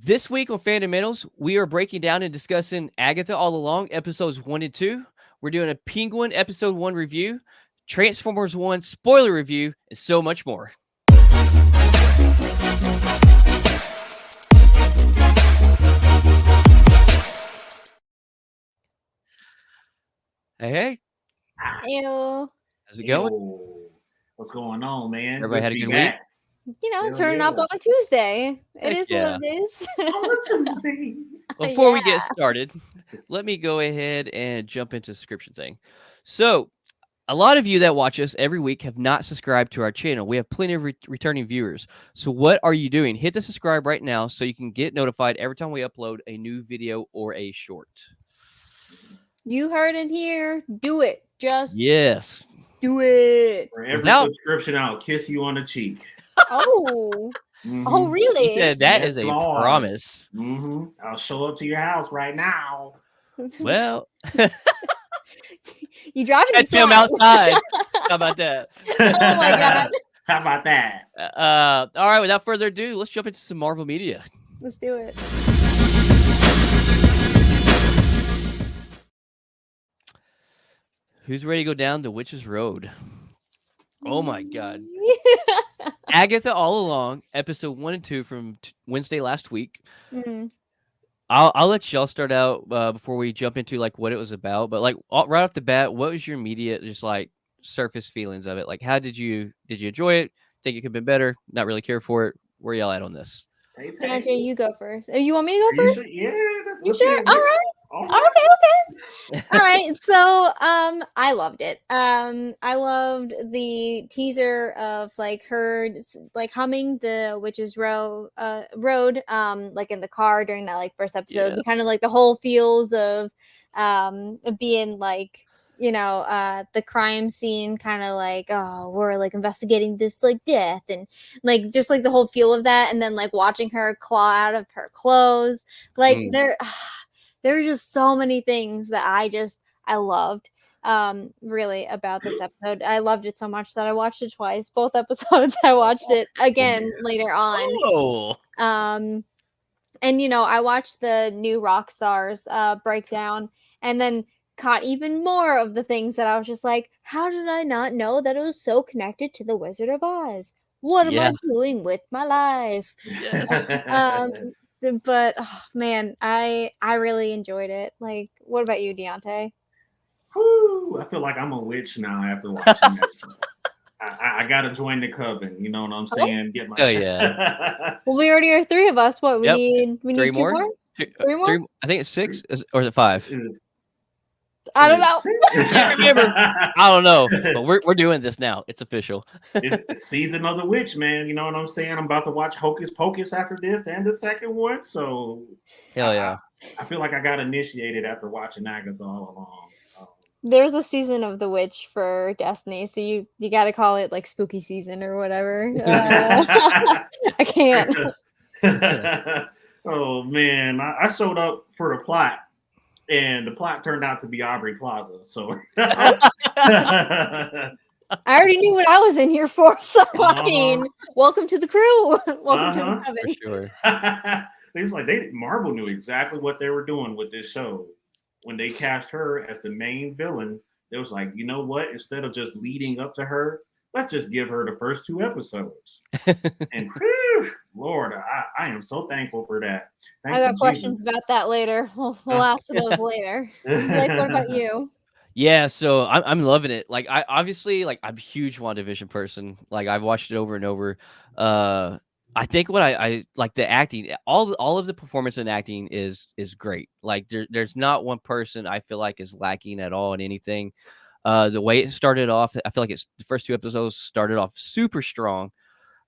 This week on Fundamentals, we are breaking down and discussing Agatha All Along, episodes 1 and 2. We're doing a Penguin episode 1 review, Transformers 1 spoiler review, and so much more. Hey. Ew. How's it going? Yo, what's going on, man? Everybody had a good back. week? Turning up on a Tuesday. Heck It is yeah. what it is. On a Tuesday. Before we get started, let me go ahead and jump into the subscription thing. So, a lot of you that watch us every week have not subscribed to our channel. We have plenty of returning viewers. So what are you doing? Hit the subscribe right now so you can get notified every time we upload a new video or a short. You heard it here. Do it. Just yes. Do it. For every subscription, I'll kiss you on the cheek. Oh. Oh, really? That is a promise. I'll show up to your house right now. Well, you drive at film outside. How about that? Oh my god. How about that? All right, without further ado, let's jump into some Marvel media. Let's do it. Who's ready to go down the Witch's Road? Oh my god. Agatha All Along, episode 1 and 2 from Wednesday last week. Mm-hmm. I'll let y'all start out before we jump into like what it was about. But like right off the bat, what was your immediate just like surface feelings of it? Like, how did you enjoy it? Think it could have been better? Not really care for it? Where y'all at on this? Dante, you go first. You want me to go first? Yeah. You sure? All right. Okay. All right. So, I loved it. I loved the teaser of like her like humming the Witch's Road, like in the car during that like first episode. Yes. Kind of like the whole feels of being like, the crime scene, kind of like, oh, we're like investigating this like death, and like just like the whole feel of that, and then like watching her claw out of her clothes, like there were just so many things that I loved really about this episode. I loved it so much that I watched it twice. Both episodes I watched it again later on. Oh. And I watched the new Rockstars breakdown, and then caught even more of the things that I was just like, how did I not know that it was so connected to the Wizard of Oz? What am I doing with my life? Yes. But oh, man, I really enjoyed it. Like, what about you, Deontay? Whew, I feel like I'm a witch now after watching this. I gotta join the coven. You know what I'm saying? Get my Well, we already are 3 of us. What we need? We need 2 more. 3 more? 3, I think it's 6, or is it 5? I don't know. I can't remember. I don't know. But we're doing this now. It's official. It's the season of the witch, man. You know what I'm saying? I'm about to watch Hocus Pocus after this and the second one. So hell yeah. I feel like I got initiated after watching Agatha All Along. There's a season of the witch for Destiny, so you got to call it like spooky season or whatever. I can't. Oh man, I showed up for the plot. And the plot turned out to be Aubrey Plaza. So I already knew what I was in here for. So I mean, welcome to the crew. Welcome to the coven. For sure. It's like Marvel knew exactly what they were doing with this show. When they cast her as the main villain, it was like, you know what? Instead of just leading up to her, let's just give her the first 2 episodes. And whew, Lord, I am so thankful for that. I got questions about that later. We'll ask those later. Blake, what about you? Yeah, so I'm loving it. Like I'm a huge WandaVision person. Like I've watched it over and over. I think what I like the acting, all of the performance and acting is great. Like there's not one person I feel like is lacking at all in anything. The way it started off, I feel like it's the first 2 episodes started off super strong.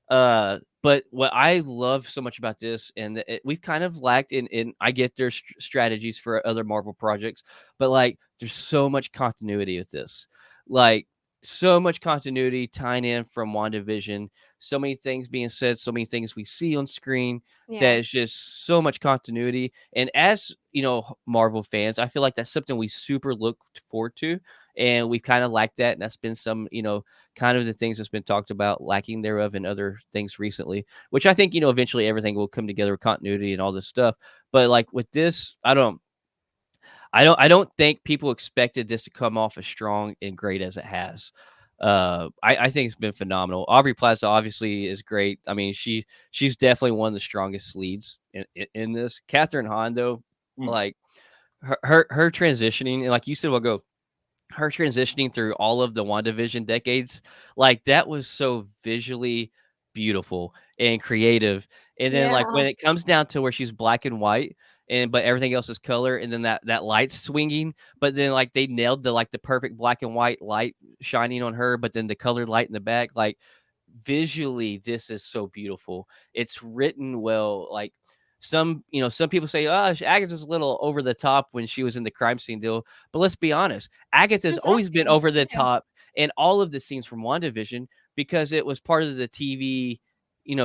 But what I love so much about this, and we've kind of lacked in I get their strategies for other Marvel projects, but like there's so much continuity with this. Like so much continuity tying in from WandaVision, so many things being said, so many things we see on screen that Yeah. is just so much continuity. And as Marvel fans, I feel like that's something we super look forward to. And we kind of like that. And that's been some, kind of the things that's been talked about, lacking thereof in other things recently, which I think, eventually everything will come together with continuity and all this stuff. But like with this, I don't think people expected this to come off as strong and great as it has. I think it's been phenomenal. Aubrey Plaza obviously is great. I mean, she's definitely one of the strongest leads in this. Catherine Hahn, though, Mm. like her transitioning, and like you said, we'll go her transitioning through all of the WandaVision decades, like that was so visually beautiful and creative. And then like Yeah. when it comes down to where she's black and white but everything else is color, and then that light swinging, but then like they nailed the perfect black and white light shining on her, but then the colored light in the back, like visually this is so beautiful. It's written well. Like some people say, oh, Agatha's a little over the top when she was in the crime scene deal, but let's be honest, Agatha's Just always been acting. over the Yeah. top in all of the scenes from WandaVision because it was part of the TV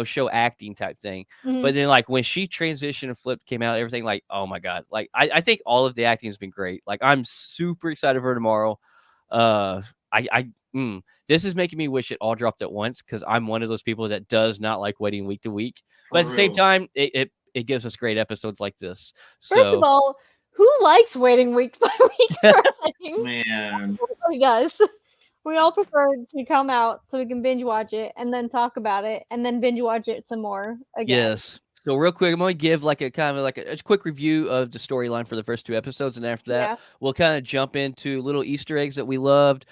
show acting type thing. Mhm. But then like when she transitioned and flipped came out, everything, like, oh my god, like I think all of the acting has been great. Like I'm super excited for tomorrow. uh I this is making me wish it all dropped at once because I'm one of those people that does not like waiting week to week. But For at the same real. time, it gives us great episodes like this. First of So all, who likes waiting week by week for things? Man. Everybody does. We all prefer to come out so we can binge watch it and then talk about it and then binge watch it some more again. yes. So real quick, I'm going to give like a kind of like a quick review of the storyline for the first two episodes, and after that, Yeah. we'll kind of jump into little Easter eggs that we loved,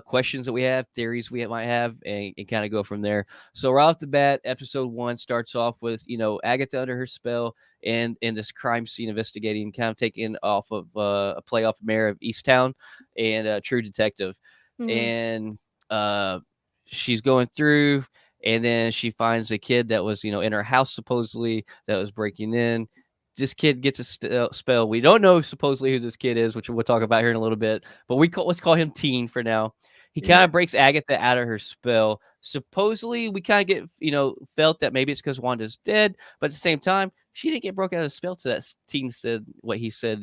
questions that we have, theories we might have, and kind of go from there. So right off the bat, episode 1 starts off with Agatha under her spell and in this crime scene investigating, kind of taking off of a play off Mayor of Easttown and True Detective, Mhm. and she's going through. And then she finds a kid that was, in her house supposedly that was breaking in. This kid gets a spell. We don't know supposedly who this kid is, which we'll talk about here in a little bit. But let's call him Teen for now. He kind Yeah. of breaks Agatha out of her spell. Supposedly, we kind of get felt that maybe it's because Wanda's dead, but at the same time, she didn't get broke out of the spell to that Teen said what he said.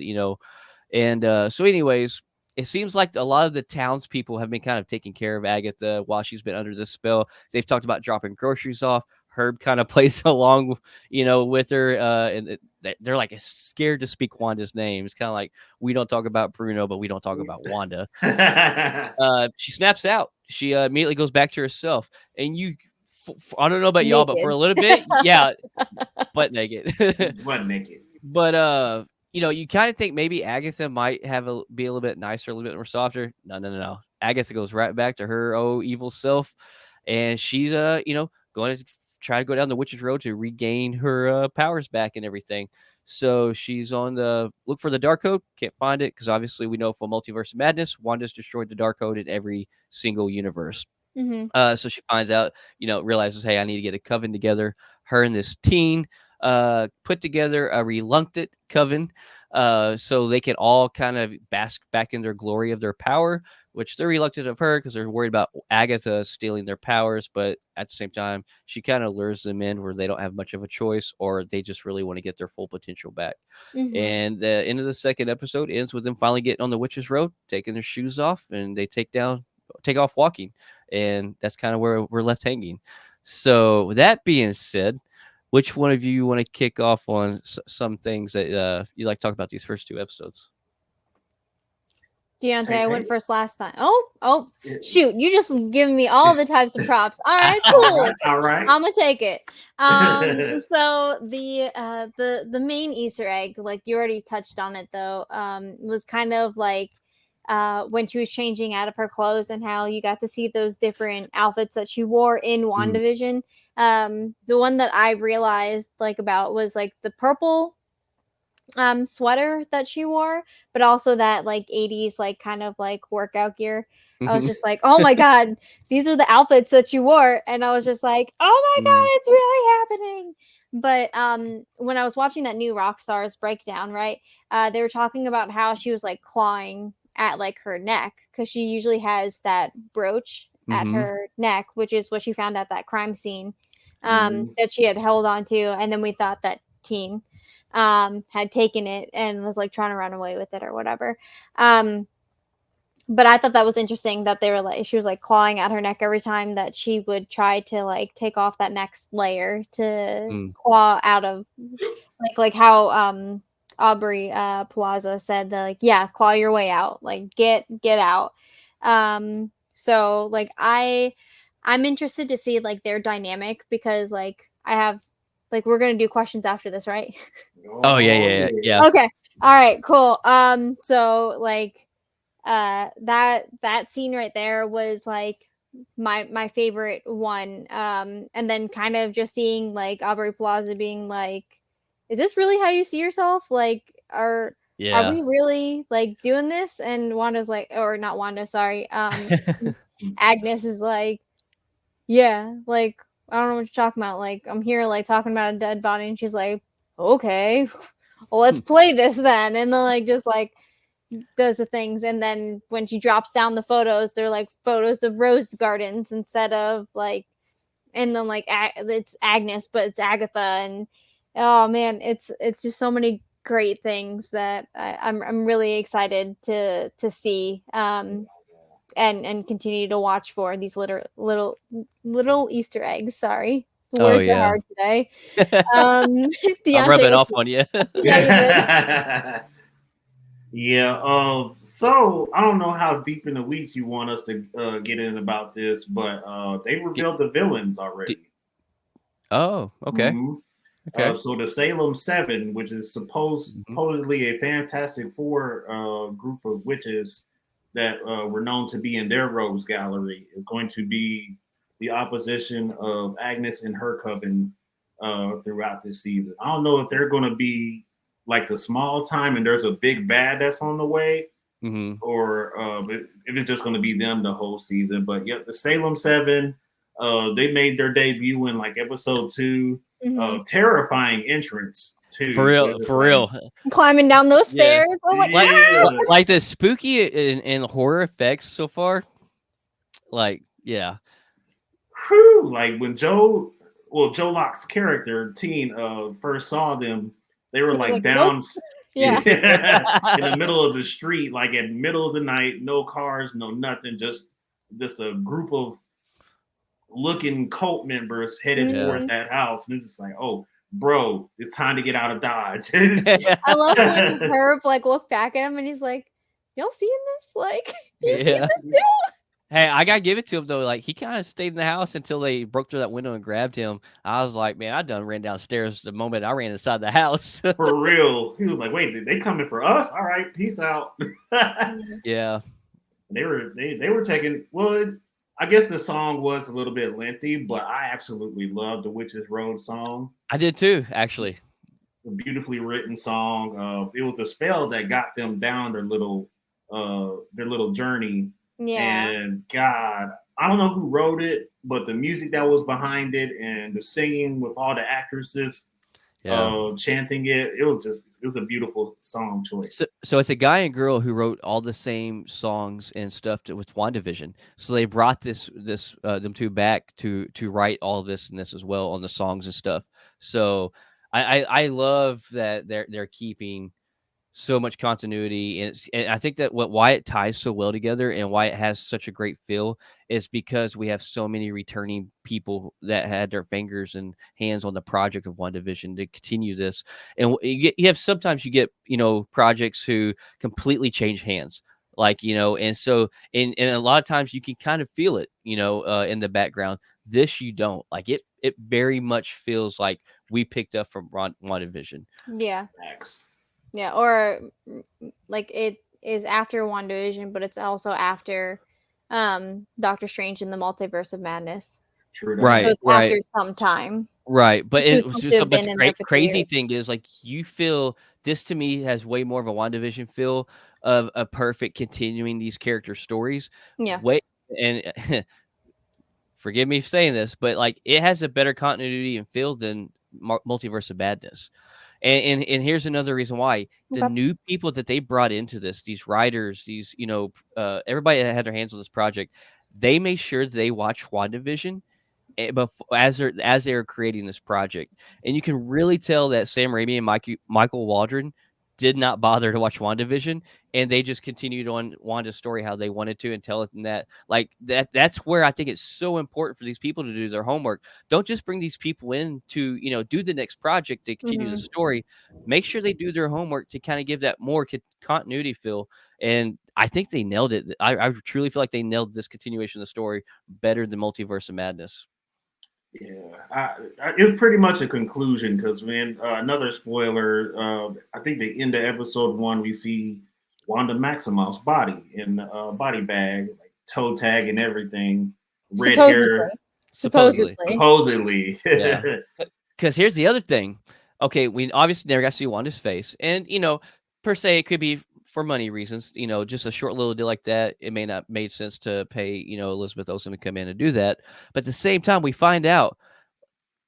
And so, anyways, it seems like a lot of the townspeople have been kind of taking care of Agatha while she's been under this spell. They've talked about dropping groceries off. Herb kind of plays along, with her, and they're like scared to speak Wanda's name. It's kind of like we don't talk about Bruno, but we don't talk about Wanda. She snaps out. She immediately goes back to herself, and I don't know about y'all, but for Naked. a little bit, yeah, butt naked. Butt naked. But you kind of think maybe Agatha might be a little bit nicer, a little bit more softer. No, no, no, no. Agatha goes right back to her evil self, and she's going to try to go down the witch's road to regain her powers back and everything. So she's on the look for the dark code. Can't find it because obviously we know from Multiverse of Madness, Wanda's destroyed the dark code in every single universe. Mhm. So she finds out, realizes, hey, I need to get a coven together. Her and this teen put together a reluctant coven so they can all kind of bask back in their glory of their power, which they're reluctant of her because they're worried about Agatha stealing their powers. But at the same time, she kind of lures them in where they don't have much of a choice, or they just really want to get their full potential back. Mhm. And the end of the second episode ends with them finally getting on the witch's road, taking their shoes off, and they take off walking. And that's kind of where we're left hanging. So with that being said, which one of you want to kick off on some things that you like to talk about these first two episodes? Deontay, I went Tay-Tay? first last time. Oh, Yeah. shoot! You just giving me all the types of props. All right, All cool. right. All right. I'm gonna take it. So the main Easter egg, like you already touched on it though, was kind of like when she was changing out of her clothes and how you got to see those different outfits that she wore in WandaVision. The one that I realized like about was like the purple sweater that she wore, but also that like 80s like kind of like workout gear. I was just like, oh my god, these are the outfits that you wore, and I was just like, oh my god, it's really happening. But when I was watching that new Rockstars breakdown, right, they were talking about how she was like clawing at like her neck, because she usually has that brooch at her neck, which is what she found at that crime scene, that she had held on to, and then we thought that teen had taken it and was like trying to run away with it or whatever. But I thought that was interesting that they were like, she was like clawing at her neck every time that she would try to like take off that next layer to claw out of, like how Aubrey Plaza said that, like, yeah, claw your way out, like get out. So like I'm interested to see like their dynamic, because like I have, like, we're gonna do questions after this, right? Oh yeah. Okay, all right, cool. So like that scene right there was like my favorite one. And then kind of just seeing like Aubrey Plaza being like, is this really how you see yourself? Like, are we really like doing this? And Wanda's like, or not Wanda, sorry, Agnes is like, yeah, like, I don't know what you're talking about, like, I'm here like talking about a dead body. And she's like, okay, well, let's play this then. And then like just like does the things. And then when she drops down the photos, they're like photos of rose gardens instead of like, and then like it's Agnes, but it's Agatha. And oh man, it's just so many great things that I'm really excited to see, and continue to watch for these little Easter eggs. Sorry, words are hard today. I'm rubbing off on you. Yeah, you did. Yeah. So I don't know how deep in the weeds you want us to get in about this, but they revealed the villains already. Oh, okay. Okay. So the Salem 7, which is supposedly a Fantastic Four group of witches that were known to be in their rogues gallery, is going to be the opposition of Agnes and her coven throughout this season. I don't know if they're going to be like the small time and there's a big bad that's on the way, or if it's just going to be them the whole season. But yeah, the Salem 7, they made their debut in like episode 2. Terrifying entrance too. For real. Climbing down those stairs. I was like, like the spooky and horror effects so far. Like, yeah. Whew, like when Joe Locke's character, Teen, first saw them, they were like down nope. in the middle of the street, like at middle of the night, no cars, no nothing, just a group of looking cult members headed towards that house. And it's just like, oh, bro, it's time to get out of Dodge. I love when Herb like looked back at him and he's like, y'all seeing this? Like, you seeing this too? Hey, I gotta give it to him though. Like, he kind of stayed in the house until they broke through that window and grabbed him. I was like, man, I done ran downstairs the moment I ran inside the house. For real. He was like, wait, they coming for us? All right, peace out. Yeah. They were taking, well, I guess the song was a little bit lengthy, but I absolutely loved the Witch's Road song. I did too, actually. A beautifully written song. It was a spell that got them down their little journey. Yeah. And God, I don't know who wrote it, but the music that was behind it and the singing with all the actresses chanting it was a beautiful song choice. So it's a guy and girl who wrote all the same songs and stuff with WandaVision. So they brought them two back to write all of this and this as well on the songs and stuff. So I love that they're keeping so much continuity, and I think that why it ties so well together and why it has such a great feel is because we have so many returning people that had their fingers and hands on the project of WandaVision to continue this. And sometimes you get projects who completely change hands, like, and so and a lot of times you can kind of feel it in the background. This you don't. Like, it very much feels like we picked up from WandaVision. Yeah. Thanks. Yeah, or like it is after WandaVision, but it's also after Doctor Strange in the Multiverse of Madness. True. Right. So it's after some time. Right. But the crazy years. thing is, like, you feel this to me has way more of a WandaVision feel of a perfect continuing these character stories. Yeah. And forgive me for saying this, but like, it has a better continuity and feel than multiverse of madness. And here's another reason why: the Okay. new people that they brought into this, these writers, these everybody that had their hands on this project, they made sure that they watch WandaVision as they're creating this project. And you can really tell that Sam Raimi and Michael Waldron did not bother to watch WandaVision, and they just continued on Wanda's story how they wanted to, and tell it in that, like, that's where I think it's so important for these people to do their homework. Don't just bring these people in to, do the next project to continue the story. Make sure they do their homework to kind of give that more continuity feel. And I think they nailed it. I truly feel like they nailed this continuation of the story better than Multiverse of Madness. Yeah, it's pretty much a conclusion because when another spoiler, I think the end of episode 1, we see Wanda Maximoff's body in the body bag, like toe tag and everything, red hair, supposedly. Yeah. Because here's the other thing. Okay, we obviously never got to see Wanda's face, and per se, it could be for money reasons. Just a short little deal like that, it may not made sense to pay Elizabeth Olsen to come in and do that. But at the same time, we find out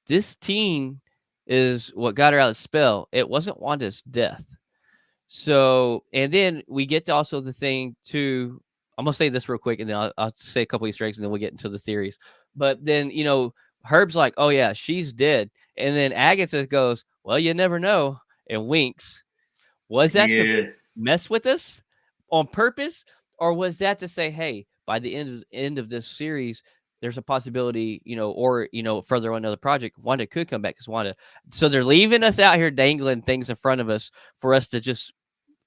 this teen is what got her out of the spell. It wasn't Wanda's death. So, and then we get to also the thing too. I'm gonna say this real quick, and then I'll say a couple Easter eggs, and then we'll get into the theories. But then Herb's like, "Oh yeah, she's dead," and then Agatha goes, "Well, you never know," and winks. Was that to mess with us on purpose, or was that to say, "Hey, by the end of this series, there's a possibility, or further on another project, Wanda could come back as Wanda." So they're leaving us out here dangling things in front of us for us to just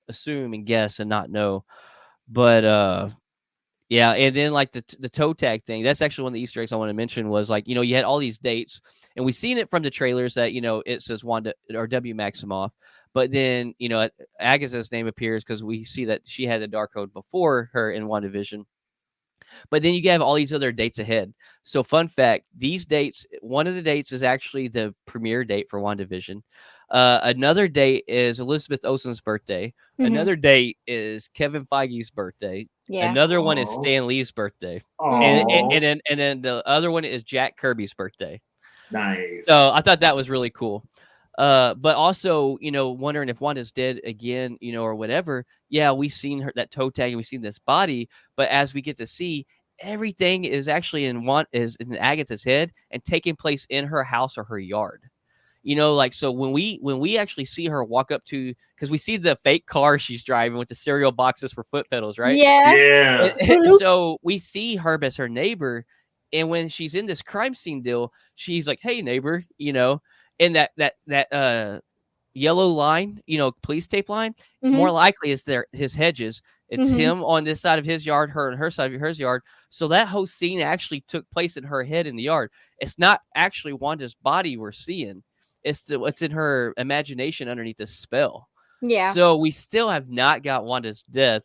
assume and guess and not know. But yeah, and then like the toe tag thing, that's actually one of the Easter eggs I want to mention. Was like, you had all these dates, and we've seen it from the trailers that it says Wanda or W Maximoff, but then Agatha's name appears because we see that she had the dark code before her in WandaVision. But then you have all these other dates ahead. So fun fact, these dates, one of the dates is actually the premiere date for WandaVision. Another date is Elizabeth Olsen's birthday. Another date is Kevin Feige's birthday. Yeah. Another one is Stan Lee's birthday. And then the other one is Jack Kirby's birthday. Nice. So I thought that was really cool. But also, wondering if Wanda's dead again, or whatever. Yeah, we've seen her, that toe tag, and we've seen this body. But as we get to see, everything is actually in Agatha's head and taking place in her house or her yard. So when we actually see her walk up to, because we see the fake car she's driving with the cereal boxes for foot pedals, right? Yeah. So we see her as her neighbor, and when she's in this crime scene deal, she's like, "Hey, neighbor," and that yellow line, police tape line, more likely is his hedges. It's him on this side of his yard, her on her side of hers yard. So that whole scene actually took place in her head in the yard. It's not actually Wanda's body we're seeing. It's what's in her imagination underneath the spell. Yeah. So we still have not got Wanda's death.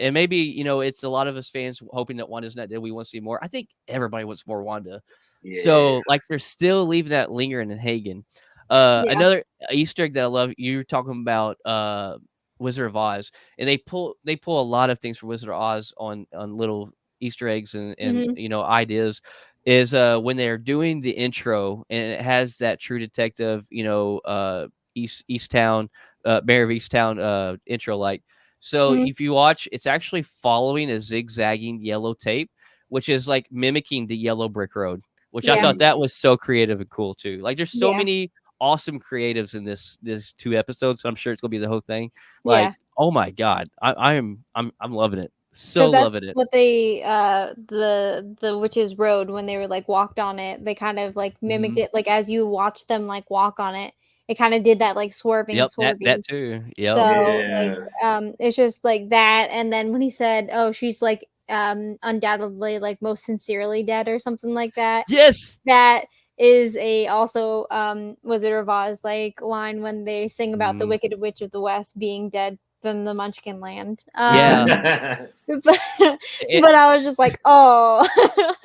And maybe, it's a lot of us fans hoping that Wanda's not dead. We want to see more. I think everybody wants more Wanda. Yeah. So, like, they're still leaving that lingering in Hagen. Another Easter egg that I love, you were talking about Wizard of Oz, and they pull a lot of things from Wizard of Oz on little Easter eggs and ideas. Is when they're doing the intro, and it has that True Detective, Easttown, Mayor of Easttown intro, like. So if you watch, it's actually following a zigzagging yellow tape, which is like mimicking the yellow brick road, which I thought that was so creative and cool too. Like, there's so many awesome creatives in this 2 episodes. So I'm sure it's gonna be the whole thing. Like, oh my god, I'm loving it. So loving it. What they the Witch's Road, when they were like walked on it, they kind of like mimicked it. Like, as you watch them like walk on it, it kind of did that like swerving. That too. Yep. So it's just like that. And then when he said, "Oh, she's like undoubtedly like most sincerely dead," or something like that. Yes. That is a also Wizard of Oz like line when they sing about the Wicked Witch of the West being dead from the Munchkin land. But I was just like, oh,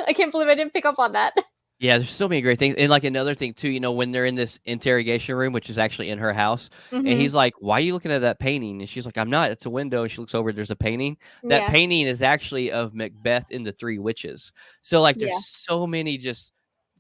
I can't believe I didn't pick up on that. Yeah, there's so many great things. And like another thing too, when they're in this interrogation room, which is actually in her house, and he's like, "Why are you looking at that painting?" And she's like, "I'm not. It's a window." And she looks over, there's a painting. That painting is actually of Macbeth and the Three Witches. So like, there's so many just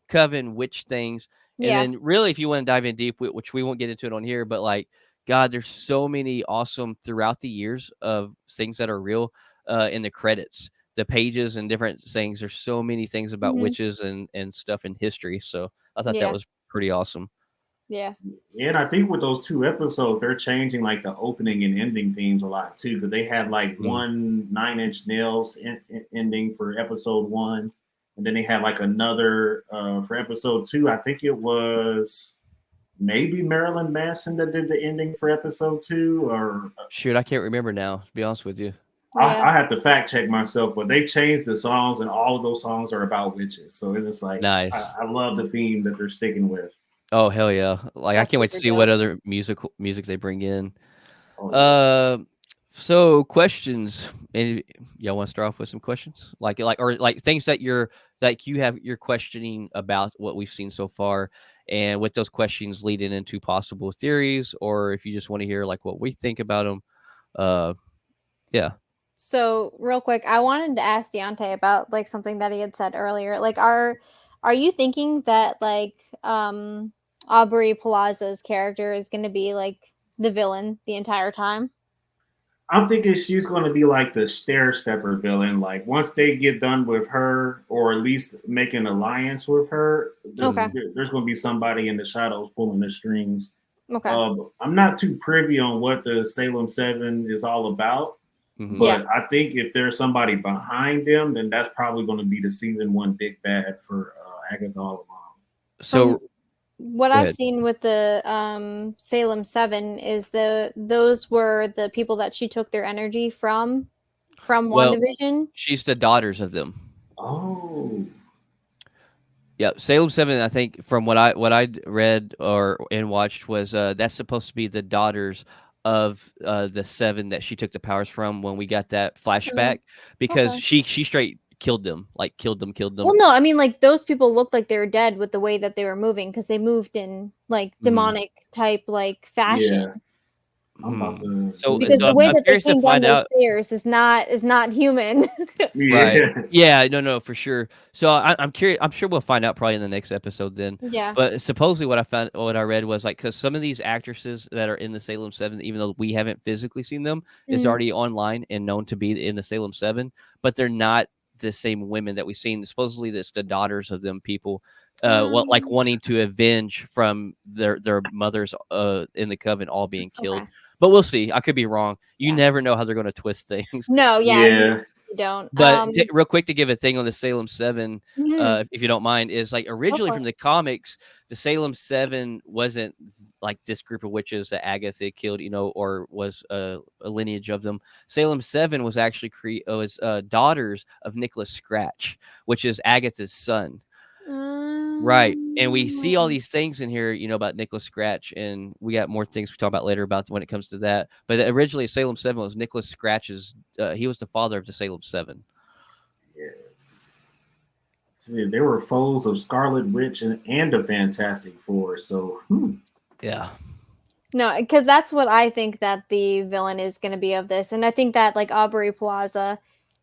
coven witch things. And then really, if you want to dive in deep, which we won't get into it on here, but like, God, there's so many awesome throughout the years of things that are real in the credits, the pages and different things. There's so many things about witches and stuff in history. So I thought that was pretty awesome. Yeah. And I think with those 2 episodes, they're changing like the opening and ending themes a lot too. Because they had like one 9 Inch Nails ending for episode 1, and then they had like another for episode 2. I think it was maybe Marilyn Manson that did the ending for episode 2, or shoot, I can't remember now. To be honest with you, I have to fact check myself. But they changed the songs, and all of those songs are about witches. So it's just like nice. I love the theme that they're sticking with. Oh hell yeah! Like I can't wait to see what other music they bring in. So questions. Maybe y'all want to start off with some questions, like things that you're questioning about what we've seen so far, and with those questions leading into possible theories, or if you just want to hear like what we think about them. Yeah. So real quick, I wanted to ask Deontay about like something that he had said earlier. Like, are you thinking that like Aubrey Plaza's character is going to be like the villain the entire time? I'm thinking she's going to be like the stair stepper villain. Like once they get done with her, or at least make an alliance with her, there's going to be somebody in the shadows pulling the strings. Okay. I'm not too privy on what the Salem 7 is all about, but I think if there's somebody behind them, then that's probably going to be the season 1 big bad for Agatha All Along. So what I've seen with the Salem 7 is those were the people that she took their energy from WandaVision. She's the daughters of them. Oh. Yeah, Salem 7, I think from what I read and watched was that's supposed to be the daughters of the 7 that she took the powers from when we got that flashback, because she straight killed them. Well, no, I mean like those people looked like they were dead with the way that they were moving, because they moved in like demonic type like fashion. Yeah. So because the way that they came down those stairs is not human. Right. Yeah, no, for sure. So I'm curious. I'm sure we'll find out probably in the next episode then. Yeah. But supposedly what I read was like, because some of these actresses that are in the Salem 7, even though we haven't physically seen them, is already online and known to be in the Salem 7, but they're not the same women that we've seen. Supposedly that's the daughters of them people, like wanting to avenge from their mothers in the coven all being killed. But we'll see. I could be wrong. You never know how they're going to twist things. No, you don't. But real quick to give a thing on the Salem 7, if you don't mind, is like originally from the comics, the Salem 7 wasn't like this group of witches that Agatha killed, or was a lineage of them. Salem 7 was actually daughters of Nicholas Scratch, which is Agatha's son. Right. And we see all these things in here, about Nicholas Scratch, and we got more things we talk about later about when it comes to that. But originally Salem 7 was Nicholas Scratch's, he was the father of the Salem 7. Yes. See, they were foes of Scarlet Witch and the Fantastic Four, so yeah. No, because that's what I think that the villain is going to be of this. And I think that like Aubrey Plaza,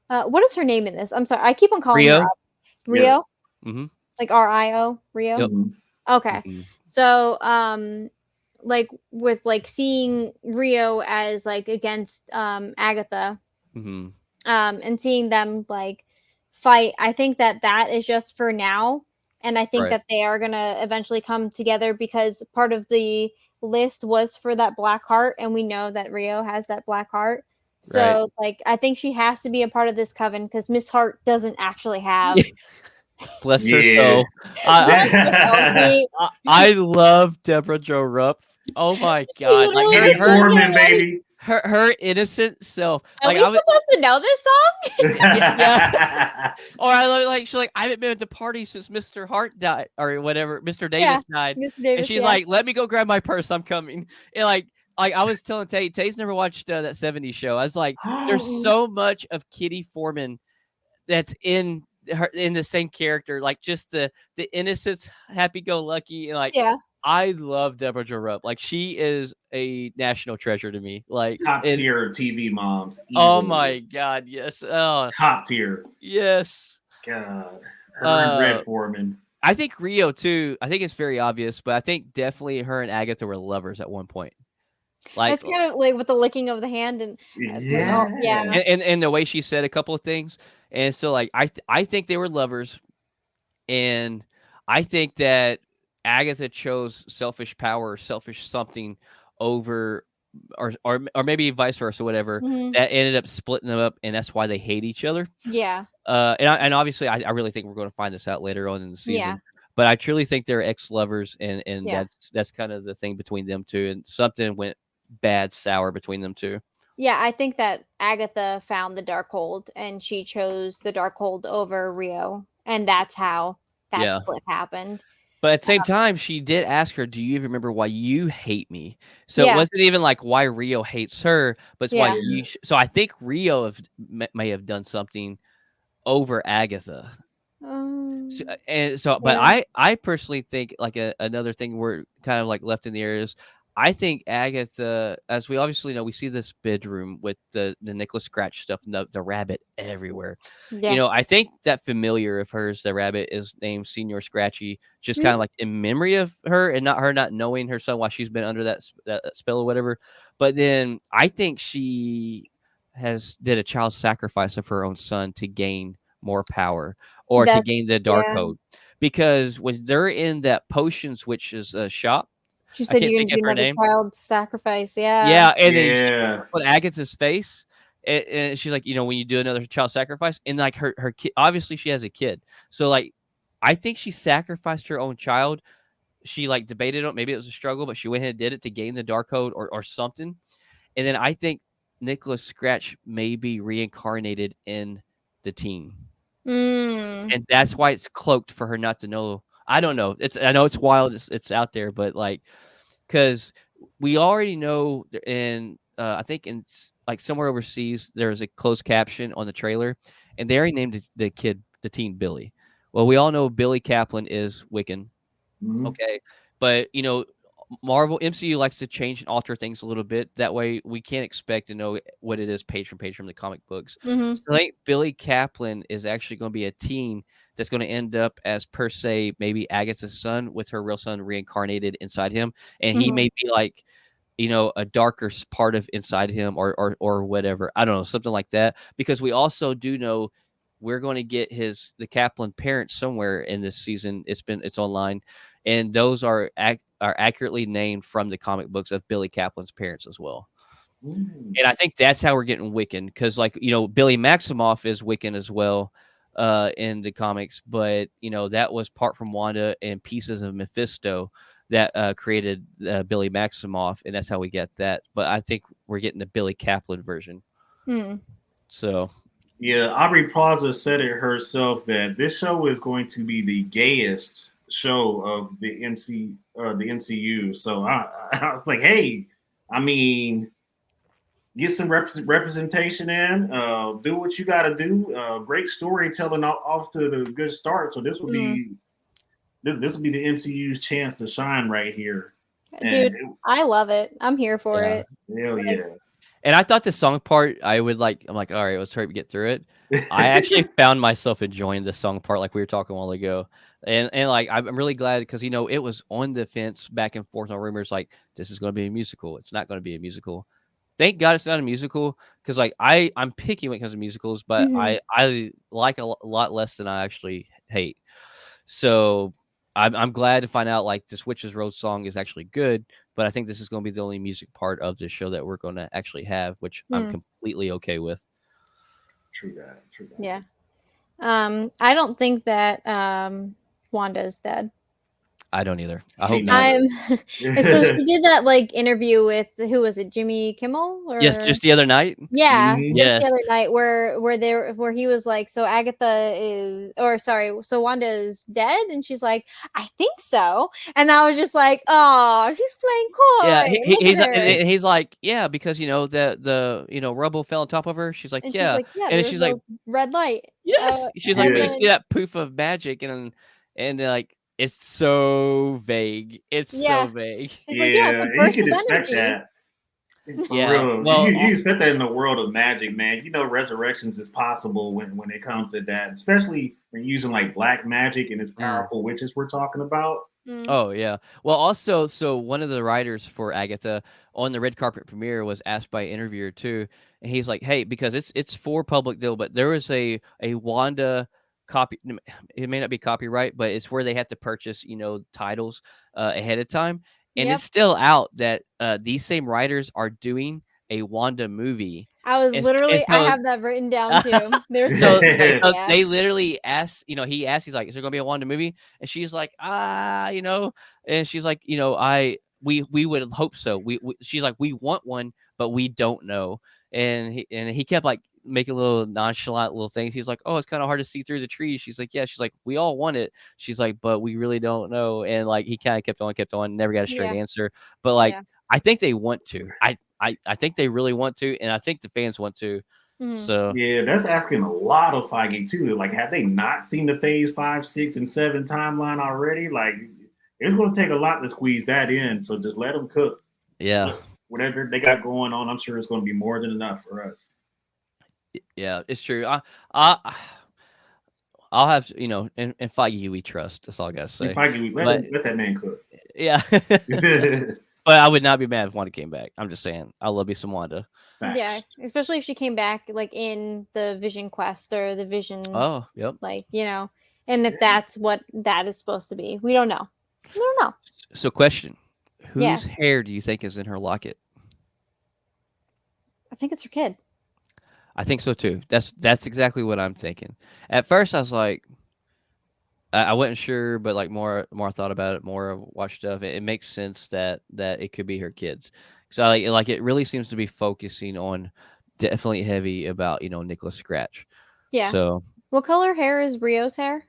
what is her name in this? I'm sorry, I keep on calling her Rio. Yeah. Mm-hmm. Like RIO, Rio. Yep. Okay. So, like with like seeing Rio as like against Agatha, and seeing them like fight, I think that is just for now, and I think that they are gonna eventually come together, because part of the list was for that black heart, and we know that Rio has that black heart. So, like, I think she has to be a part of this coven, because Miss Hart doesn't actually have. Bless her soul. I love Deborah Jo Rupp. Oh my god! Like Foreman, baby. Her innocent self. Are we supposed to know this song? Yeah. Or I love like she's like, I haven't been at the party since Mr. Hart died or whatever. Mr. Davis died. Mr. Davis, and she's like, let me go grab my purse. I'm coming. And like I was telling Tay's never watched that 70s show. I was like, there's so much of Kitty Foreman that's in her in the same character, like just the innocence, happy-go-lucky, and like I love Deborah Jo Rupp. Like she is a national treasure to me. Like top tier TV moms. Easily. Oh my god, yes. Oh, top tier. Yes. God, her and Red Foreman. I think Rio too. I think it's very obvious, but I think definitely her and Agatha were lovers at one point. Like, It's kind of like with the licking of the hand and like, Yeah. oh yeah, and the way she said a couple of things, and so like I think they were lovers, and I think that Agatha chose selfish power or selfish something over, or maybe vice versa, whatever. hmm That ended up splitting them up, and that's why they hate each other. yeah, And obviously, I really think we're going to find this out later on in the yeah, season. But I truly think they're ex-lovers, and yeah. that's kind of the thing between them two. And something went bad, sour between them two. Yeah, I think that Agatha found the Darkhold and she chose the Darkhold over Rio, and that's how that Yeah. split happened. But at the same time, she did ask her, "Do you even remember why you hate me?" So it Yeah, wasn't even like why Rio hates her, but it's why yeah. you. So I think Rio may have done something over Agatha. So, Um, but yeah. I personally think like another thing we're kind of like left in the air is I think Agatha, as we obviously know, we see this bedroom with the Nicholas Scratch stuff, and the rabbit everywhere. Yeah. I think that familiar of hers, the rabbit, is named Senior Scratchy, just kind Mhm. of like in memory of her, and not her not knowing her son while she's been under that spell or whatever. But then I think she did a child sacrifice of her own son to gain more power or to That's gain the dark yeah. code. Because when they're in that potions witch's shop, She I said can't you're think gonna of do her another name. child sacrifice. Yeah. Yeah, and then she Yeah. put Agatha's face, and she's like, when you do another child sacrifice, and like her kid, obviously she has a kid, so like, I think she sacrificed her own child. She like debated on maybe it was a struggle, but she went ahead and did it to gain the dark code or something. And then I think Nicholas Scratch may be reincarnated in the team. Mm. And that's why it's cloaked for her not to know. I don't know. I know it's wild. It's out there, but like, because we already know, in I think in like somewhere overseas, there's a closed caption on the trailer, and they already named the teen Billy. Well, we all know Billy Kaplan is Wiccan. Mhm. Okay. But, Marvel MCU likes to change and alter things a little bit. That way we can't expect to know what it is page from the comic books. Mhm. So I think Billy Kaplan is actually going to be a teen that's going to end up as, per se, maybe Agatha's son with her real son reincarnated inside him. And he Mhm. may be like, a darker part of inside him, or whatever. I don't know, something like that. Because we also do know we're going to get the Kaplan parents somewhere in this season. It's online, and those are accurately named from the comic books of Billy Kaplan's parents as well. Mm. And I think that's how we're getting Wiccan, because like Billy Maximoff is Wiccan as well in the comics, but that was part from Wanda and pieces of Mephisto that created Billy Maximoff, and that's how we get that. But I think we're getting the Billy Kaplan version. Mm. So Yeah, Aubrey Plaza said it herself that this show is going to be the gayest show of the MCU. So I was like, hey, I mean, get some representation in. Do what you got to do. Great storytelling off to the good start. So this will Mm. be this will be the MCU's chance to shine right here. Dude, And I love it. I'm here for yeah. it. hell Like, yeah. And I thought the song part, I'm like, all right, let's hurry up and get through it. I actually found myself enjoying the song part, like we were talking a while ago. And like, I'm really glad because, it was on the fence back and forth on rumors like, this is going to be a musical. It's not going to be a musical. Thank God it's not a musical, because like I'm picky when it comes to musicals, but mhm. I like a lot less than I actually hate. So I'm glad to find out like this Witch's Road song is actually good, but I think this is going to be the only music part of this show that we're going to actually have, which I'm Mm. completely okay with. True that. True that. Yeah. I don't think that Wanda is dead. I don't either. I Me hope not. neither. And so she did that like interview with who was it, Jimmy Kimmel Yes, or just the other night. yeah, Mhm. just the Yes. other night where he was like, so Agatha is or sorry, so Wanda is dead, and she's like, I think so, and I was just like, oh, she's playing Yeah, coy. Look at her, he's like, yeah, because the rubble fell on top of her. She's like, and she's yeah, like, yeah, and then there's she's like, a red light, yes. She's like, and but you Yeah. see then that poof of magic, and like it's so vague. It's so yeah, vague. she's like, yeah, it's a Yeah. You burst can of expect energy. that. For Yeah. real, Well, you expect that in the world of magic, man. You know, resurrections is possible when it comes to that, especially when using like black magic and it's mm. powerful witches we're talking about. Mm. Oh yeah. Well, also, so one of the writers for Agatha on the red carpet premiere was asked by an interviewer too, and he's like, "Hey, because it's for public deal, but there is a Wanda copy. It may not be copyright, but it's where they have to purchase, titles ahead of time, and Yep. it's still out that these same writers are doing a Wanda movie, I was and literally, I so have that written down too. They're so so excited. so Yeah. they literally asked, he asked, he's like, "Is there gonna be a Wanda movie?" And she's like, and she's like, we would hope so. She's like, we want one, but we don't know. And he kept like making little nonchalant little things. He's like, "Oh, it's kind of hard to see through the trees." She's like, "Yeah." She's like, "We all want it." She's like, "But we really don't know." And like he kind of kept on, never got a straight Yeah. answer. But like Yeah. I think they want to. I think they really want to, and I think the fans want to. Mhm. So Yeah, that's asking a lot of Feige too. Like, have they not seen the Phase 5, 6, and 7 timeline already? Like, it's going to take a lot to squeeze that in. So just let them cook. yeah. Whatever they got going on, I'm sure it's going to be more than enough for us. Yeah, it's true. I I'll have to, and Feige we trust. That's all I gotta And say. Feige, But let that man cook. yeah, but I would not be mad if Wanda came back. I'm just saying, I love me some Wanda. Yeah, Facts. especially if she came back like in the Vision Quest or the Vision, Oh, yep. like, and if Yeah. that's what that is supposed to be. We don't know. We don't know. So, question: Yeah, whose hair do you think is in her locket? I think it's her kid. I think so too. That's exactly what I'm thinking. At first, I was like, I wasn't sure, but like more I thought about it, more watched stuff. It makes sense that it could be her kids. So like it really seems to be focusing on definitely heavy about Nicholas Scratch. Yeah. So What color hair is Rio's hair?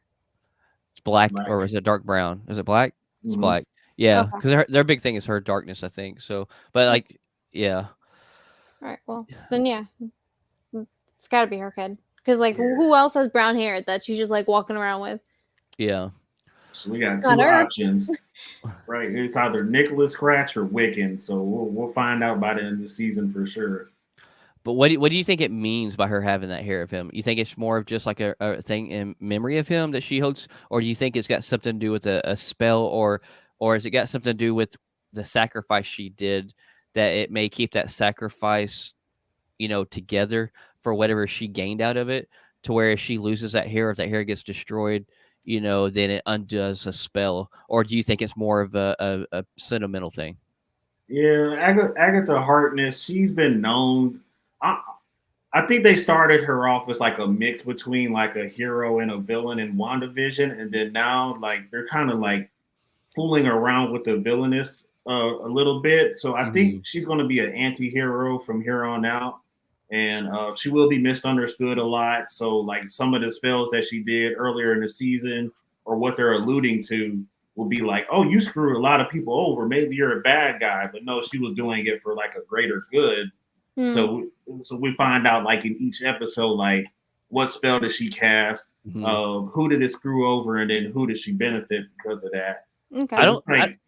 it's black, Black. or is it dark brown? Is it black? It's Hmm. black. Yeah, Okay. because their big thing is her darkness, I think. So, but All like, yeah, right. Well, then yeah, it's got to be her kid. Because like, Yeah. who else has brown hair that she's just like walking around with? yeah, So we It's got not two her. options, right? It's either Nicholas Scratch or Wiccan. So we'll find out by the end of the season for sure. But what do you think it means by her having that hair of him? You think it's more of just like a thing in memory of him that she holds, or do you think it's got something to do with a spell, or has it got something to do with the sacrifice she did, that it may keep that sacrifice, together for whatever she gained out of it, to where if she loses that hair, if that hair gets destroyed, then it undoes a spell, or do you think it's more of a sentimental thing? Yeah, Agatha Harkness, she's been known. I, I think they started her off as like a mix between like a hero and a villain in WandaVision, and then now like they're kind of like fooling around with the villainous a little bit. So I think Hmm. she's going to be an anti-hero from here on out, and she will be misunderstood a lot. So like some of the spells that she did earlier in the season, or what they're alluding to, will be like, oh, you screwed a lot of people over. Maybe you're a bad guy, but no, she was doing it for like a greater good. Hmm. So we find out like in each episode, like what spell did she cast, Hmm. who did it screw over, and then who did she benefit because of that. Okay. I Because don't. it's like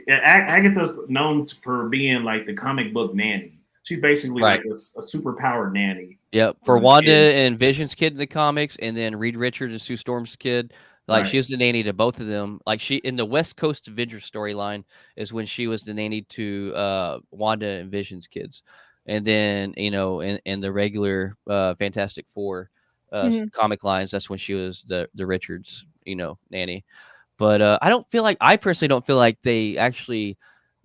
Agatha's known for being like the comic book nanny. She's basically Right. like a superpowered nanny Yep, for for the Wanda kids. and Vision's kid in the comics, and then Reed Richards and Sue Storm's kid, like, she Right. was the nanny to both of them. Like, she in the West Coast Avengers storyline is when she was the nanny to, Wanda and Vision's kids. And then, in the regular, Fantastic Four, Hmm. comic lines, that's when she was the Richards, nanny. But, I personally don't feel like they actually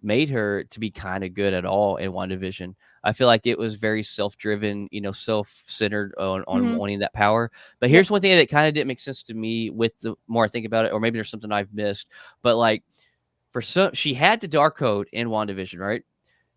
made her to be kinda good at all in WandaVision. I feel like it was very self-driven, self-centered on Hmm. wanting that power. But Yep. here's one thing that kinda didn't make sense to me with the more I think about it, or maybe there's something I've missed, but, like, for some she had the Dark Code in WandaVision, right?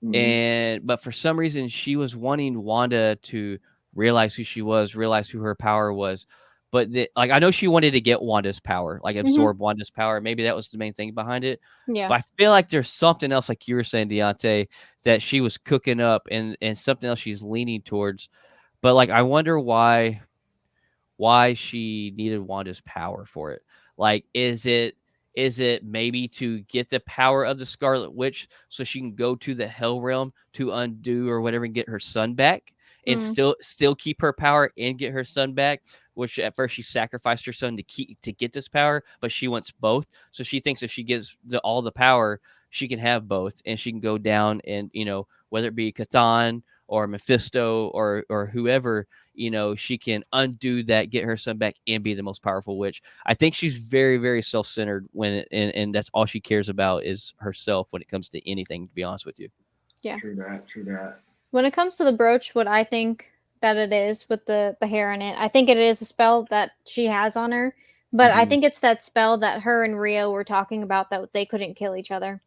Mhm. But for some reason, she was wanting Wanda to realize who she was, realize who her power was. But like, I know she wanted to get Wanda's power, like Hmm. absorb Wanda's power. Maybe that was the main thing behind it. Yeah. But I feel like there's something else, like you were saying, Deontay, that she was cooking up, and something else she's leaning towards. But like, I wonder why she needed Wanda's power for it. Like, Is it maybe to get the power of the Scarlet Witch so she can go to the Hell Realm to undo or whatever and get her son back and still keep her power and get her son back? Which at first she sacrificed her son to get this power, but she wants both. So she thinks if she gets all the power, she can have both, and she can go down and whether it be Cthon or Mephisto or whoever, she can undo that, get her son back, and be the most powerful witch. I think she's very, very self-centered and that's all she cares about is herself when it comes to anything, to be honest with you. Yeah. True that. When it comes to the brooch, what I think that it is with the hair in it, I think it is a spell that she has on her, but I think it's that spell that her and Rio were talking about that they couldn't kill each other.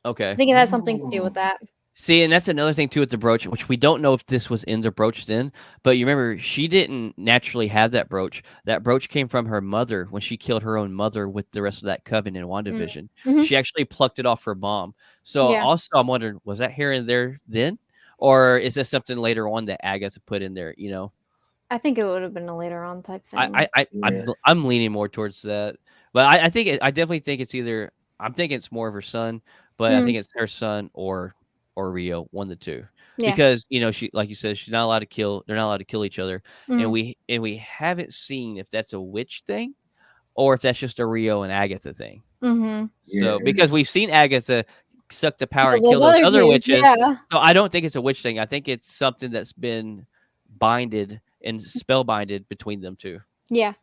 Okay. I think it has something to do with that. See, and that's another thing too with the brooch, which we don't know if this was in the brooch then, but you remember she didn't naturally have that brooch. That brooch came from her mother when she killed her own mother with the rest of that coven in WandaVision. She actually plucked it off her mom. So also I'm wondering, was that here and there then? Or is this something later on that Agatha put in there, I think it would have been a later on type thing. I'm leaning more towards that. But I think I definitely think it's either, I'm thinking it's more of her son, but I think it's her son or Rio, one of the two. Yeah. Because she, like you said, she's not allowed to kill. They're not allowed to kill each other, and we haven't seen if that's a witch thing, or if that's just a Rio and Agatha thing. So because we've seen Agatha suck the power and kill those other witches, so I don't think it's a witch thing. I think it's something that's been binded and spellbinded between them two. Yeah.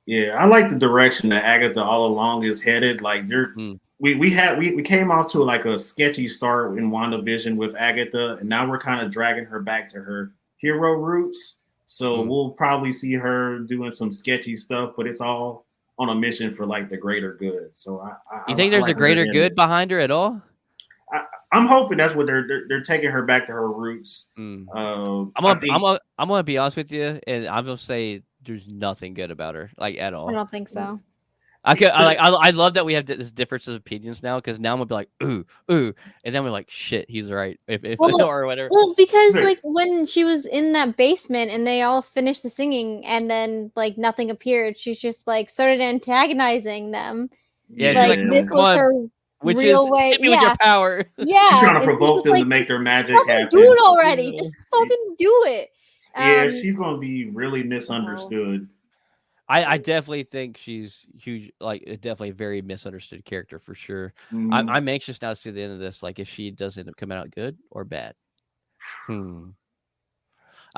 Yeah, I like the direction that Agatha All Along is headed. Like we came off to like a sketchy start in WandaVision with Agatha, and now we're kind of dragging her back to her hero roots. So we'll probably see her doing some sketchy stuff, but it's all on a mission for like the greater good. So you think there's a greater good behind her at all? I'm hoping that's what they're taking her back to her roots. I'm gonna be honest with you, and I'm gonna say there's nothing good about her, like at all. I don't think so. I love that we have this difference of opinions now, because now I'm gonna be like ooh, and then we're like shit, he's right or whatever. Well, because like when she was in that basement and they all finished the singing and then like nothing appeared, she's just like started antagonizing them. Yeah, like this was her real way. Hit me with your power. Yeah, she's trying to provoke them to make their magic happen. Do it already. Just fucking do it. Yeah, she's gonna be really misunderstood. I definitely think she's huge, like definitely a very misunderstood character for sure. I'm anxious now to see the end of this, like if she does end up coming out good or bad. I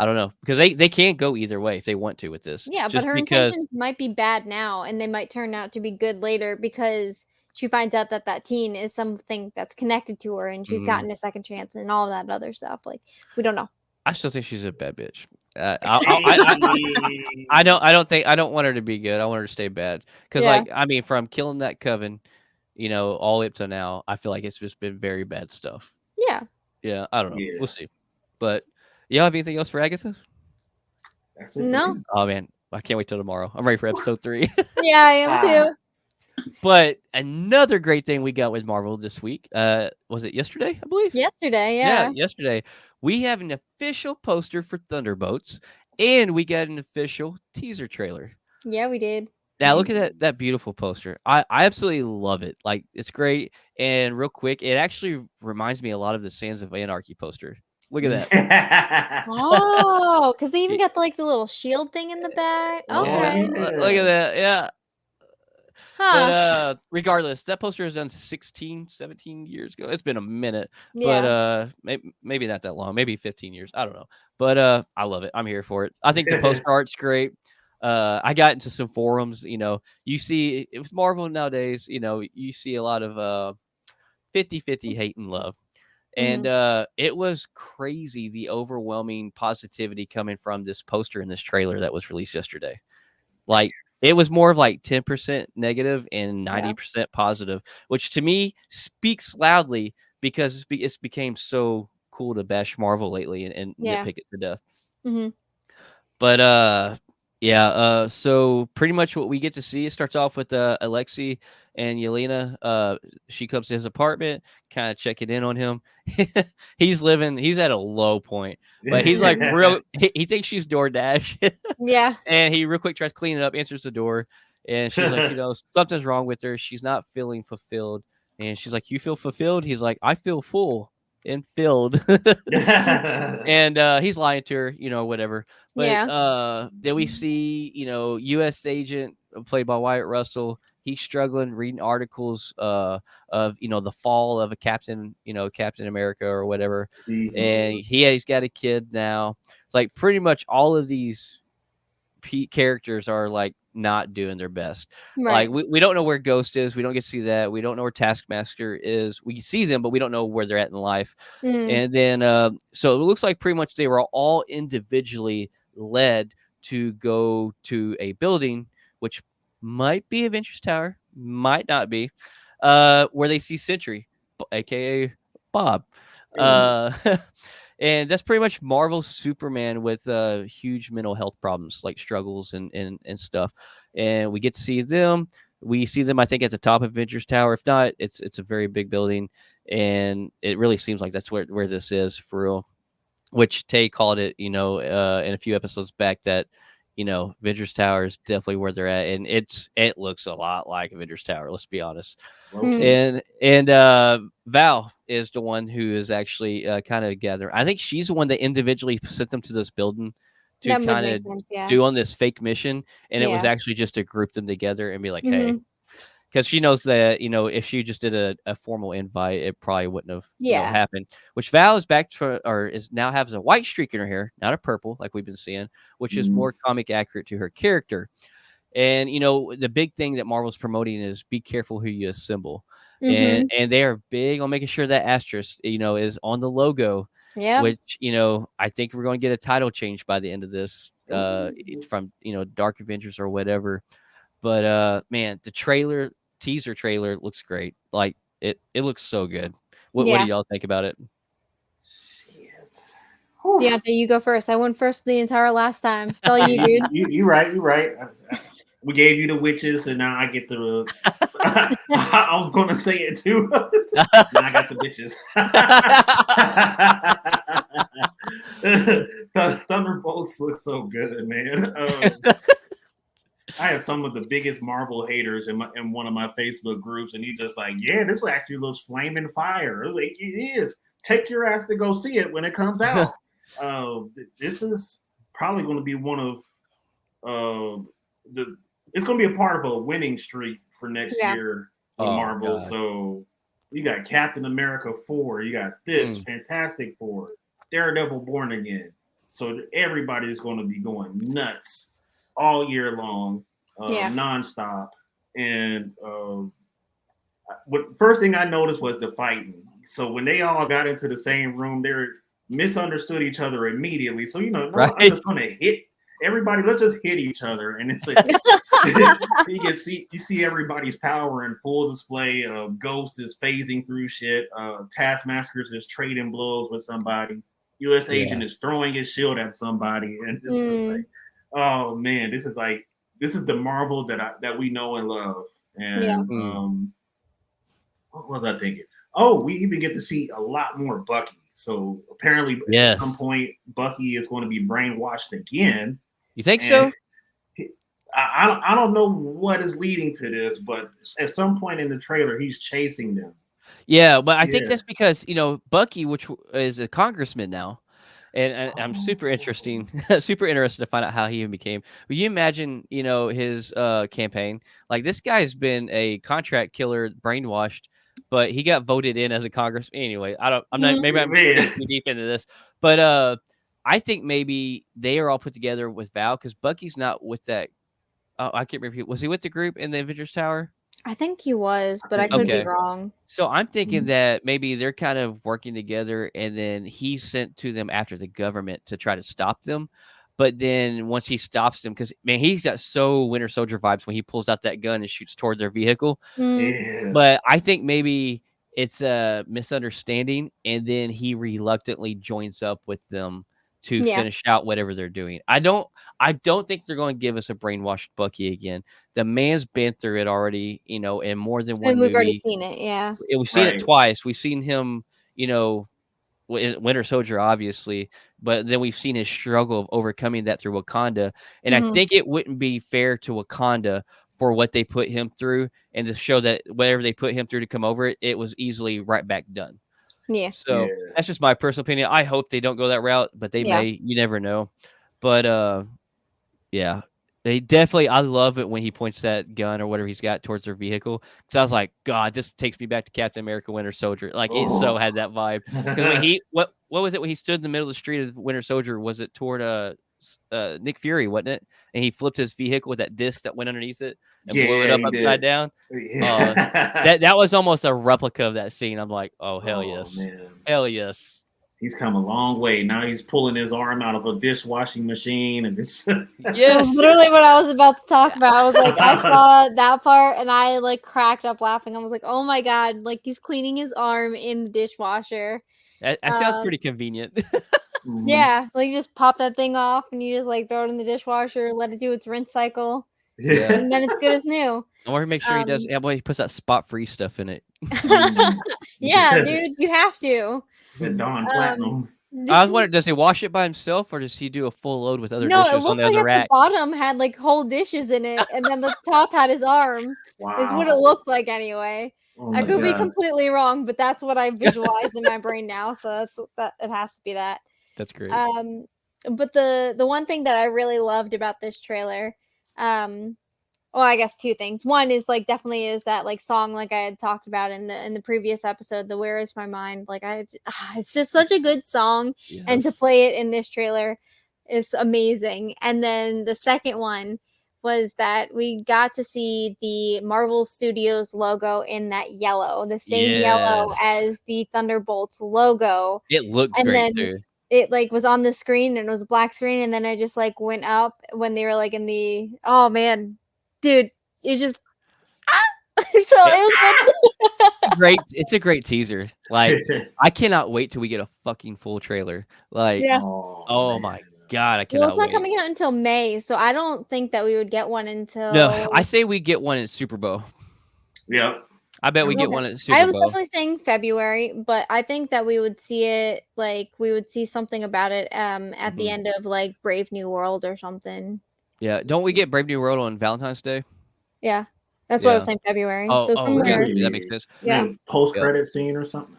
don't know, because they can't go either way if they want to with this. Yeah, but her intentions might be bad now, and they might turn out to be good later because she finds out that teen is something that's connected to her, and she's gotten a second chance and all that other stuff. Like we don't know. I still think she's a bad bitch. I don't want her to be good. I want her to stay bad. Because like, I mean, from killing that coven, all up to now, I feel like it's just been very bad stuff. Yeah. Yeah. I don't know. We'll see. But you have anything else for Agatha? That's it. No. Oh man, I can't wait till tomorrow. I'm ready for episode 3. Yeah, I am too. But another great thing we got with Marvel this week, was it yesterday, I believe? Yesterday, yeah. Yeah, yesterday. We have an official poster for Thunderbolts, and we got an official teaser trailer. Yeah, we did. Now, look at that beautiful poster. I absolutely love it. Like, it's great. And real quick, it actually reminds me a lot of the Sands of Anarchy poster. Look at that. Oh, because they even got like the little shield thing in the back. Okay. Yeah, look at that. Yeah. Huh. But regardless, that poster was done 16, 17 years ago. It's been a minute. Yeah. But maybe not that long. Maybe 15 years. I don't know. But I love it. I'm here for it. I think the poster art's great. I got into some forums. You see, it was Marvel nowadays. You see a lot of 50-50 hate and love. And it was crazy, the overwhelming positivity coming from this poster in this trailer that was released yesterday. Like, it was more of like 10% negative and 90% positive, which to me speaks loudly because it's became so cool to bash Marvel lately and nitpick it to death. But so pretty much what we get to see, it starts off with Alexei and Yelena. She comes to his apartment, kind of checking in on him. He's at a low point, but he's like he thinks she's DoorDash. Yeah. And he real quick tries cleaning up, answers the door, And she's like, something's wrong with her. She's not feeling fulfilled. And she's like, you feel fulfilled? He's like, I feel full and filled. And he's lying to her, whatever. But Yeah. then we see, U.S. agent played by Wyatt Russell. He's struggling reading articles of the fall of a Captain America or whatever, and he's got a kid now. It's like pretty much all of these characters are like not doing their best. Right. Like we don't know where Ghost is. We don't get to see that. We don't know where Taskmaster is. We see them, but we don't know where they're at in life. Mm. And then so it looks like pretty much they were all individually led to go to a building, which might be Avengers Tower, might not be, where they see Sentry, aka Bob. And that's pretty much Marvel's Superman with huge mental health problems, like struggles and stuff. And we get to see them. We see them, I think, at the top of Avengers Tower. If not, it's a very big building, and it really seems like that's where this is for real. Which Tay called it, in a few episodes back that, Avengers Tower is definitely where they're at, and it looks a lot like Avengers Tower. Let's be honest. And Val is the one who is actually kind of gathering. I think she's the one that individually sent them to this building to kind of do on this fake mission, and it was actually just to group them together and be like, hey. Because she knows that, if she just did a formal invite, it probably wouldn't have happened. Which Val is back to, or is now has a white streak in her hair, not a purple like we've been seeing, which is more comic accurate to her character. And the big thing that Marvel's promoting is be careful who you assemble, and they are big on making sure that asterisk is on the logo. Yeah. Which I think we're going to get a title change by the end of this, from Dark Avengers or whatever. But man, the teaser trailer looks great. Like it looks so good. What do y'all think about it? Shit. Deontay, you go first. I went first the entire last time. It's all you, dude. You're right. We gave you the witches, and now I get the. I was gonna say it too. Now I got the bitches. Thunderbolts look so good, man. I have some of the biggest Marvel haters in one of my Facebook groups, and he's just like, "Yeah, this actually looks flaming fire. Like, it is. Take your ass to go see it when it comes out." This is probably going to be one of it's going to be a part of a winning streak for next year with Marvel. God. So you got Captain America 4, you got this Fantastic Four, Daredevil Born Again. So everybody's going to be going nuts all year long, nonstop. And first thing I noticed was the fighting. So when they all got into the same room, they misunderstood each other immediately. So I'm just going to hit everybody. Let's just hit each other, and it's like you see everybody's power in full display. Ghost is phasing through shit. Taskmaster is trading blows with somebody. U.S. agent is throwing his shield at somebody, and it's just like, oh man, this is the Marvel that we know and love. And what was I thinking? Oh, we even get to see a lot more Bucky. So apparently, at some point, Bucky is going to be brainwashed again. You think so? I don't know what is leading to this, but at some point in the trailer, he's chasing them. Yeah, but I think that's because Bucky, which is a congressman now. And I'm super interested to find out how he even became. Will you imagine, his campaign? Like, this guy's been a contract killer, brainwashed, but he got voted in as a congressman. Anyway, I'm getting too deep into this, but I think maybe they are all put together with Val because Bucky's not with that. I can't remember. Was he with the group in the Avengers Tower? I think he was, but I could be wrong. So I'm thinking that maybe they're kind of working together, and then he's sent to them after the government to try to stop them. But then once he stops them, because man, he's got so Winter Soldier vibes when he pulls out that gun and shoots toward their vehicle. But I think maybe it's a misunderstanding, and then he reluctantly joins up with them to finish out whatever they're doing. I don't think they're going to give us a brainwashed Bucky again. The man's been through it already, in more than one movie. We've already seen it, We've seen it twice. We've seen him, Winter Soldier, obviously, but then we've seen his struggle of overcoming that through Wakanda. And I think it wouldn't be fair to Wakanda for what they put him through, and to show that whatever they put him through to come over it, it was easily right back done. Yeah. So that's just my personal opinion. I hope they don't go that route, but they may. You never know. But yeah, they definitely. I love it when he points that gun or whatever he's got towards their vehicle. Because I was like, God, this takes me back to Captain America: Winter Soldier. Like it so had that vibe. Because when he what was it when he stood in the middle of the street of Winter Soldier? Was it toward Nick Fury, wasn't it? And he flipped his vehicle with that disc that went underneath it and blew it up upside down. That was almost a replica of that scene. I'm like, oh hell yes, man. Hell yes. He's come a long way. Now he's pulling his arm out of a dishwashing machine, and it's yes, literally what I was about to talk about. I was like, I saw that part, and I like cracked up laughing. I was like, oh my god, like he's cleaning his arm in the dishwasher. That sounds pretty convenient. Yeah, like you just pop that thing off, and you just like throw it in the dishwasher, let it do its rinse cycle, and then it's good as new. I want to make sure he does. Yeah, boy, he puts that spot-free stuff in it. Yeah, dude, you have to. Dawn Platinum. I was wondering, does he wash it by himself, or does he do a full load with other dishes? No, it looks like at the bottom had like whole dishes in it, and then the top had his arm. Wow. Is what it looked like anyway. I could be completely wrong, but that's what I visualized in my brain now. So that it has to be that. That's great. But the one thing that I really loved about this trailer, well, I guess two things. One is like definitely is that like song like I had talked about in the previous episode, the Where Is My Mind? Like it's just such a good song, and to play it in this trailer is amazing. And then the second one was that we got to see the Marvel Studios logo in that yellow, the same yellow as the Thunderbolts logo. It looked great too. It like was on the screen and it was a black screen, and then it just like went up when they were like in the man. Dude, it just so it was great. It's a great teaser. Like I cannot wait till we get a fucking full trailer. Like oh my god, I cannot. Well, it's not coming out until May, so I don't think that we would get one until. No, I say we get one at Super Bowl. Yeah. I bet we get one at Super Bowl. I was definitely saying February, but I think that we would see it like we would see something about it at the end of like Brave New World or something. Yeah, don't we get Brave New World on Valentine's Day? Yeah, that's what I was saying. February. So somewhere that makes sense. Yeah, post-credit scene or something.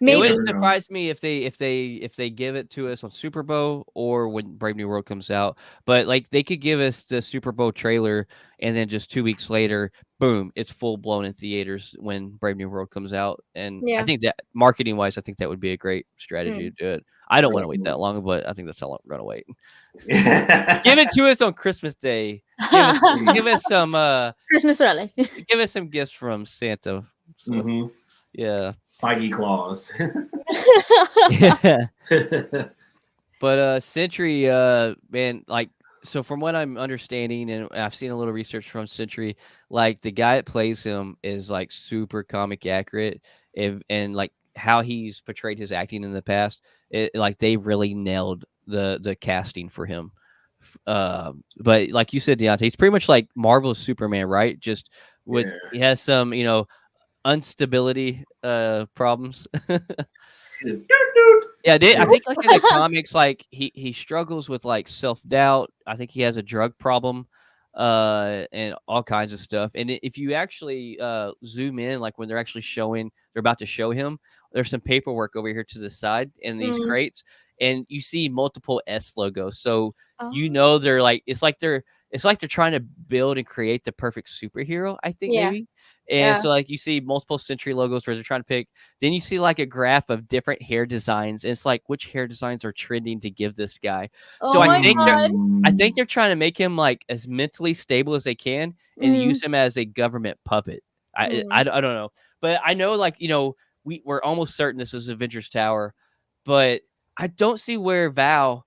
Maybe. It wouldn't surprise me if they give it to us on Super Bowl or when Brave New World comes out. But like they could give us the Super Bowl trailer, and then just 2 weeks later, boom, it's full blown in theaters when Brave New World comes out. And I think that marketing wise, I think that would be a great strategy to do it. I don't want to wait that long, but I think that's how long we're gonna wait. Give it to us on Christmas Day. Give us some Christmas early. Give us some gifts from Santa. So, yeah. Feige claws. Yeah. But Sentry, man, like so from what I'm understanding, and I've seen a little research from Sentry, like the guy that plays him is like super comic accurate, and like how he's portrayed his acting in the past, like they really nailed the casting for him. But like you said, Deontay, he's pretty much like Marvel's Superman, right? Just with he has some, instability problems. Yeah, I think like in the comics, like he struggles with like self-doubt. I think he has a drug problem, and all kinds of stuff. And if you actually zoom in, like when they're actually they're about to show him, there's some paperwork over here to the side in these crates, and you see multiple S logos. So they're like it's like they're trying to build and create the perfect superhero, I think maybe. And so like you see multiple Sentry logos where they're trying to pick. Then you see like a graph of different hair designs. And it's like which hair designs are trending to give this guy. So I think they're trying to make him like as mentally stable as they can and use him as a government puppet. I don't know. But I know like, we're almost certain this is Avengers Tower, but I don't see where Val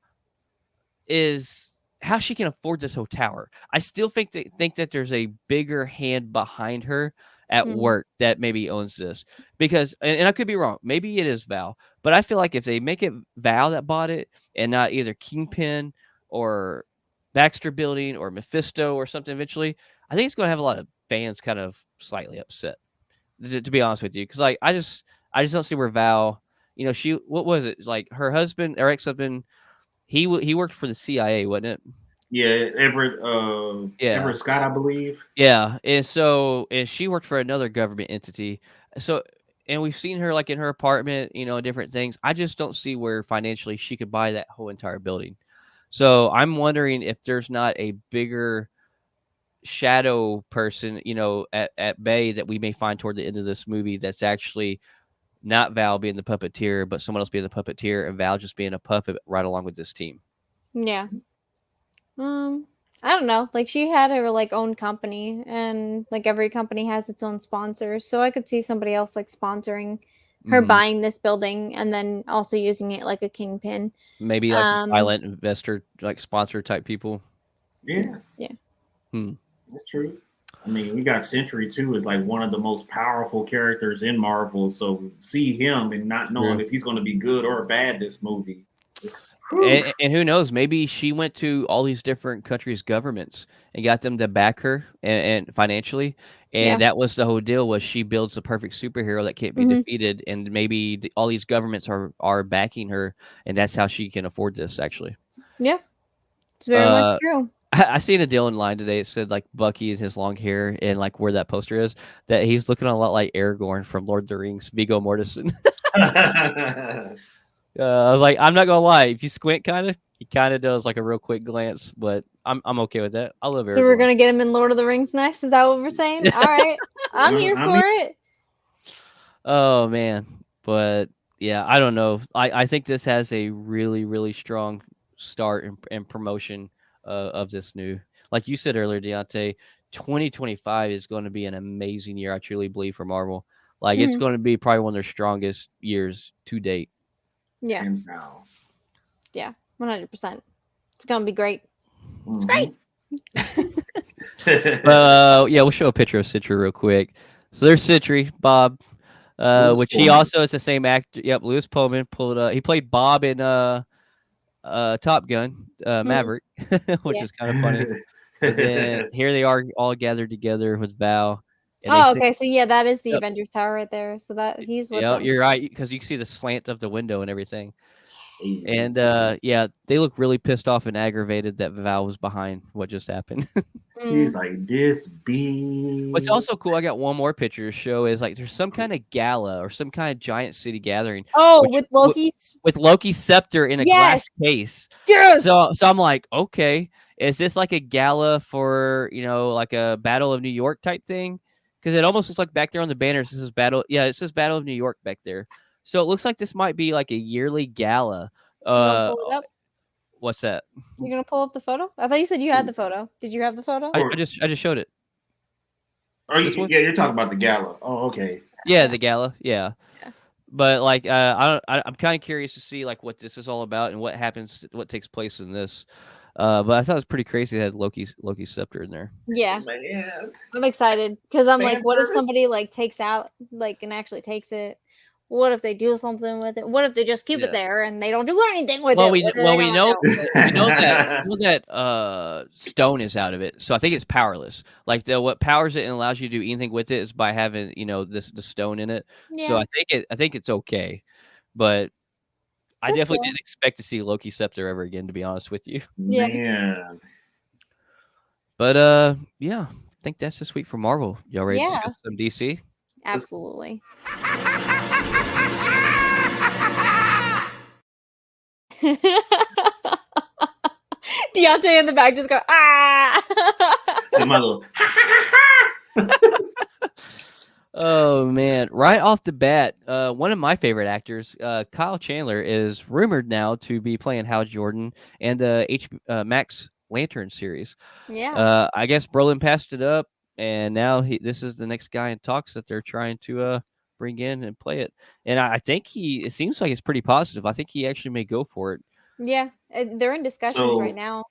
is. How she can afford this whole tower. I still think that there's a bigger hand behind her at work that maybe owns this, because and I could be wrong. Maybe it is Val, but I feel like if they make it Val that bought it and not either Kingpin or Baxter Building or Mephisto or something eventually, I think it's going to have a lot of fans kind of slightly upset, to be honest with you. Because like I just don't see where Val, what was it like her husband or ex-husband? He worked for the CIA, wasn't it? Yeah, Yeah. Everett Scott, I believe. Yeah, and she worked for another government entity. So, and we've seen her like in her apartment, different things. I just don't see where financially she could buy that whole entire building. So I'm wondering if there's not a bigger shadow person, at bay that we may find toward the end of this movie that's actually not Val being the puppeteer, but someone else being the puppeteer and Val just being a puppet right along with this team. Yeah. I don't know. Like she had her like own company, and like every company has its own sponsors. So I could see somebody else like sponsoring her Mhm. buying this building and then also using it like a kingpin. Maybe like some silent investor, like sponsor type people. Yeah, Yeah. that's true. I mean, we got Sentry too is like one of the most powerful characters in Marvel. So see him and not knowing True. if he's going to be good or bad this movie. And who knows? Maybe she went to all these different countries' governments and got them to back her and financially, Yeah. and that was the whole deal. Was she builds the perfect superhero that can't be defeated, and maybe all these governments are backing her, and that's how she can afford this. Actually, Yeah. It's very much true. I seen a Dylan line today. It said like Bucky and his long hair, and like where that poster is, that he's looking a lot like Aragorn from Lord of the Rings, Viggo Mortensen. I was like, I'm not gonna lie. If you squint, he kind of does like a real quick glance, but I'm okay with that. I love So we're Aragorn. gonna get him in Lord of the Rings next. Is that what we're saying? All right, I'm here for it. Oh man, but yeah, I don't know. I think this has a really really strong start and promotion of this new. Like you said earlier, Deontay, 2025 is going to be an amazing year. I truly believe for Marvel. Like it's going to be probably one of their strongest years to date. Yeah. Yeah, 100%. It's gonna be great. It's great. Yeah, we'll show a picture of Citry real quick. So there's Citry, Bob, which he also is the same actor. Yep, Lewis Pullman pulled. He played Bob in Top Gun, Maverick, which is kind of funny. And then here they are all gathered together with Val. And okay. So yeah, that is the Avengers Tower right there. So that he's with them. You're right, because you can see the slant of the window and everything. And yeah, they look really pissed off and aggravated that Val was behind what just happened. He's like, this big. What's also cool, I got one more picture to show, is like there's some kind of gala or some kind of giant city gathering. Oh, with Loki's with Loki's scepter in a glass case. Yes. So I'm like, okay, is this like a gala for like a Battle of New York type thing? Because it almost looks like back there on the banners, this is Battle. Yeah, it says Battle of New York back there. So it looks like this might be like a yearly gala. You gonna pull it up? What's that? You're gonna pull up the photo? I thought you said you had the photo. Did you have the photo? I just showed it. You're talking about the gala. Oh, okay. Yeah, the gala. Yeah. But like, I'm kind of curious to see like what this is all about and what happens, what takes place in this. But I thought it was pretty crazy they had Loki's scepter in there. Yeah, I'm excited because I'm like, what if somebody like takes out like and actually takes it? What if they do something with it? What if they just keep it there and they don't do anything with it? We know that stone is out of it, so I think it's powerless. Like what powers it and allows you to do anything with it is by having the stone in it. Yeah. So I think it's okay, but I definitely didn't expect to see Loki scepter ever again, to be honest with you. Yeah. Man. But yeah, I think that's this week for Marvel. Y'all ready to discuss some DC? Absolutely. Deontay in the back just go My little Oh man! Right off the bat, one of my favorite actors, Kyle Chandler, is rumored now to be playing Hal Jordan and the Max Lantern series. Yeah. I guess Brolin passed it up, and now this is the next guy in talks that they're trying to bring in and play it. And I think it seems like it's pretty positive. I think he actually may go for it. Yeah, they're in discussions right now.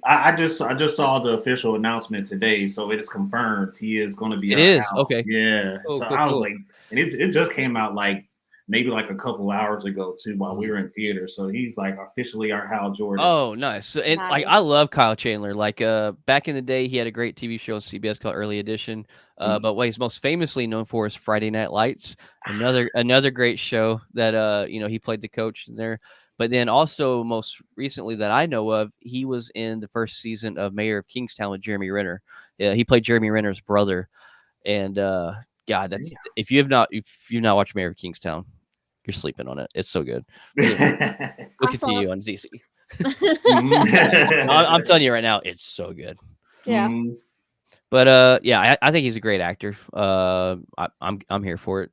I just saw the official announcement today, so it is confirmed he is going to be. It is okay. Yeah. Oh, so cool, I was like, and it just came out like maybe like a couple hours ago too, while we were in theater. So he's like officially our Hal Jordan. Oh, nice. So, and like I Nice. love Kyle Chandler. Like back in the day, he had a great TV show on CBS called Early Edition. But what he's most famously known for is Friday Night Lights, another great show that he played the coach in there. But then also most recently that I know of, he was in the first season of Mayor of Kingstown with Jeremy Renner. Yeah, he played Jeremy Renner's brother. And God, that's if you've not watched Mayor of Kingstown, you're sleeping on it. It's so good. We'll continue on DC. I'm telling you right now, it's so good. Yeah. But yeah, I think he's a great actor. I'm here for it.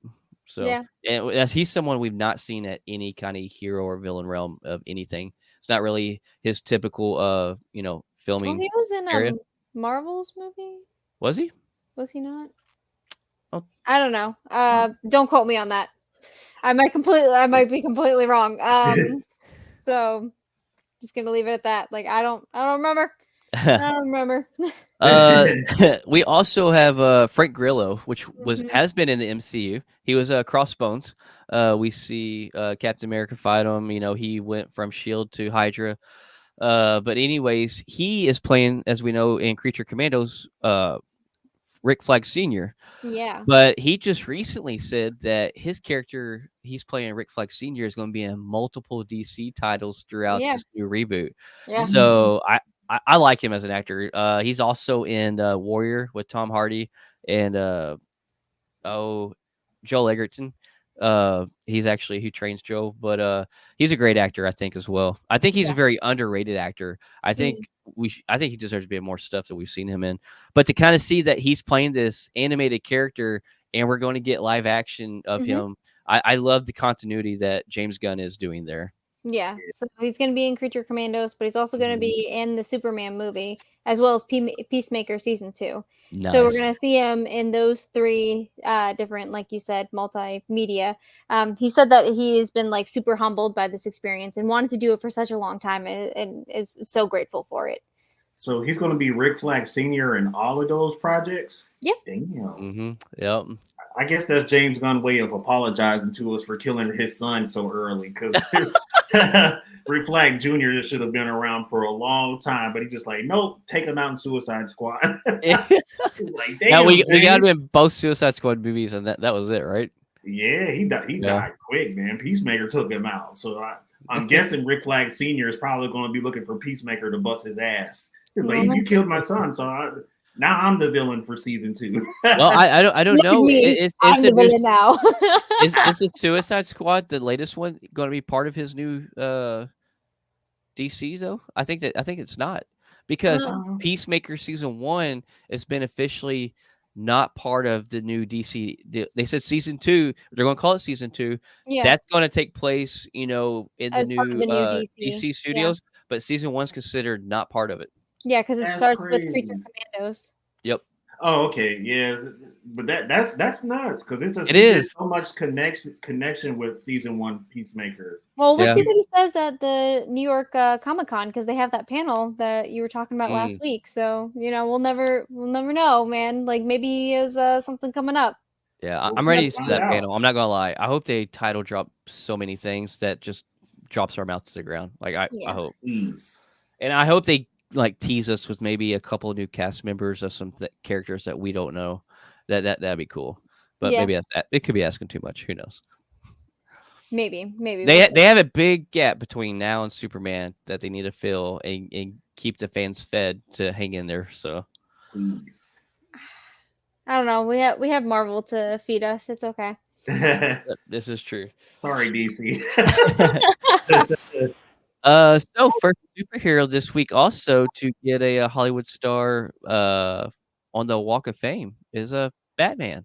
So Yeah. And he's someone we've not seen at any kind of hero or villain realm of anything. It's not really his typical filming. Oh, he was in area. Marvel's movie. Was he? Was he not? Oh. I don't know. Don't quote me on that. I might be completely wrong. So just gonna leave it at that. Like I don't remember. I don't remember. We also have Frank Grillo, which Mhm. has been in the MCU. He was Crossbones. We see Captain America fight him. He went from Shield to Hydra. But anyways, he is playing, as we know, in Creature Commandos, Rick Flag Sr. Yeah. But he just recently said that his character he's playing, Rick Flag Sr., is going to be in multiple DC titles throughout Yeah. this new reboot. Yeah. So I like him as an actor. He's also in Warrior with Tom Hardy and Joel Egerton. He's actually who trains Joe, but he's a great actor, I think, as well. I think he's a very underrated actor. I think I think he deserves to be in more stuff that we've seen him in. But to kind of see that he's playing this animated character and we're going to get live action of him, I love the continuity that James Gunn is doing there. Yeah. So he's going to be in Creature Commandos, but he's also going to be in the Superman movie as well as Peacemaker season 2. Nice. So we're going to see him in those 3 different, like you said, multimedia. He said that he has been like super humbled by this experience and wanted to do it for such a long time and is so grateful for it. So he's going to be Rick Flag Sr. in all of those projects? Yep. Damn. Yep. I guess that's James Gunn's way of apologizing to us for killing his son so early, because Rick Flag Jr. should have been around for a long time, but he's just like, nope, take him out in Suicide Squad. Like, damn, we got him in both Suicide Squad movies, and that was it, right? Yeah, he died quick, man. Peacemaker took him out. So I'm guessing Rick Flag Sr. is probably going to be looking for Peacemaker to bust his ass. He's like, you killed my son, so now I'm the villain for season 2. Well, I don't know. I'm the villain now. is the Suicide Squad, the latest one, going to be part of his new DC though? I think it's not, because Peacemaker season 1 has been officially not part of the new DC. They said season 2. They're going to call it season 2. Yeah. That's going to take place, in As the part of new, the new DC studios. Yeah. But season 1's considered not part of it. Yeah, because it starts with Creature Commandos. Yep. Oh, okay, yeah, but that's nuts, because it's just there's so much connection with season 1 Peacemaker. Well, we'll see what he says at the New York Comic-Con, because they have that panel that you were talking about last week. So we'll never know, man. Like maybe he has something coming up. Yeah, I'm ready to see that panel. I'm not gonna lie. I hope they title drop so many things that just drops our mouths to the ground. Like I hope. Please. And I hope they tease us with maybe a couple of new cast members of some characters that we don't know. That'd be cool. But maybe it could be asking too much. Who knows? Maybe they have a big gap between now and Superman that they need to fill and keep the fans fed to hang in there. So please. I don't know. We have Marvel to feed us. It's okay. This is true. Sorry, DC. So first superhero this week also to get a Hollywood star on the Walk of Fame is a Batman.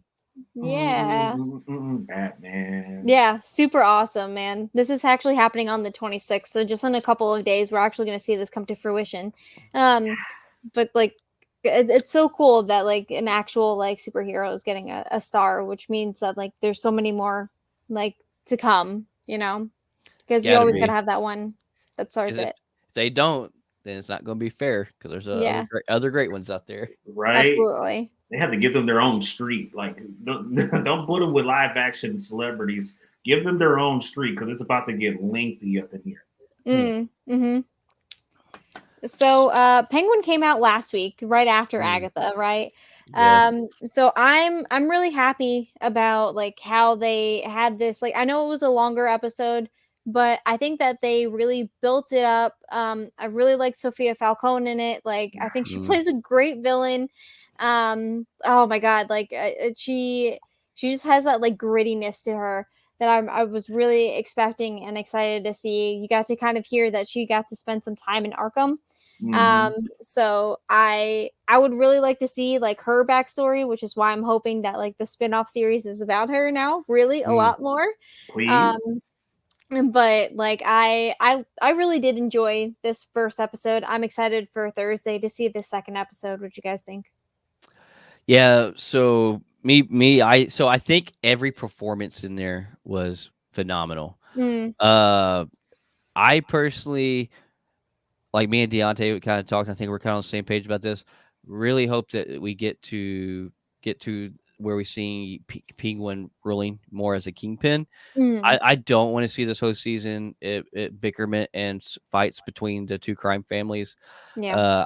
Yeah. Batman. Yeah, super awesome, man. This is actually happening on the 26th, so just in a couple of days we're actually going to see this come to fruition. But like it's so cool that like an actual like superhero is getting a star, which means that like there's so many more like to come, because you always got to have that one that starts it. If they don't, then it's not going to be fair, because there's other great ones out there. Right. Absolutely. They have to give them their own street. Like don't put them with live action celebrities Give them their own street because it's about to get lengthy up in here. Mm-hmm. So Penguin came out last week, right after Agatha, right? Yeah. So I'm really happy about like how they had this. Like I know it was a longer episode, but I think that they really built it up. I really like Sophia Falcone in it. Like I think she plays a great villain. Oh my god, like she just has that like grittiness to her that I was really expecting and excited to see. You got to kind of hear that she got to spend some time in Arkham. Mm-hmm. So I would really like to see like her backstory, which is why I'm hoping that like the spin-off series is about her now, really a lot more. Please. But like I really did enjoy this first episode. I'm excited for Thursday to see the second episode. What you guys think? Yeah. So I think every performance in there was phenomenal. Mm, I personally, like me and Deontay kind of talked. I think we're kind of on the same page about this. Really hope that we get to where we see Penguin ruling more as a kingpin. mm, I don't want to see this whole season bickerment and fights between the two crime families. yeah.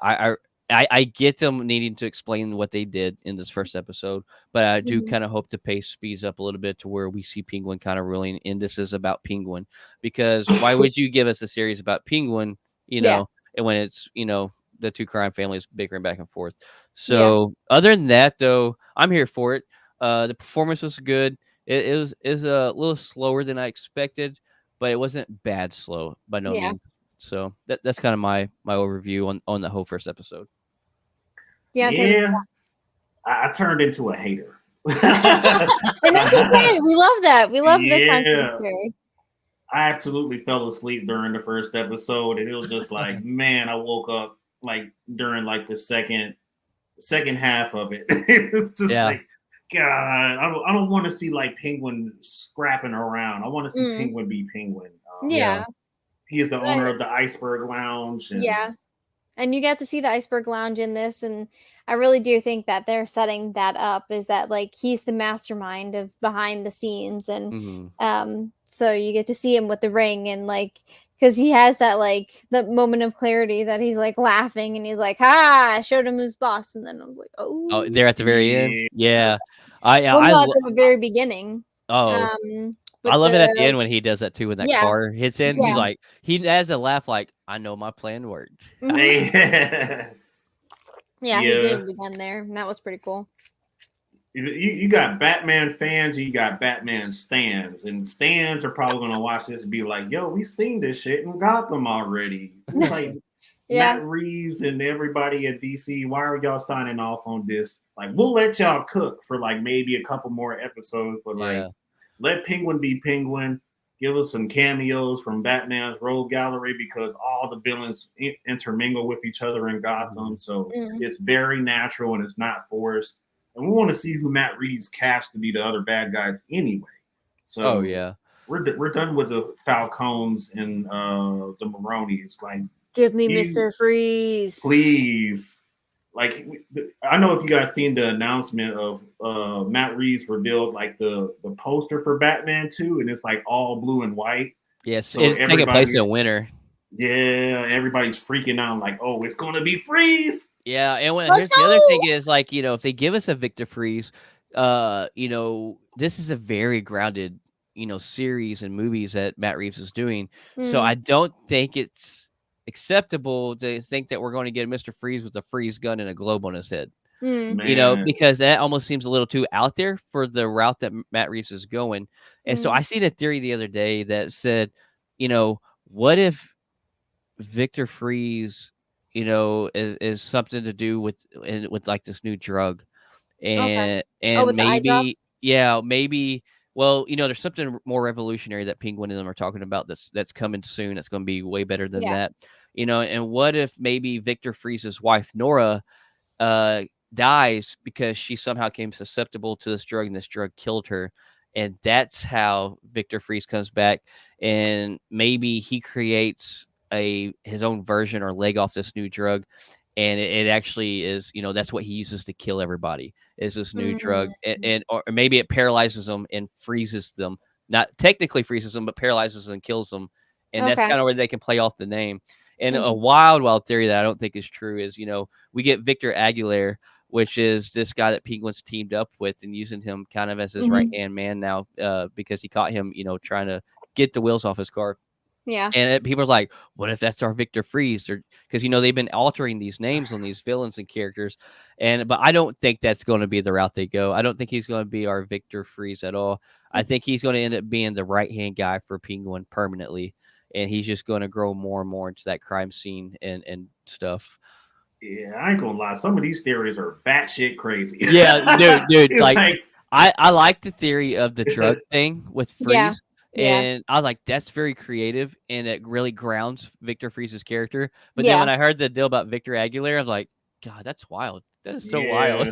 I get them needing to explain what they did in this first episode, but I do Mhm. kind of hope the pace speeds up a little bit to where we see Penguin kind of ruling, and this is about Penguin. Because why would you give us a series about Penguin, Yeah. and when it's the two crime families bickering back and forth? Yeah. So other than that, though, I'm here for it. The performance was good. It was a little slower than I expected, but it wasn't bad slow by no Yeah. means. So that's kind of my overview on the whole first episode. Deontay was Yeah, I turned into a hater. and that's okay. We love that. We love the content Yeah, story. I absolutely fell asleep during the first episode, and it was just like, man, I woke up like during like the second half of it. It's just Yeah. like, God, I don't want to see like Penguin scrapping around. I want to see Mm, Penguin be Penguin. yeah. He is the owner But, of the Iceberg Lounge, and yeah. And you get to see the Iceberg Lounge in this, and I really do think that they're setting that up. Is that like he's the mastermind of behind the scenes, and Hmm. so you get to see him with the ring, and like because he has that like the moment of clarity that he's like laughing, and he's like, "Ha! I showed him who's boss," and then I was like, Oh, "Oh, there at the very end. yeah, Yeah. I well, I no, at lo- the very beginning." oh Um, I but love it at the the end when he does that too when that yeah, car hits in. He's yeah, like he has a laugh like I know my plan worked. hmm yeah. yeah, he did it again there, and that was pretty cool. You got Batman fans and you got Batman stans, and stans are probably gonna watch this and be like, "Yo, we seen this shit in Gotham already." It's like Yeah, Matt Reeves and everybody at DC. Why are y'all signing off on this? Like, we'll let y'all cook for like maybe a couple more episodes, but like, Yeah. let Penguin be Penguin. Give us some cameos from Batman's Rogue Gallery because all the villains intermingle with each other in Gotham, Mhm. so mm, it's very natural and it's not forced. And we want to see who Matt Reeves cast to be the other bad guys anyway. Oh So yeah. we're done with the Falcones and the Maronis. Like, give me you Mr. Freeze. please, like, I know if you guys seen the announcement of Matt Reeves revealed like the poster for Batman 2, and it's like all blue and white. Yes, So it's taking place everybody, in winter. yeah, everybody's freaking out like, oh, it's gonna be Freeze. Yeah, and Let's here's the other thing go. is like, if they give us a Victor Freeze, this is a very grounded, series and movies that Matt Reeves is doing. So Mm, I don't think it's acceptable to think that we're going to get Mr. Freeze with a freeze gun and a globe on his head. mm, Man, Because that almost seems a little too out there for the route that Matt Reeves is going. And so mm. I seen a theory the other day that said, what if Victor Freeze, is something to do with like this new drug, Okay. and Oh, with the eye maybe drops. yeah, maybe well, there's something more revolutionary that Penguin and them are talking about that's coming soon. That's going to be way better than Yeah. that, And what if maybe Victor Freeze's wife Nora uh dies because she somehow came susceptible to this drug and this drug killed her, and that's how Victor Freeze comes back, and maybe he creates his own version or leg off this new drug, and it actually is, that's what he uses to kill everybody is this new drug, Mm, and or maybe it paralyzes them and freezes them not technically freezes them, but paralyzes and kills them. And that's Okay. kind of where they can play off the name. And a Interesting. wild theory that I don't think is true is, we get Victor Aguilar, which is this guy that Penguin's teamed up with and using him kind of as his right hand man now, because he caught him, trying to get the wheels off his car. Yeah. And people are like, what if that's our Victor Freeze? Because, they've been altering these names on these villains and characters. But I don't think that's going to be the route they go. I don't think he's going to be our Victor Freeze at all. I think he's going to end up being the right-hand guy for Penguin permanently. And he's just going to grow more and more into that crime scene and stuff. Yeah, I ain't gonna lie. Some of these theories are batshit crazy. Yeah, dude. It's Like, I like the theory of the drug thing with Freeze. Yeah. Yeah. And I was like, that's very creative, and it really grounds Victor Freeze's character. But then Yeah. when I heard the deal about Victor Aguilar, I was like, God, that's wild. That is so wild.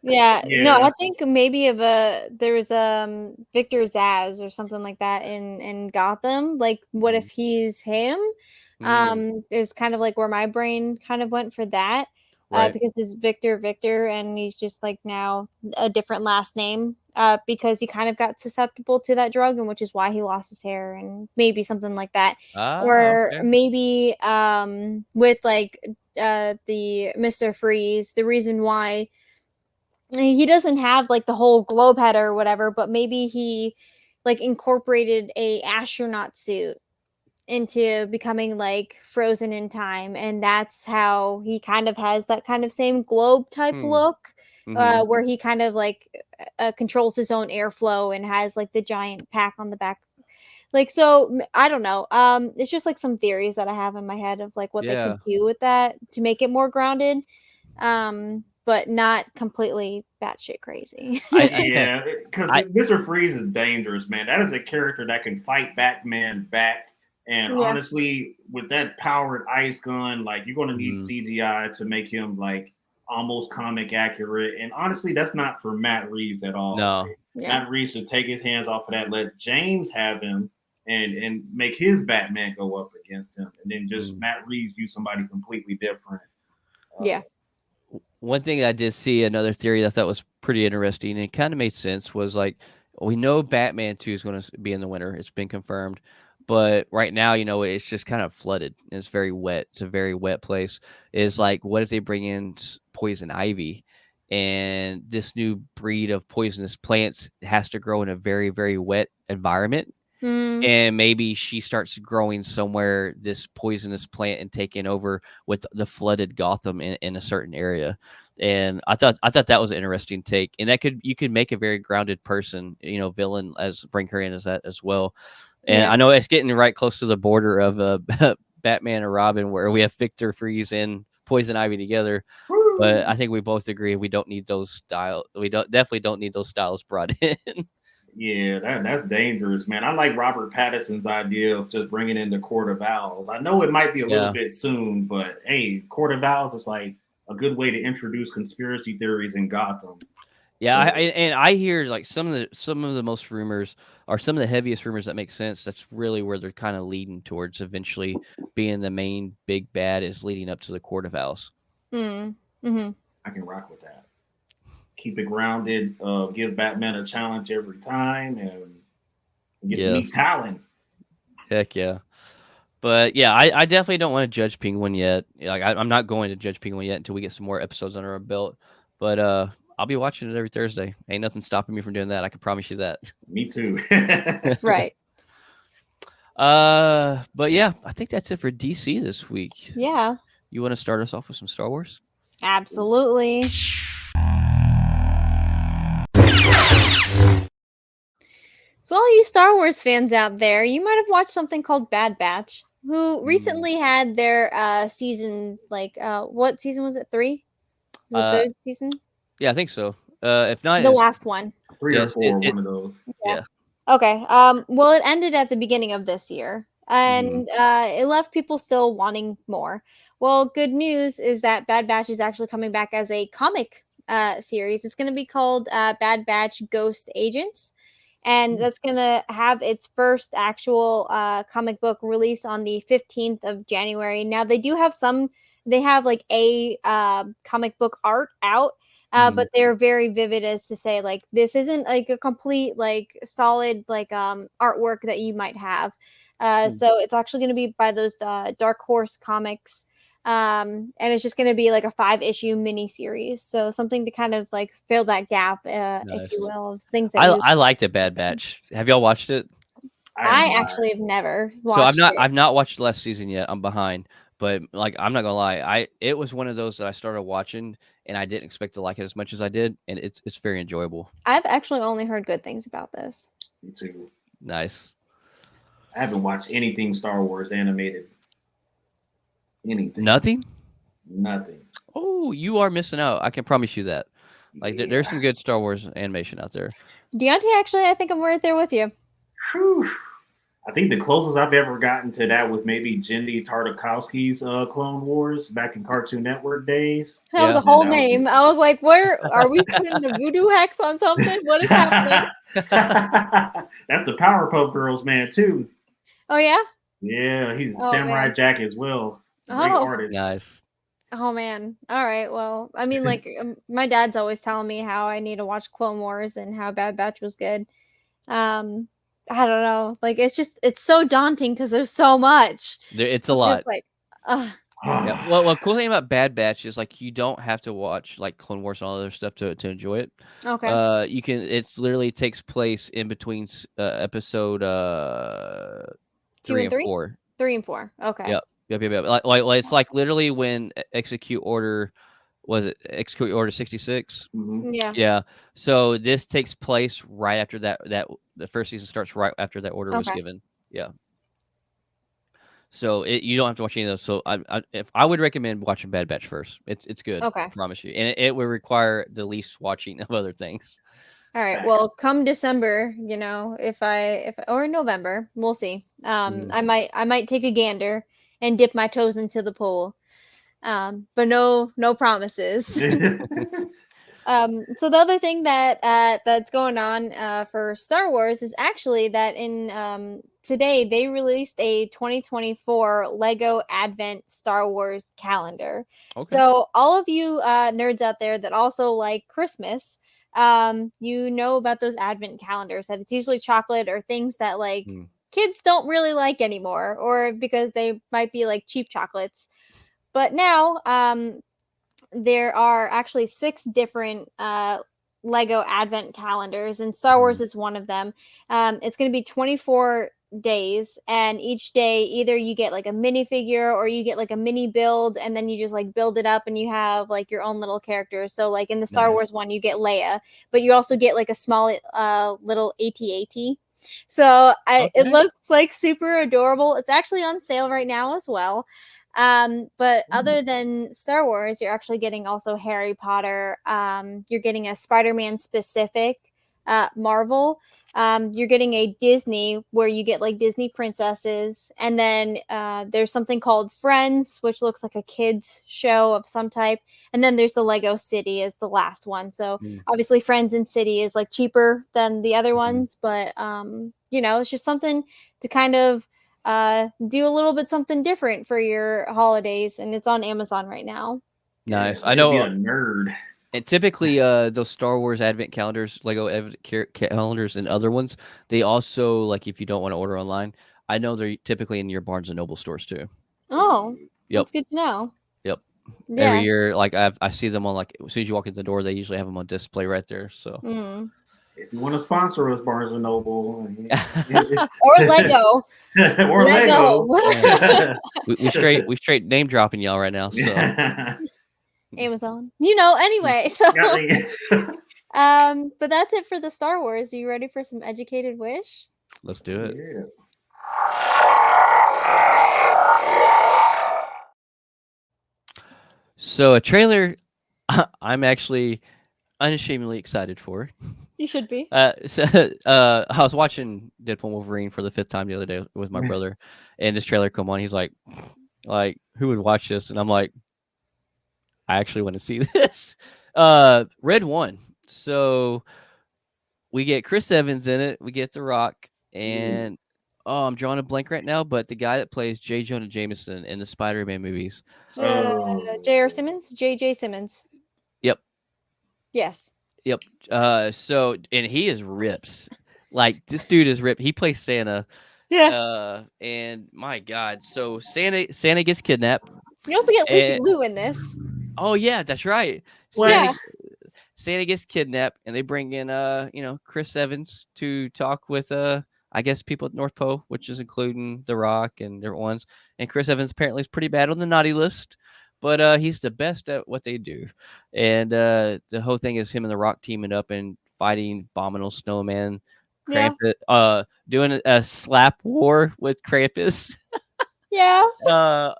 Yeah. Yeah. No, I think maybe there was Victor Zsasz or something like that in Gotham. Like, what if he's him? Is kind of like where my brain kind of went for that. Right. Because it's Victor, and he's just like now a different last name. Because he kind of got susceptible to that drug, and which is why he lost his hair, and maybe something like that. Or Okay. maybe with like the Mr. Freeze, the reason why he doesn't have like the whole globe head or whatever, but maybe he like incorporated a astronaut suit into becoming like frozen in time, and that's how he kind of has that kind of same globe type look, where he kind of like controls his own airflow and has like the giant pack on the back. Like, so I don't know. It's just like some theories that I have in my head of like what they could do with that to make it more grounded, but not completely batshit crazy. Yeah, because Mr. Freeze is dangerous, man. That is a character that can fight Batman back. And honestly, with that powered ice gun, like, you're going to need CGI to make him like almost comic accurate. And honestly, that's not for Matt Reeves at all. No. Like, Matt Reeves should take his hands off of that. Let James have him and make his Batman go up against him, and then just Matt Reeves use somebody completely different. One thing I did see, another theory that I thought was pretty interesting, and it kind of made sense, was like, we know Batman 2 is going to be in the winter. It's been confirmed. But right now, it's just kind of flooded. And it's very wet. It's a very wet place. Is like, what if they bring in poison ivy, and this new breed of poisonous plants has to grow in a very, very wet environment? And maybe she starts growing somewhere, this poisonous plant, and taking over with the flooded Gotham in a certain area. And I thought that was an interesting take, and you could make a very grounded person, villain, bring her in as that as well. And I know it's getting right close to the border of Batman and Robin, where we have Victor Freeze and Poison Ivy together. But I think we both agree we don't need those styles. We definitely don't need those styles brought in. Yeah, that's dangerous, man. I like Robert Pattinson's idea of just bringing in the Court of Owls. I know it might be a little bit soon, but hey, Court of Owls is like a good way to introduce conspiracy theories in Gotham. Yeah, I hear like some of the most rumors, or some of the heaviest rumors that make sense. That's really where they're kind of leading towards eventually being the main big bad, is leading up to the Court of Owls. I can rock with that. Keep it grounded. Give Batman a challenge every time, and get to meet talent. Heck yeah. But yeah, I definitely don't want to judge Penguin yet. Like, I'm not going to judge Penguin yet until we get some more episodes under our belt. But I'll be watching it every Thursday. Ain't nothing stopping me from doing that. I can promise you that. Me too. Right. But yeah, I think that's it for DC this week. Yeah. You want to start us off with some Star Wars? Absolutely. So all you Star Wars fans out there, you might have watched something called Bad Batch, who recently had their season, like, what season was it? 3? Was it third season? Yeah, I think so. If not, the last one. 3 or 4, one of those. Yeah. Okay. Well, it ended at the beginning of this year, and it left people still wanting more. Well, good news is that Bad Batch is actually coming back as a comic series. It's going to be called Bad Batch Ghost Agents. And that's going to have its first actual comic book release on the 15th of January. Now, they do have they have like a comic book art out. But they're very vivid as to say like this isn't like a complete like solid like artwork that you might have. So it's actually going to be by those Dark Horse Comics. And it's just going to be like a 5-issue mini series, so something to kind of like fill that gap, if you will, of things that I like the Bad Batch. Have y'all watched it? I actually have never watched. So I've not watched the last season yet. I'm behind, but like I'm not gonna lie, it was one of those that I started watching and I didn't expect to like it as much as I did, and it's very enjoyable. I've actually only heard good things about this. Me too. Nice. I haven't watched anything Star Wars animated. Anything. Nothing. Oh, you are missing out. I can promise you that. Like there's some good Star Wars animation out there. Deontay, actually, I think I'm right there with you. Whew. I think the closest I've ever gotten to that was maybe Jendy Tartakovsky's Clone Wars back in Cartoon Network days. That was a whole name. I was like, where are we putting the voodoo hex on something? What is happening? That's the Powerpuff Girls man too. Oh yeah? Yeah, he's Samurai Jack as well. Great artist. Nice. Oh man. All right. Well, I mean, like my dad's always telling me how I need to watch Clone Wars and how Bad Batch was good. I don't know. Like it's so daunting because there's so much. It's a lot. Just like, yeah. Well, cool thing about Bad Batch is like you don't have to watch like Clone Wars and all other stuff to enjoy it. Okay. You can. It literally takes place in between episode 3 and 4. 3 and 4. Okay. Yep. Like it's like literally when Execute Order 66? Mm-hmm. Yeah. Yeah. So this takes place right after that the first season starts right after that order was given. Yeah. So you don't have to watch any of those. So I would recommend watching Bad Batch first. It's good. Okay. I promise you. And it will require the least watching of other things. All right. Well, come December, you know, if or November, we'll see. I might take a gander and dip my toes into the pool. But no promises. So the other thing that's going on for Star Wars is actually that in today they released a 2024 Lego Advent Star Wars calendar. Okay. So all of you nerds out there that also like Christmas, you know about those Advent calendars, that it's usually chocolate or things that like kids don't really like anymore, or because they might be like cheap chocolates. But now there are actually 6 different Lego Advent calendars, and Star Wars is one of them. It's going to be 24 days, and each day either you get like a minifigure or you get like a mini build, and then you just like build it up and you have like your own little characters. So like in the Star Wars one, you get Leia, but you also get like a small little AT-AT. So it looks like super adorable. It's actually on sale right now as well. But other than Star Wars, you're actually getting also Harry Potter. You're getting a Spider-Man specific Marvel. You're getting a Disney where you get like Disney princesses. And then there's something called Friends, which looks like a kids show of some type. And then there's the Lego City is the last one. So obviously Friends and City is like cheaper than the other ones. But, you know, it's just something to kind of do a little bit something different for your holidays, and it's on Amazon right now. Nice. Yeah, I know. Be a nerd. And typically, those Star Wars Advent calendars, Lego calendars, and other ones, they also like if you don't want to order online, I know they're typically in your Barnes and Noble stores too. Oh, that's good to know. Yep. Yeah. Every year, like I see them on like as soon as you walk in the door, they usually have them on display right there. So. If you want to sponsor us, Barnes and Noble, or Lego, or Lego, we straight name dropping y'all right now. So Amazon, you know. Anyway, so but that's it for the Star Wars. Are you ready for some educated wish? Let's do it. Yeah. So a trailer, I'm actually unashamedly excited for. You should be. I was watching Deadpool Wolverine for the 5th time the other day with my brother, and this trailer come on. He's like, who would watch this? And I'm like, I actually want to see this. Red One. So we get Chris Evans in it. We get The Rock, and I'm drawing a blank right now, but the guy that plays J. Jonah Jameson in the Spider-Man movies. J.R. Simmons? J.J. Simmons. Yep. Yes. Yep. So and he is ripped. Like this dude is ripped. He plays Santa. Yeah. And my God, so Santa gets kidnapped. You also get Lucy And, Liu in this. oh yeah, that's right. What? Yeah. Santa gets kidnapped, and they bring in Chris Evans to talk with I guess people at North Pole, which is including The Rock and different ones. And Chris Evans apparently is pretty bad on the naughty list, but he's the best at what they do. And the whole thing is him and The Rock teaming up and fighting Abominable Snowman, Yeah. Krampus, doing a slap war with Krampus. Yeah.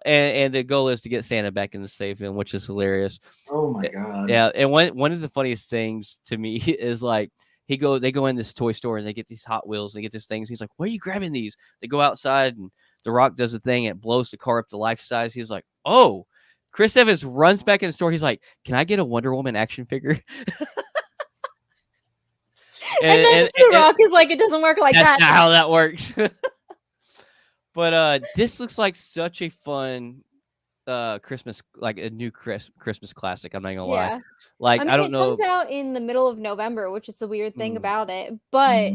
And the goal is to get Santa back in the safe room, which is hilarious. Oh my god. Yeah, and one of the funniest things to me is like they go in this toy store and they get these Hot Wheels and they get these things. He's like, "Where are you grabbing these?" They go outside and The Rock does the thing and it blows the car up to life size. He's like, "Oh." Chris Evans runs back in the store. He's like, "Can I get a Wonder Woman action figure?" And then The Rock is like, it doesn't work like that's that. not how that works. But this looks like such a fun Christmas, like a new Christmas classic. I'm not gonna lie. Like I mean, I don't it know. comes out in the middle of November, which is the weird thing about it. But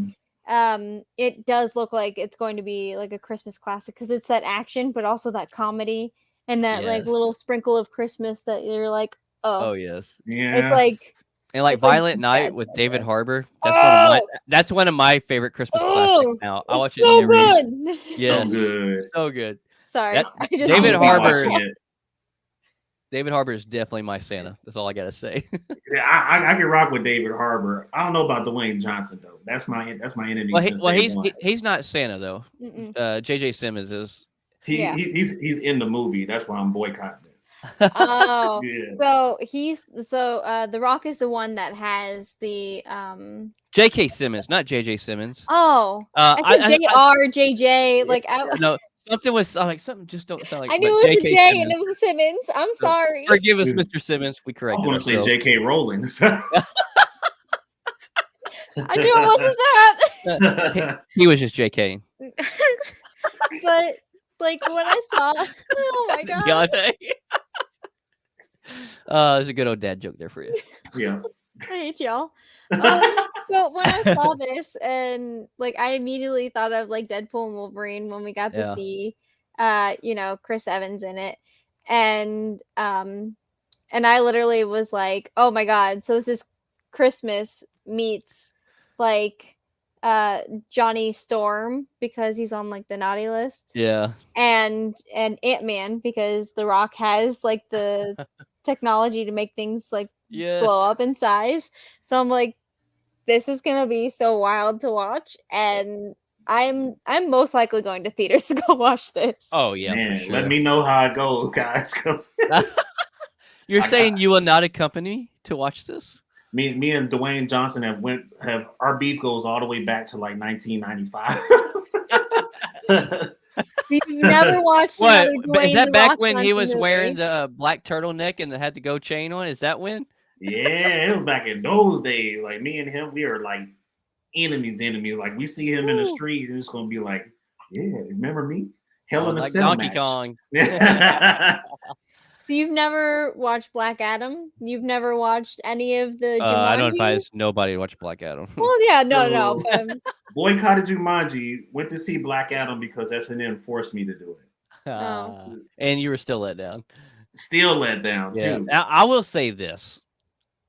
it does look like it's going to be like a Christmas classic because it's that action, but also that comedy and that like Yes. little sprinkle of Christmas that you're like, Oh oh, yes. Yeah. it's like And like it's like Violent Night bad with Santa. David Harbour. Oh! That's one of my favorite Christmas classics Oh, now. I watch it's it so every year. good. Yes. So good. So good. Sorry, That- I just David I'm gonna be Harbour- watching it. David Harbour is definitely my Santa. That's all I gotta say. Yeah, I can rock with David Harbour. I don't know about Dwayne Johnson though. That's my enemy. well, since day one. he's not Santa though. Mm-mm. JJ Simmons is. Yeah. He's in the movie. That's why I'm boycotting it. Oh, Yeah. so The Rock is the one that has the J.K. Simmons, not J.J. Simmons. Oh, I I said JR. Like no, something was like something just don't sound like. I knew but it was a J.K. J Simmons. and it was a Simmons. I'm sorry. Forgive us, Mr. Simmons. We I corrected want to say ourselves. J.K. Rowling. I knew it wasn't that. He was just J.K. But like when I saw, oh my god, Deontay. There's a good old dad joke there for you. Yeah. I hate y'all. But when I saw this and like I immediately thought of like Deadpool and Wolverine when we got to Yeah. see Chris Evans in it. And I literally was like, oh my god, so this is Christmas meets like Johnny Storm because he's on like the naughty list. Yeah. And Ant-Man because The Rock has like the technology to make things like Yes. blow up in size. So I'm like, this is gonna be so wild to watch, and I'm most likely going to theaters to go watch this. Oh yeah, Man, for sure. let me know how it goes, guys. You're saying you will not accompany me to watch this? Me and Dwayne Johnson have our beef goes all the way back to like 1995. You've never watched What another Dwayne is that? The Back Rock when he Johnson was movie? wearing the black turtleneck and had the gold chain on? Is that when? Yeah, it was back in those days. Like me and him, we are like enemies. Like we see him in the street, and it's gonna be like, yeah, remember me? Hell in a like Cell Donkey match. Kong. So you've never watched Black Adam? You've never watched any of the Jumanji? I don't advise nobody to watch Black Adam. Well, yeah, no. But, Boycotted Jumanji. Went to see Black Adam because S&M forced me to do it. And you were still let down. Still let down too. Now, I will say this: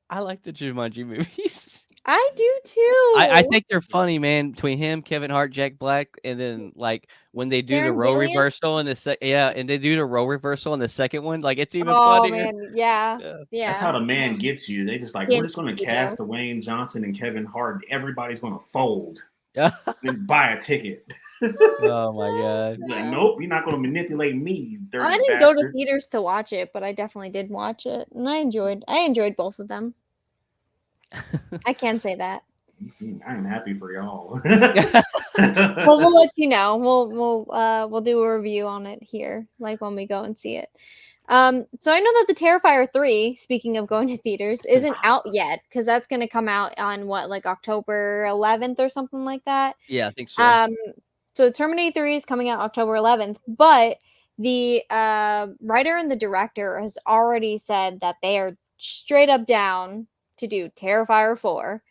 I like the Jumanji movies. I do too. I think they're funny, man. Between him, Kevin Hart, Jack Black, and then like when they do the Karen role Gillan? reversal in the and they do the role reversal in the second one, like it's even Oh funnier. man, yeah. That's how the man gets you. They just like, Yeah, we're just gonna yeah. cast Dwayne Johnson and Kevin Hart. Everybody's gonna fold Yeah. and buy a ticket. Oh my god. Like, nope, you're not gonna manipulate me, you dirty I didn't go to bastard. theaters to watch it, but I definitely did watch it, and I enjoyed both of them. I can say that. I'm happy for y'all. Well, we'll let you know. We'll do a review on it here, like when we go and see it. So I know that the Terrifier 3, speaking of going to theaters, isn't out yet because that's going to come out on like October 11th or something like that. Yeah, I think so. So Terminator 3 is coming out October 11th, but the writer and the director has already said that they are straight up down to do Terrifier 4.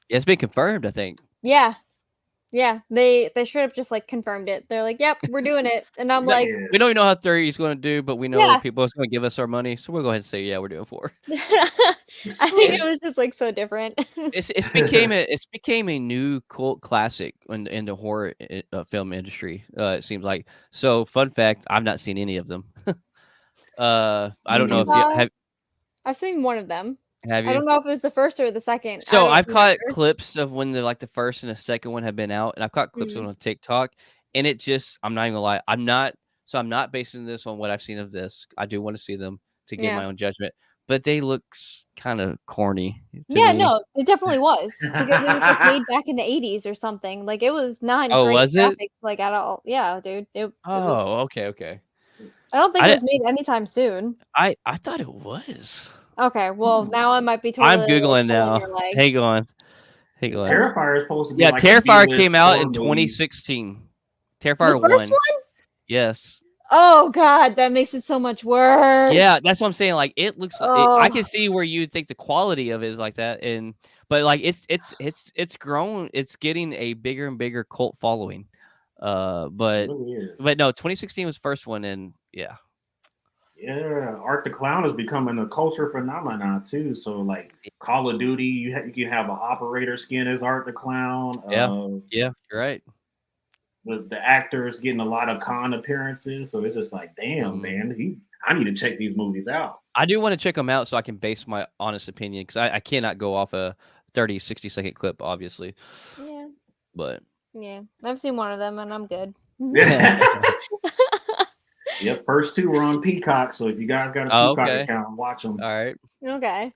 It's been confirmed, I think. Yeah. Yeah, they straight up just like confirmed it. They're like, "Yep, we're doing it," and I'm like, we don't even know how 3 is going to do, but we know Yeah. people is going to give us our money, so we'll go ahead and say, yeah, we're doing 4. I think it was just like so different. It's became a new cult classic in the horror film industry. It seems like. So, fun fact: I've not seen any of them. I don't know if you I've seen one of them. have I you. don't know if it was the first or the second. I So don't I've caught remember. clips of when the first and the second one have been out, and I've caught clips of it on TikTok, and it just I'm not even gonna lie, I'm not basing this on what I've seen of this. I do want to see them to get my own judgment, but they look kind of corny to Yeah, me. no, it definitely was because it was like made back in the 80s or something. Like it was not Oh, great was it? graphics like at all. Yeah, dude. It was Oh, okay. I don't think it I was made anytime soon. I thought it was. Okay, well, now I might be I'm totally like Googling pulling now. your leg. Hang on. Terrifier is supposed to be Yeah, like a Terrifier B-list came out horror in movie. 2016. The Terrifier first 1. one? Yes. Oh god, that makes it so much worse. Yeah, that's what I'm saying. Like it looks like I can Oh, see where you think the quality of it is like that, but like it's grown. It's getting a bigger and bigger cult following. It But really is. no, 2016 was the first one, and yeah. Yeah, Art the Clown is becoming a culture phenomenon too. So like Call of Duty, you can have an operator skin as Art the Clown. Yeah, you're right. The actor is getting a lot of con appearances, so it's just like, damn, man, I need to check these movies out. I do want to check them out so I can base my honest opinion because I cannot go off a 30, 60-second clip, obviously. yeah. But Yeah, I've seen one of them and I'm good. Yep, first 2 were on Peacock, so if you guys got a Peacock account, watch them. All right. Okay.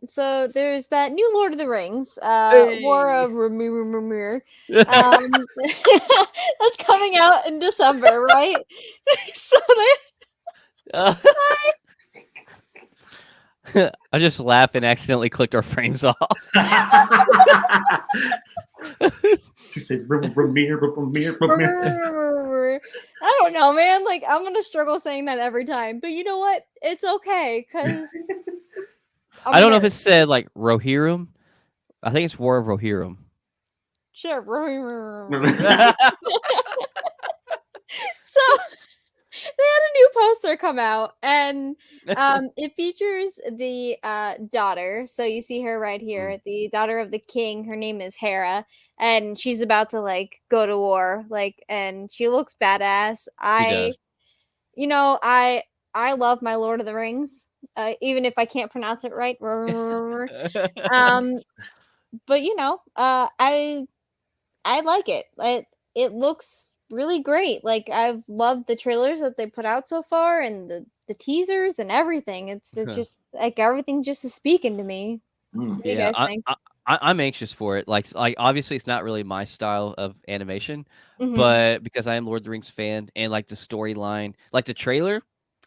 So there's that new Lord of the Rings, War of Rumir, that's coming out in December, right? So I just laughed and accidentally clicked our frames off. She said, Ramir. I don't know, man. Like, I'm gonna struggle saying that every time, but you know what? It's okay because I don't know if it said like Rohirrim. I think it's War of Rohirrim. Sure. So they had a new poster come out, and it features the daughter. So you see her right here, the daughter of the king. Her name is Hera, and she's about to like go to war. Like, and she looks badass. I love my Lord of the Rings, even if I can't pronounce it right. But I like it. It looks really great. Like I've loved the trailers that they put out so far and the teasers and everything. It's just like everything's just speaking to me. What do you guys think? I'm anxious for it. Like obviously it's not really my style of animation, Mhm. but because I am Lord of the Rings fan and like the storyline, like the trailer,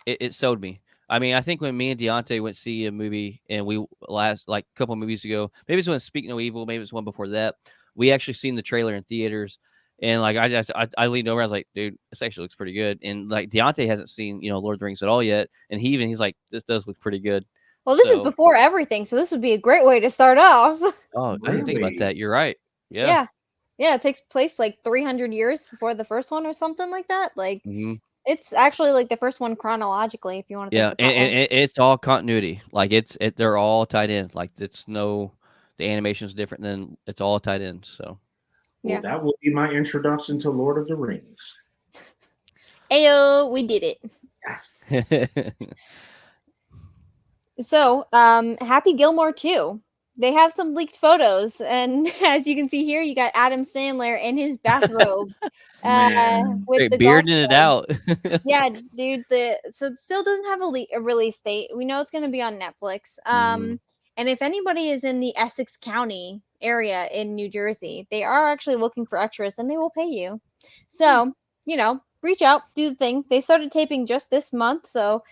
it sold me. I mean, I think when me and Deontay went to see a movie and we last like a couple of movies ago, maybe it's when Speak No Evil, maybe it's one before that. We actually seen the trailer in theaters, and like I leaned over, I was like, dude, this actually looks pretty good. And like Deontay hasn't seen Lord of the Rings at all yet, and he's like, this does look pretty good. Well, this is before everything, so this would be a great way to start off. Oh, I didn't think about that. You're right. Yeah. Yeah, it takes place like 300 years before the first one or something like that. Like it's actually like the first one chronologically, if you want to think of it that way. And it's all continuity. Like they're all tied in. Like the animation's different, than it's all tied in. So well, that will be my introduction to Lord of the Rings. Ayo, we did it. Yes. So, Happy Gilmore 2. They have some leaked photos, and as you can see here, you got Adam Sandler in his bathrobe, with the bearding it out. Yeah, dude. So it still doesn't have a release date. We know it's going to be on Netflix. And if anybody is in the Essex County area in New Jersey, they are actually looking for extras, and they will pay you. So reach out, do the thing. They started taping just this month, so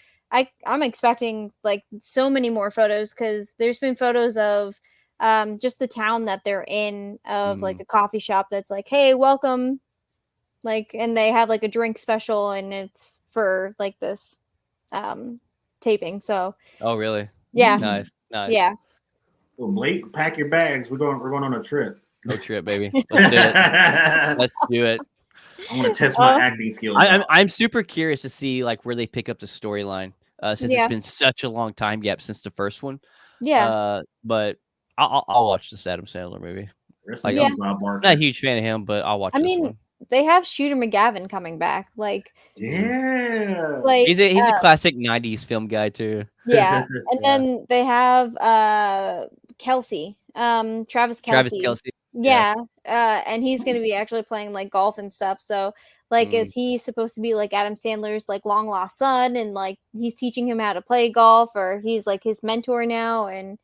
I'm expecting like so many more photos because there's been photos of just the town that they're in, of like a coffee shop that's like, hey, welcome, like, and they have like a drink special and it's for like this taping. So oh really? Yeah. Nice. Yeah. Well, Blake, pack your bags. We're going on a trip. No trip, baby. Let's do it. Let's do it. I want to test my acting skills out. I'm super curious to see like where they pick up the storyline, since it's been such a long time gap since the first one. Yeah. But I'll watch this Adam Sandler movie. Like, Yeah. I'm not a huge fan of him, but I'll watch this one. They have Shooter McGavin coming back. Like, yeah, like he's a classic '90s film guy too. Yeah, and then they have Kelsey, Travis Kelsey. Yeah, and he's gonna be actually playing like golf and stuff. So, like, is he supposed to be like Adam Sandler's like long lost son, and like he's teaching him how to play golf, or he's like his mentor now, and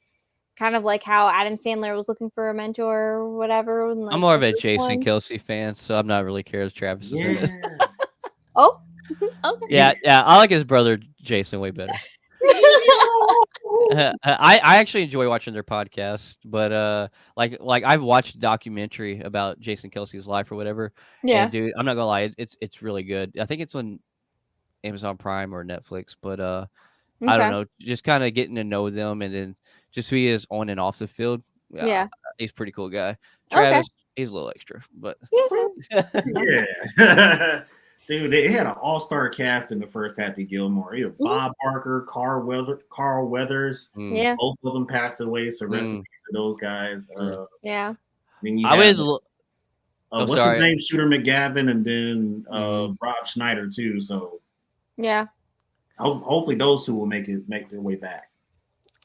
kind of like how Adam Sandler was looking for a mentor or whatever. And, like, I'm more of a Jason Kelsey fan, so I'm not really care if Travis is in it. Oh, okay. Yeah, I like his brother Jason way better. I actually enjoy watching their podcast, but like I've watched a documentary about Jason Kelsey's life or whatever. Yeah, and dude, I'm not gonna lie, it's really good. I think it's on Amazon Prime or Netflix, but I don't know, just kind of getting to know them and then just who he is on and off the field. Yeah, he's a pretty cool guy. Travis, he's a little extra, but yeah. Dude, they had an all-star cast in the first half of Gilmore. You had Bob Barker, Carl Weathers. Yeah, both of them passed away. So rest in peace to those guys. Yeah, Then you I have, would. what's his name? Shooter McGavin, and then Rob Schneider too. So yeah. Hopefully those two will make their way back.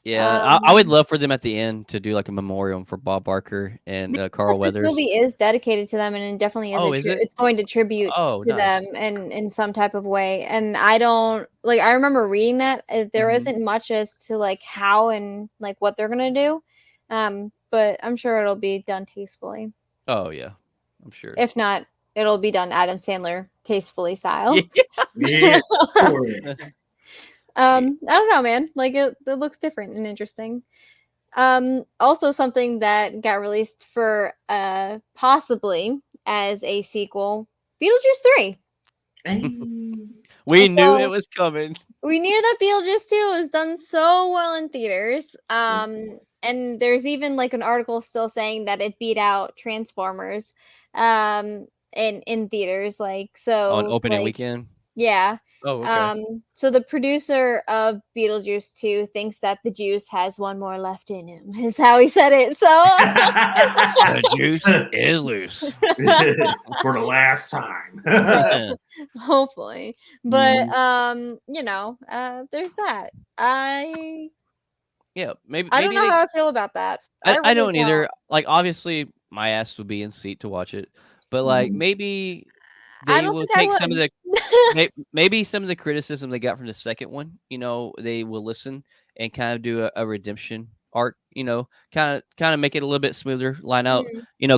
Yeah, I would love for them at the end to do like a memorial for Bob Barker and Carl Weathers. This movie is dedicated to them, and it definitely is. It's going to tribute to them in some type of way. And I don't like. I remember reading that there isn't much as to like how and like what they're gonna do, but I'm sure it'll be done tastefully. Oh yeah, I'm sure. If not, it'll be done Adam Sandler tastefully style. Yeah. I don't know, man. Like it looks different and interesting. Also something that got released for possibly as a sequel, Beetlejuice 3. We knew it was coming. We knew that Beetlejuice 2 was done so well in theaters. And there's even like an article still saying that it beat out Transformers in theaters. Like, so on opening weekend. Yeah. Oh, okay. So the producer of Beetlejuice 2 thinks that the juice has one more left in him, is how he said it. So the juice is loose for the last time. Hopefully. But there's that. Maybe I don't know how I feel about that. I don't either. Like, obviously my ass would be in seat to watch it, but like maybe they will take some of the maybe some of the criticism they got from the second one. They will listen and kind of do a redemption arc. Kind of make it a little bit smoother, line out.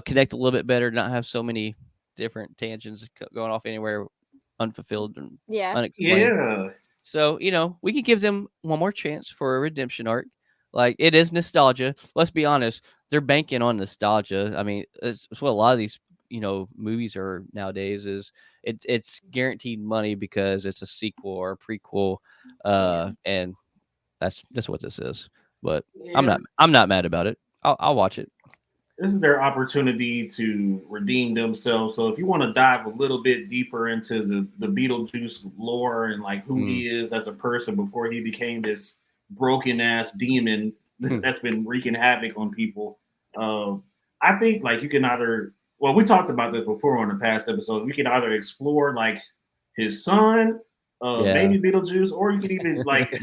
Connect a little bit better, not have so many different tangents going off anywhere unfulfilled and unexplained. Yeah. So we could give them one more chance for a redemption arc. Like, it is nostalgia. Let's be honest, they're banking on nostalgia. I mean, it's what a lot of these movies are nowadays. Is it's guaranteed money because it's a sequel or a prequel, and that's what this is. But I'm not mad about it. I'll watch it. This is their opportunity to redeem themselves. So if you want to dive a little bit deeper into the Beetlejuice lore and like who he is as a person before he became this broken ass demon that's been wreaking havoc on people, I think like you can either. Well, we talked about this before on the past episode. We can either explore like his son, baby Beetlejuice, or you can even like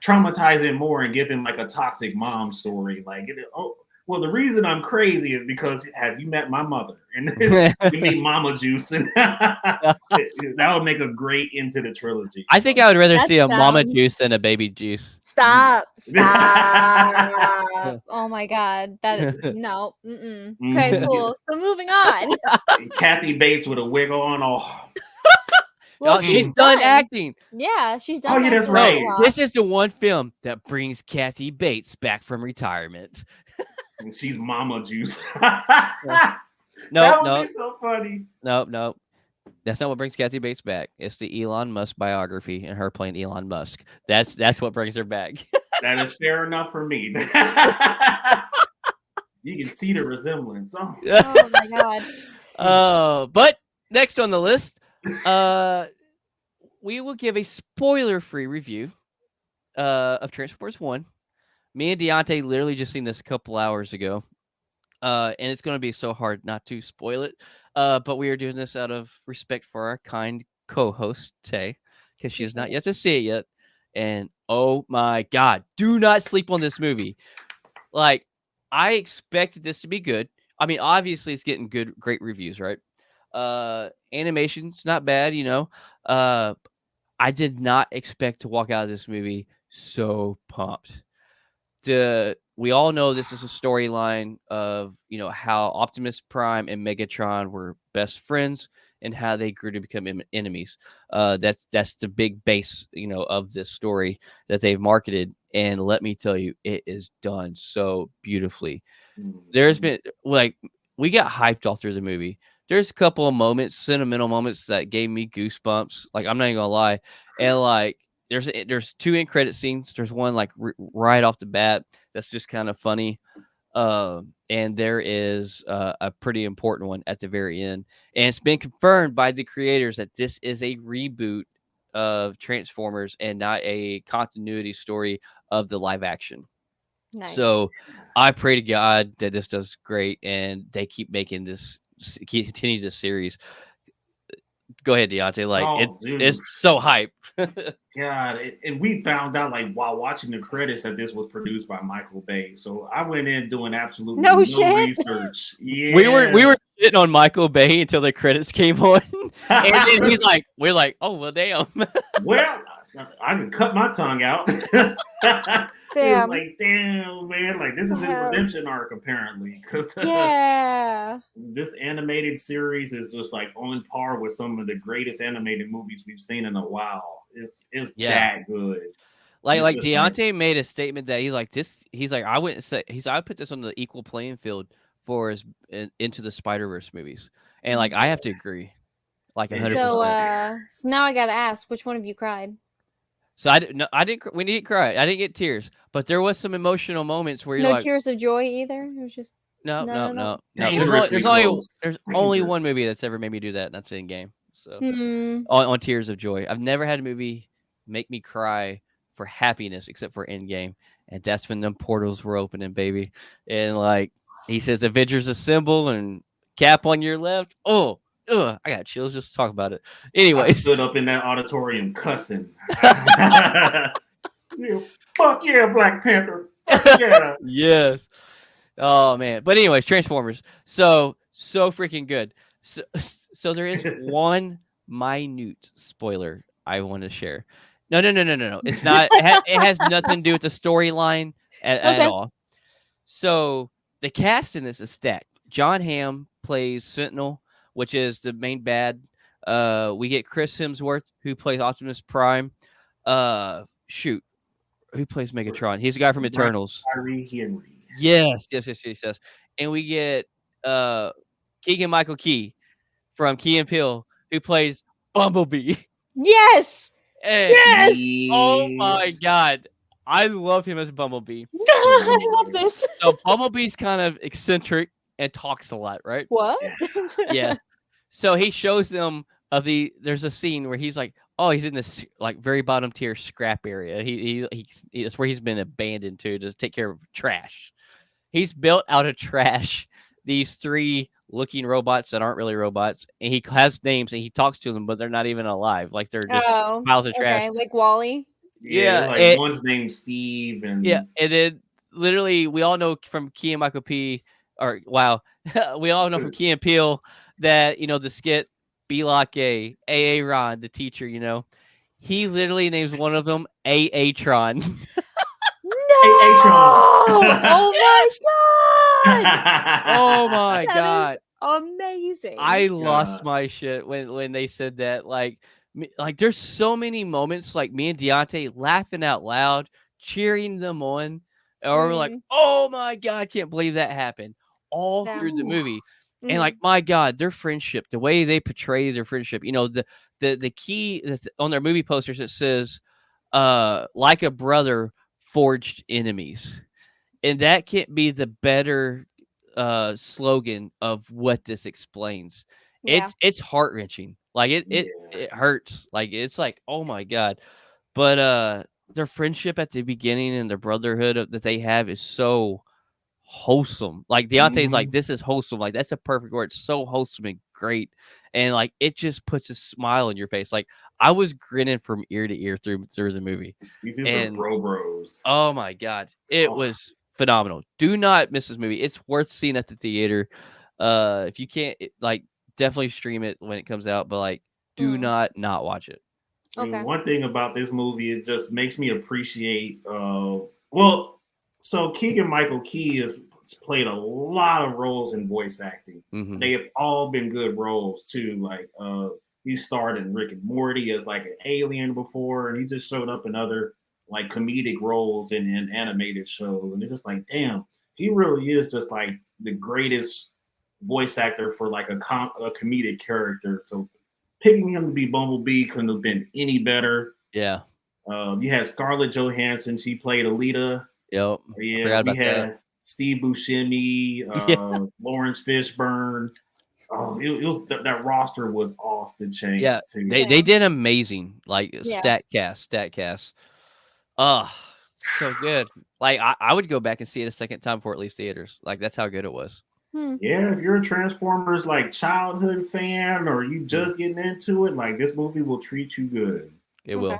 traumatize him more and give him like a toxic mom story. Like, well, the reason I'm crazy is because have you met my mother? And you meet Mama Juice, and that would make a great into the trilogy. I think I would rather see a Mama Juice than a Baby Juice. Stop! Oh my God, that is no. Okay, cool. So moving on. Kathy Bates with a wig on. Oh. Well, she's done acting. Yeah, she's done. Oh yeah, that's right. This is the one film that brings Kathy Bates back from retirement. And she's Mama Juice. No, be so funny. No. That's not what brings Kathy Bates back. It's the Elon Musk biography and her playing Elon Musk. That's what brings her back. That is fair enough for me. You can see the resemblance. Oh, Oh my god. But next on the list, we will give a spoiler-free review of Transformers 1. Me and Deontay literally just seen this a couple hours ago. And it's going to be so hard not to spoil it. But we are doing this out of respect for our kind co-host, Tay, because she has not yet to see it yet. And oh my God, do not sleep on this movie. Like, I expected this to be good. I mean, obviously it's getting great reviews, right? Animation's not bad, you know. I did not expect to walk out of this movie so pumped. We all know this is a storyline of, you know, how Optimus Prime and Megatron were best friends and how they grew to become enemies. That's the big base, you know, of this story that they've marketed. And let me tell you, it is done so beautifully. There's been like we got hyped all through the movie. There's a couple of moments, sentimental moments that gave me goosebumps. Like, I'm not even gonna lie, and like there's two end credit scenes. There's one like right off the bat that's just kind of funny. And there is a pretty important one at the very end, and it's been confirmed by the creators that this is a reboot of Transformers and not a continuity story of the live action. Nice. So I pray to God that this does great and they keep making this, continue this series. Go ahead, Deontay. Like, it's so hype. God, and we found out like while watching the credits that this was produced by Michael Bay. So I went in doing absolutely no research. Yeah. We were sitting on Michael Bay until the credits came on, and then he's like, we're like, oh well, damn. Well, I can cut my tongue out. Damn. Like, damn, man. Like, this is his redemption arc, apparently. Because this animated series is just, like, on par with some of the greatest animated movies we've seen in a while. It's that good. Like Deontay made a statement that he's like, I wouldn't say, I put this on the equal playing field for his Into the Spider-Verse movies. And, like, I have to agree. Like, 100%. So now I got to ask, which one of you cried? So I didn't. We didn't cry. I didn't get tears, but there was some emotional moments where you're no like, tears of joy either. It was just no. There's Dangerous. only one movie that's ever made me do that, and that's Endgame. So on tears of joy, I've never had a movie make me cry for happiness except for Endgame, and that's when them portals were opening, baby. And like he says, Avengers Assemble and Cap on your left. Oh. Ugh, I got chills just to talk about it. Anyway, I stood up in that auditorium cussing. Yeah, fuck yeah, Black Panther. Fuck yeah. Yes. Oh man. But anyways, Transformers. So freaking good. So there is one minute spoiler I want to share. No. It's not. It has nothing to do with the storyline at all. So the cast in this is stacked. John Hamm plays Sentinel, which is the main bad. We get Chris Hemsworth, who plays Optimus Prime. Who plays Megatron? He's the guy from Eternals. Henry. Yes. And we get Keegan-Michael Key from Key and Peele, who plays Bumblebee. Yes. Yes. Oh my God. I love him as Bumblebee. I love this. So Bumblebee's kind of eccentric and talks a lot, right? What? Yeah. So he shows them there's a scene where he's like, oh, he's in this like very bottom tier scrap area. That's where he's been abandoned to take care of trash. He's built out of trash these 3 looking robots that aren't really robots, and he has names and he talks to them, but they're not even alive. Like they're just piles of trash. Okay, like Wall-E. Yeah, like one's named Steve, and and then literally we all know from Key and Michael P. We all know from Key and Peele that, you know, the skit B-Lock A Ron, the teacher, you know, he literally names one of them A-Tron. No! Oh my God! Oh my God! Amazing! I lost my shit when they said that. Like there's so many moments like me and Deontay laughing out loud, cheering them on, or we're like, oh my God, I can't believe that happened. All through the movie. And like, my God, their friendship, the way they portray their friendship, you know, the key on their movie posters, it says, like a brother forged enemies. And that can't be the better slogan of what this explains. Yeah. It's heart-wrenching. Like it hurts. Like it's like, oh my God. But their friendship at the beginning and the brotherhood that they have is so wholesome. Like Deontay's like, this is wholesome. Like that's a perfect word. It's so wholesome and great. And like it just puts a smile on your face. Like I was grinning from ear to ear through the movie. These are And bros. oh my God, it was phenomenal. Do not miss this movie. It's worth seeing at the theater. If you can't, like, definitely stream it when it comes out. But like, do not watch it. Okay. One thing about this movie, it just makes me appreciate. Well, so Keegan Michael Key has played a lot of roles in voice acting. Mhm. They have all been good roles too. Like he starred in Rick and Morty as like an alien before, and he just showed up in other like comedic roles in animated shows. And it's just like, damn, he really is just like the greatest voice actor for like a comedic character. So picking him to be Bumblebee couldn't have been any better. Yeah. You had Scarlett Johansson; she played Alita. Yep. Yeah, we had Steve Buscemi, Lawrence Fishburne. Oh, that roster was off the chain. Yeah, too. they did amazing. Like Yeah. Statcast. Oh, so good. Like I would go back and see it a second time for at least theaters. Like that's how good it was. Yeah, if you're a Transformers like childhood fan or you just getting into it, like this movie will treat you good. It will.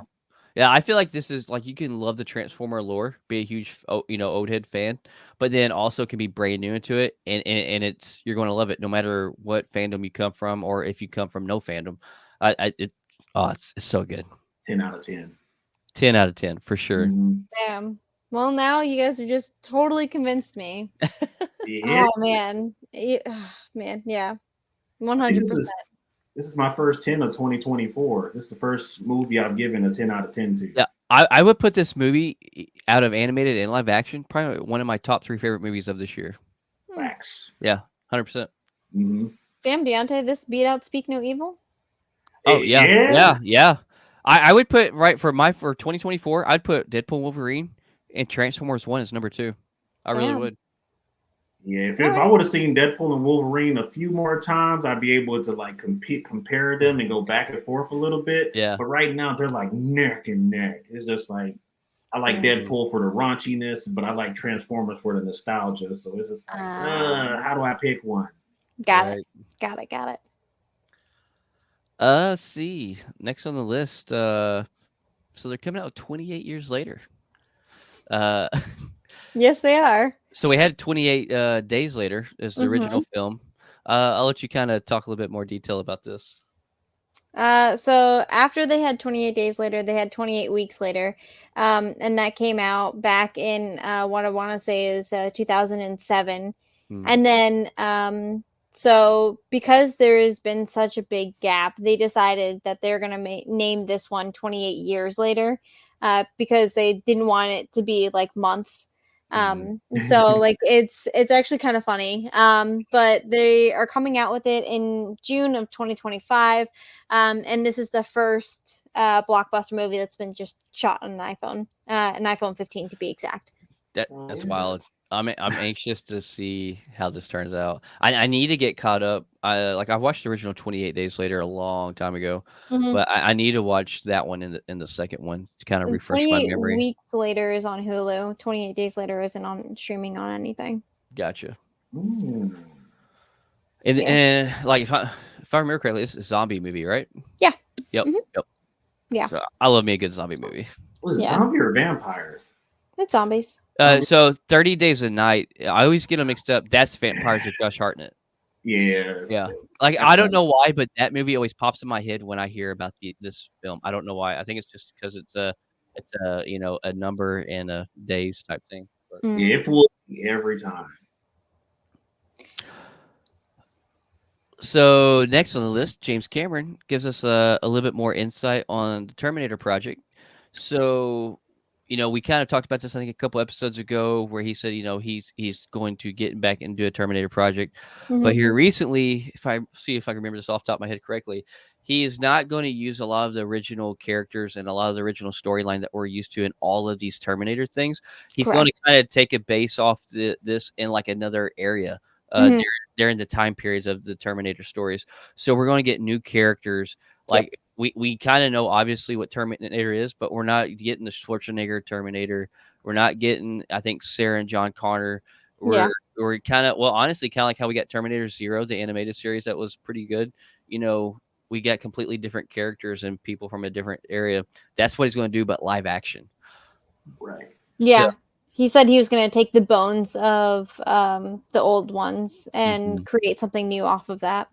Yeah, I feel like this is like you can love the Transformer lore, be a huge old head fan, but then also can be brand new into it, and it's you're going to love it no matter what fandom you come from or if you come from no fandom. It's so good. 10 out of 10. 10 out of 10 for sure. Damn. Well, now you guys have just totally convinced me. Yeah. Oh man, man, yeah, 100%. This is my first 10 of 2024. This is the first movie I've given a 10 out of 10 to. Yeah, I would put this movie out of animated and live action, probably one of my top 3 favorite movies of this year. Facts. Yeah, 100%. Damn, Deontay, this beat out Speak No Evil. Oh yeah. I would put for 2024. I'd put Deadpool, Wolverine, and Transformers 1 as number 2. I really would. Yeah, if I would have seen Deadpool and Wolverine a few more times, I'd be able to like compare them and go back and forth a little bit. Yeah. But right now they're like neck and neck. It's just like I like Deadpool for the raunchiness, but I like Transformers for the nostalgia. So it's just like, how do I pick one? Got it. Let's see. Next on the list. So they're coming out 28 years later. Yes, they are. So we had 28 Days Later as the original film. I'll let you kind of talk a little bit more detail about this. So after they had 28 Days Later, they had 28 Weeks Later. And that came out back in what I want to say is 2007. And then so because there has been such a big gap, they decided that they're going to name this one 28 Years Later because they didn't want it to be like months. So like it's actually kind of funny. But they are coming out with it in June of 2025. And this is the first blockbuster movie that's been just shot on an iPhone 15 to be exact. That's wild. I'm anxious to see how this turns out. I need to get caught up. I watched the original 28 Days Later a long time ago, but I need to watch that one in the second one to kind of refresh my memory. 28 Weeks Later is on Hulu. 28 Days Later isn't on streaming on anything. Gotcha. And like if I remember correctly, it's a zombie movie, right? Yeah. Yep. Yep. Yeah. So I love me a good zombie movie. Was it zombie or vampires? It's zombies. So 30 Days a Night, I always get them mixed up. That's Vampires with Josh Hartnett. Yeah. Like I don't know why, but that movie always pops in my head when I hear about this film. I don't know why. I think it's just because it's a a number and a days type thing. But. Yeah, it will every time. So next on the list, James Cameron gives us a little bit more insight on the Terminator project. So. We kind of talked about this, I think, a couple episodes ago, where he said, he's going to get back and do a Terminator project. But here recently, if I can remember this off the top of my head correctly, he is not going to use a lot of the original characters and a lot of the original storyline that we're used to in all of these Terminator things. He's going to kind of take a base off this in like another area during the time periods of the Terminator stories. So we're going to get new characters. Like we kind of know obviously what Terminator is, but we're not getting the Schwarzenegger Terminator. We're not getting, I think, Sarah and John Connor. We're kind of, well, honestly, kind of like how we got Terminator Zero, the animated series that was pretty good. You know, we get completely different characters and people from a different area. That's what he's going to do, but live action. Right. Yeah. So, he said he was going to take the bones of the old ones and create something new off of that.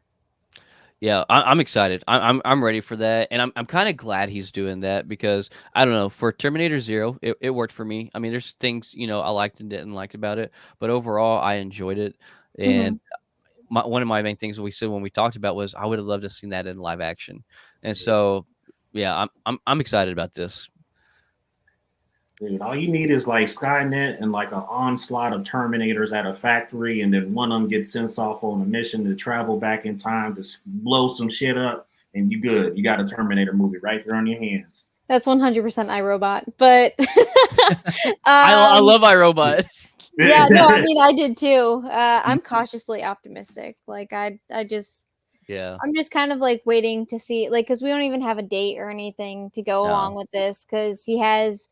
Yeah, I'm excited. I'm ready for that, and I'm kind of glad he's doing that because I don't know, for Terminator Zero, it worked for me. I mean, there's things I liked and didn't like about it, but overall I enjoyed it. And one of my main things that we said when we talked about was I would have loved to have seen that in live action. And so, yeah, I'm excited about this. Dude, all you need is like Skynet and like an onslaught of Terminators at a factory, and then one of them gets sent off on a mission to travel back in time to blow some shit up, and you good. You got a Terminator movie right there on your hands. That's 100% iRobot, but I love iRobot. Yeah, no, I mean I did too. I'm cautiously optimistic. Like I'm just kind of like waiting to see, like, because we don't even have a date or anything to go along with this, because he has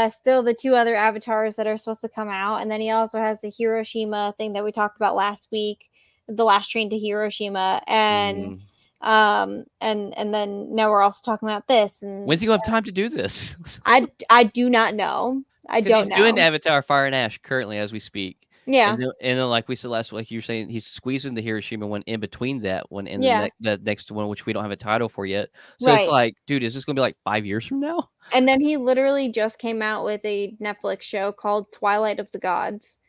still the 2 other avatars that are supposed to come out, and then he also has the Hiroshima thing that we talked about last week, the last train to Hiroshima, and and then now we're also talking about this. And when's he gonna have time to do this? I do not know. I don't know. He's doing Avatar Fire and Ash currently as we speak. Yeah. And then like we said last week, like you were saying, he's squeezing the Hiroshima one in between that one and the next one, which we don't have a title for yet. So it's like, dude, is this going to be like 5 years from now? And then he literally just came out with a Netflix show called Twilight of the Gods.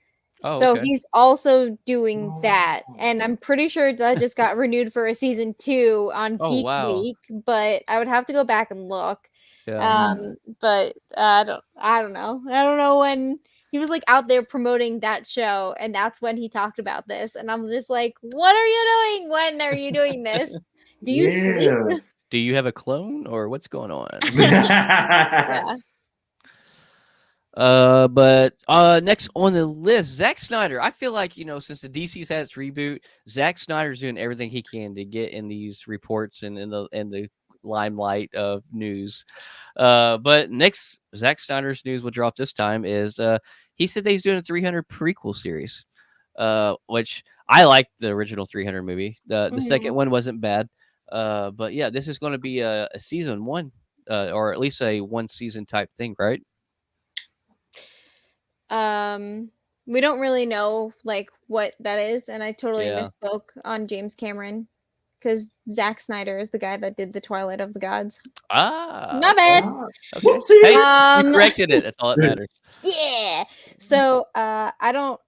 Oh, so he's also doing that. And I'm pretty sure that just got renewed for a season 2 on Geek Week, but I would have to go back and look. Yeah. But I don't know. I don't know when he was like out there promoting that show, and that's when he talked about this. And I'm just like, what are you doing? When are you doing this? Do you sleep? Do you have a clone or what's going on? Yeah. But next on the list, Zack Snyder. I feel like, since the DC's had its reboot, Zack Snyder's doing everything he can to get in these reports and in the limelight of news. But next Zack Snyder's news will drop this time is he said that he's doing a 300 prequel series, which I liked the original 300 movie. The second one wasn't bad. But yeah, this is going to be a season 1, or at least a 1 season type thing, right? We don't really know like what that is, and I totally misspoke on James Cameron, because Zack Snyder is the guy that did the Twilight of the Gods. Not bad. Okay. Hey, you corrected it. That's all that matters. Yeah. So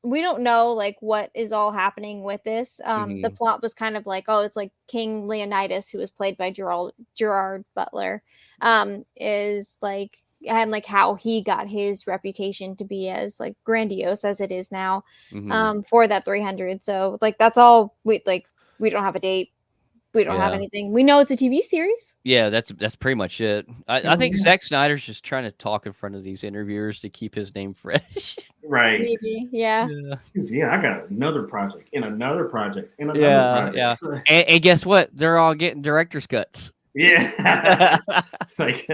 we don't know like what is all happening with this. The plot was kind of like, it's like King Leonidas, who was played by Gerard Butler, is like, and like how he got his reputation to be as like grandiose as it is now, for that 300. So like that's all we don't have a date. We don't have anything. We know it's a TV series. Yeah, that's pretty much it. I think Zack Snyder's just trying to talk in front of these interviewers to keep his name fresh. Right. Maybe. Yeah. I got another project and another project and another project. Yeah. And guess what? They're all getting director's cuts. Yeah. It's like,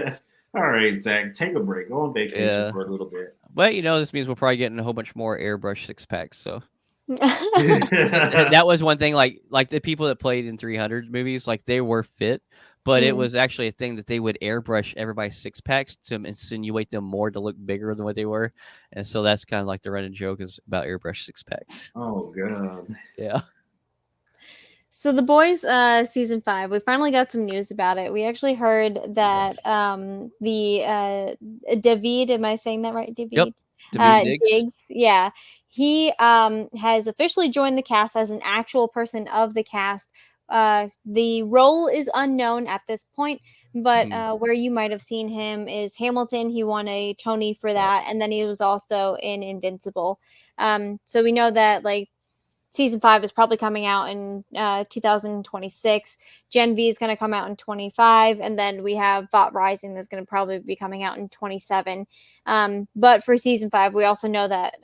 all right, Zach, take a break. Go on vacation for a little bit. But this means we're probably getting a whole bunch more airbrush 6-packs. So that was one thing. Like the people that played in 300 movies, like they were fit, but it was actually a thing that they would airbrush everybody's 6-packs to insinuate them more to look bigger than what they were, and so that's kind of like the running joke is about airbrush 6-packs. Oh god. Yeah. So The Boys, season 5, we finally got some news about it. We actually heard that the David, am I saying that right? David? Yep. Diggs. Yeah. He has officially joined the cast as an actual person of the cast. The role is unknown at this point, but where you might have seen him is Hamilton. He won a Tony for that, and then he was also in Invincible. So we know that like season 5 is probably coming out in 2026. Gen V is going to come out in 25, and then we have Bot Rising that's going to probably be coming out in 27. But for season 5, we also know that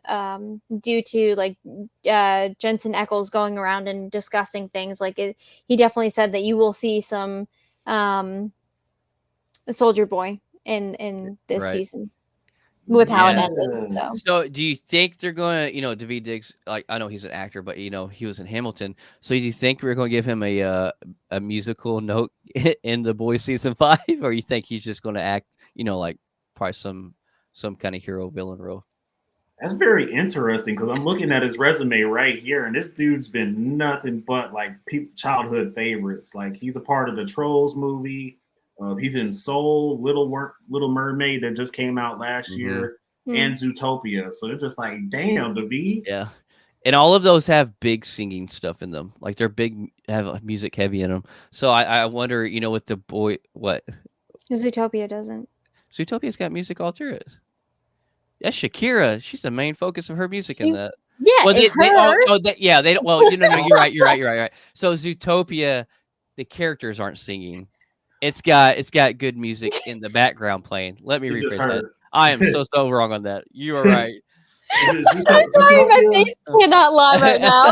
due to like Jensen Ackles going around and discussing things, like he definitely said that you will see some Soldier Boy in this season. With how it ended. So do you think they're going to, Daveed Diggs, like, I know he's an actor, but, he was in Hamilton. So do you think we're going to give him a musical note in The Boys season 5? Or you think he's just going to act, like probably some kind of hero villain role? That's very interesting because I'm looking at his resume right here, and this dude's been nothing but like childhood favorites. Like he's a part of the Trolls movie. He's in Soul, Little Mermaid that just came out last year, and Zootopia. So it's just like, damn, Daveed. Yeah, and all of those have big singing stuff in them. Like they're big, have music heavy in them. So I wonder, with the boy, what? Zootopia doesn't. Zootopia's got music all through it. That's Shakira. She's the main focus of her music in that. Yeah, well, they don't. Well, you're right. So Zootopia, the characters aren't singing. It's got good music in the background playing. Let me rephrase that. I am so wrong on that. You are right. I'm sorry, my face cannot lie right now.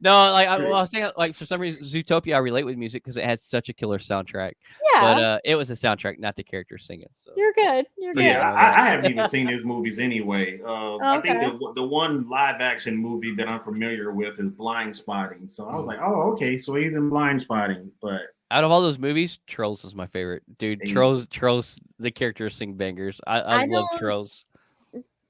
No, like I was saying, like for some reason, Zootopia I relate with music because it had such a killer soundtrack. Yeah, but it was a soundtrack, not the characters singing. So you're good. Yeah, I haven't even seen his movies anyway. I think the one live action movie that I'm familiar with is Blind Spotting. So I was like, oh, okay, so he's in Blind Spotting. But out of all those movies, Trolls is my favorite, dude. Trolls, the characters sing bangers. I love Trolls.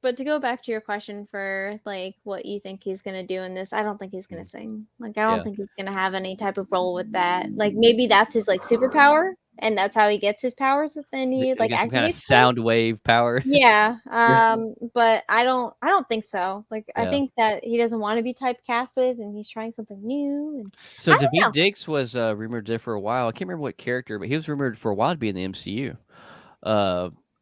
But to go back to your question for like what you think he's gonna do in this, I don't think he's gonna sing. Like I don't think he's gonna have any type of role with that. Like maybe that's his like superpower, and that's how he gets his powers. Then he like some kind of sound wave power. Yeah. But I don't think so. Like I think that he doesn't want to be typecasted, and he's trying something new. And so Daveed Diggs was rumored to for a while. I can't remember what character, but he was rumored for a while to be in the MCU.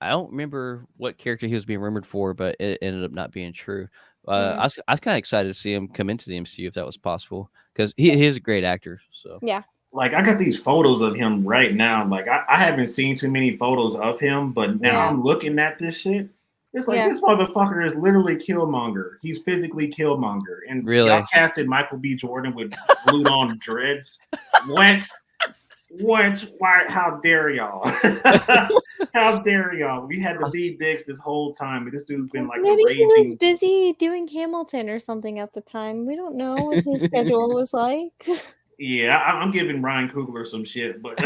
I don't remember what character he was being rumored for, but it ended up not being true. I was kind of excited to see him come into the MCU if that was possible because he is a great actor. So yeah, like I got these photos of him right now. Like I haven't seen too many photos of him, but now I'm looking at this shit. It's like this motherfucker is literally Killmonger. He's physically Killmonger, and y'all casted Michael B. Jordan with glued on dreads. What? Why? How dare y'all? How dare y'all? We had Daveed Diggs this whole time, but this dude's been like maybe he was busy doing Hamilton or something at the time. We don't know what his schedule was like. Yeah, I'm giving Ryan Coogler some shit, but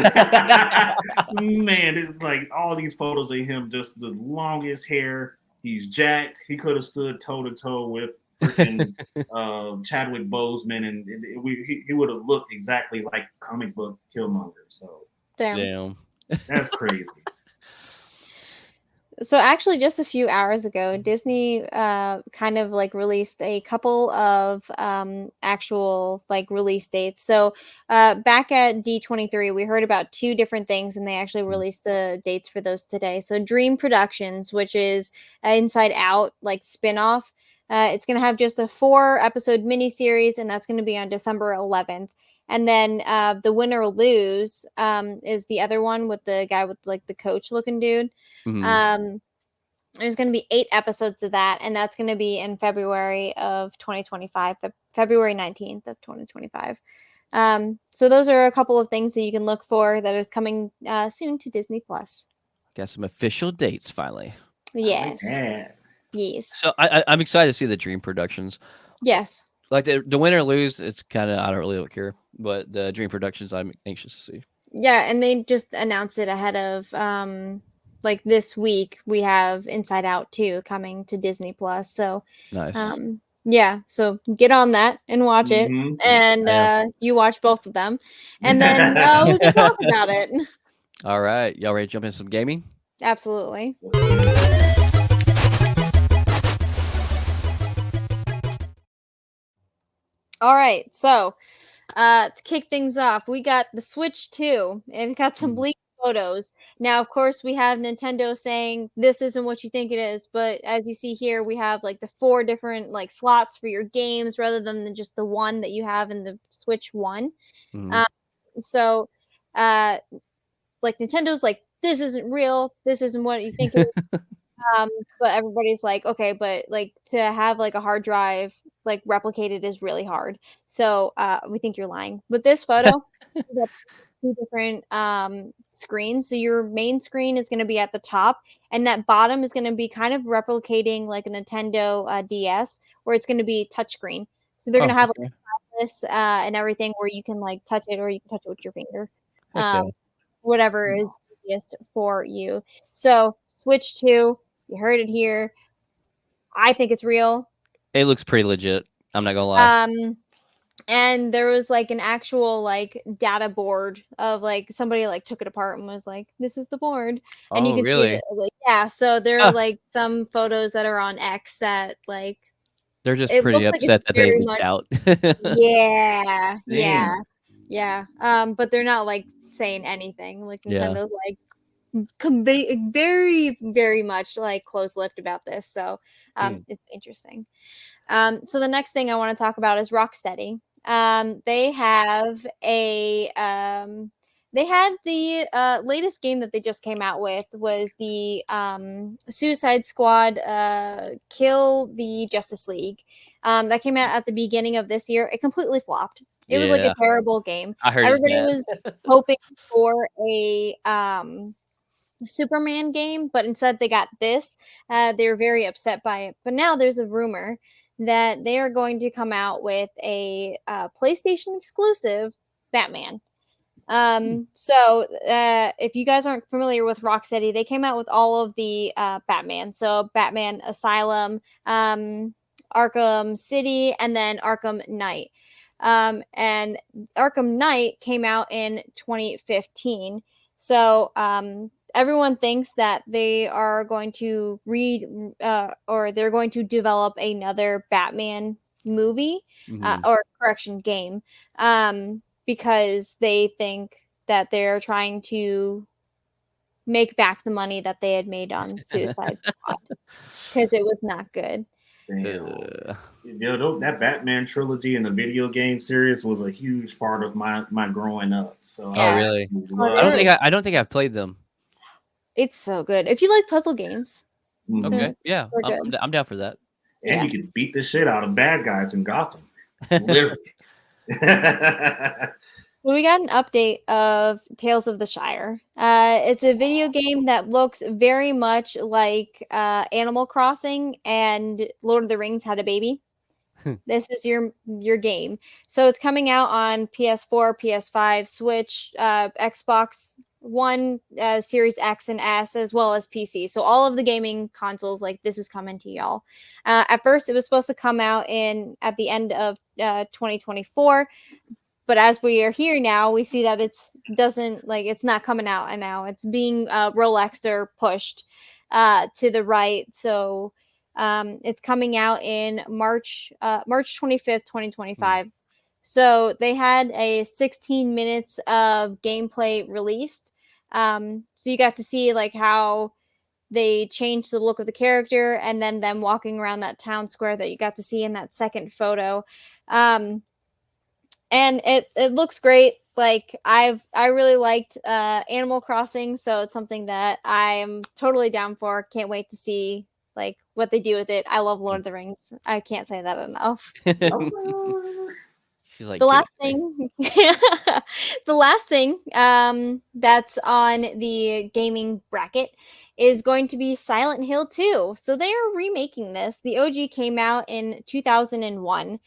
man, it's like all these photos of him, just the longest hair. He's jacked. He could have stood toe to toe with freaking Chadwick Boseman, and he would have looked exactly like comic book Killmonger. So damn. That's crazy. So actually, just a few hours ago, Disney kind of like released a couple of actual like release dates. So back at D23, we heard about 2 different things, and they actually released the dates for those today. So Dream Productions, which is Inside Out like spinoff, it's going to have just a 4-episode miniseries, and that's going to be on December 11th. And then The Win or Lose is the other one with the guy with like the coach looking dude. There's going to be 8 episodes of that, and that's going to be in February of 2025, February 19th of 2025. So those are a couple of things that you can look for that is coming soon to Disney Plus. Got some official dates finally. Yes. Yes. So I'm excited to see the Dream Productions. Yes. Like the Win or Lose, it's kind of I don't really care, but the Dream Productions I'm anxious to see. Yeah, and they just announced it ahead of like this week. We have Inside Out 2 coming to Disney Plus. So nice. Yeah, so get on that and watch it, and you watch both of them, and then we can talk about it. All right, y'all ready to jump into some gaming? Absolutely. All right, so to kick things off, we got the Switch 2, and it got some leaks photos. Now, of course, we have Nintendo saying this isn't what you think it is, but as you see here, we have like the 4 different like slots for your games rather than just the one that you have in the Switch One. Mhm. So, uh, like Nintendo's like, this isn't real. This isn't what you think it is. But everybody's like, okay, but like to have like a hard drive like replicated is really hard. So we think you're lying. With this photo, you got 2 different screens. So your main screen is going to be at the top, and that bottom is going to be kind of replicating like a Nintendo DS, where it's going to be touchscreen. So they're going Oh, to have like okay. this and everything where you can like touch it, or you can touch it with your finger. Okay. Whatever is easiest for you. So Switch 2, you heard it here. I think it's real. It looks pretty legit. I'm not gonna lie. And there was like an actual like data board of like somebody like took it apart and was like, this is the board. And you Oh, can see really? that like, yeah, so there are Ah, like some photos that are on X that like they're just it pretty looks like it's upset that they very leaked much, out. yeah, yeah, Damn. yeah. But they're not like saying anything. Like Yeah. Nintendo's like very very much like close-lipped about this, so Hmm. it's interesting. So the next thing I want to talk about is Rocksteady. They have a they had the latest game that they just came out with was the Suicide Squad Kill the Justice League. That came out at the beginning of this year. It completely flopped. It was like a Yeah. terrible game. I heard it's Everybody bad. was hoping for a Superman game, but instead they got this. They were very upset by it. But now there's a rumor that they are going to come out with a PlayStation exclusive Batman. If you guys aren't familiar with Rocksteady, they came out with all of the Batman. So Batman Asylum, Arkham City, and then Arkham Knight. And Arkham Knight came out in 2015. So everyone thinks that they are going to or they're going to develop another Batman movie Mhm. or correction game. Because they think that they're trying to make back the money that they had made on Suicide Squad because it was not good. Damn. Uh, That Batman trilogy and the video game series was a huge part of my growing up. So oh, Yeah. I really? Oh, I don't love. they're, think I don't think I've played them. it's so good. If you like puzzle games, Mhm. Okay. Yeah. they're I'm good. I'm down for that. And Yeah. you could beat the shit out of bad guys in Gotham. Literally. So we got an update of Tales of the Shire. It's a video game that looks very much like Animal Crossing and Lord of the Rings had a baby. This is your game. So it's coming out on PS4, PS5, Switch, Xbox One, Series X and S, as well as PC. So all of the gaming consoles, like this is coming to y'all. At first, it was supposed to come out at the end of 2024, but as we are here now, we see that it's not coming out, and now it's being Rolexed or pushed to the right. So it's coming out in March 25th, 2025. So they had a 16 minutes of gameplay released. So you got to see like how they changed the look of the character, and then them walking around that town square that you got to see in that second photo. And it looks great. Like I really liked Animal Crossing, so it's something that I am totally down for. Can't wait to see like what they do with it. I love Lord of the Rings. I can't say that enough. She's like, The give me last thing the last thing that's on the gaming bracket is going to be Silent Hill 2. So they are remaking this. The OG came out in 2001.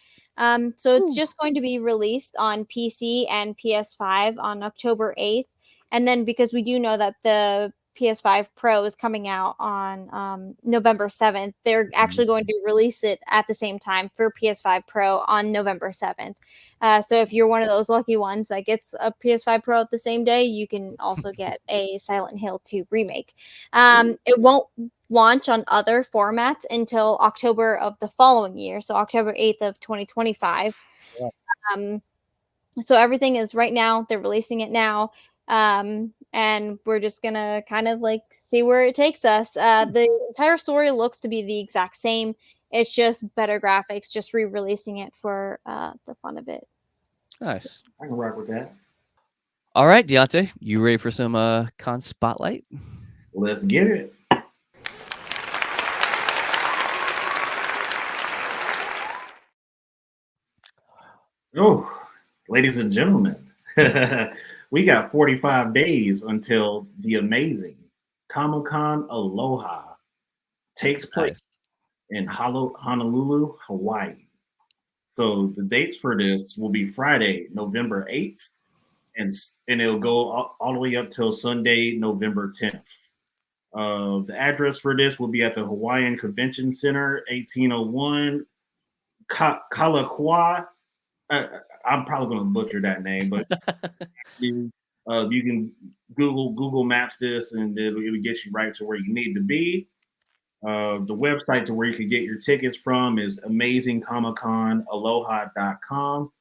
So it's just going to be released on PC and PS5 on October 8th. And then because we do know that the PS5 Pro is coming out on November 7th, they're actually going to release it at the same time for PS5 Pro on November 7th. So if you're one of those lucky ones that gets a PS5 Pro at the same day, you can also get a Silent Hill 2 remake. It won't launch on other formats until October of the following year, so October 8th of 2025. Yeah. Um, so everything is right now, they're releasing it now. and we're just gonna kind of like see where it takes us. The entire story looks to be the exact same. It's just better graphics, just re-releasing it for the fun of it. Nice. I can rock with that. All right, Deontay, you ready for some con spotlight? Let's get it. So, ladies and gentlemen, we got 45 days until the amazing Con Aloha takes place Nice. in Honolulu, Hawaii. So the dates for this will be Friday, November 8th, and it'll go all the way up till Sunday, November 10th. The address for this will be at the Hawaiian Convention Center, 1801 Kalakua. I'm probably going to butcher that name, but you can Google Maps this, and it'll get you right to where you need to be. The website to where you can get your tickets from is amazingcomicconaloha.com.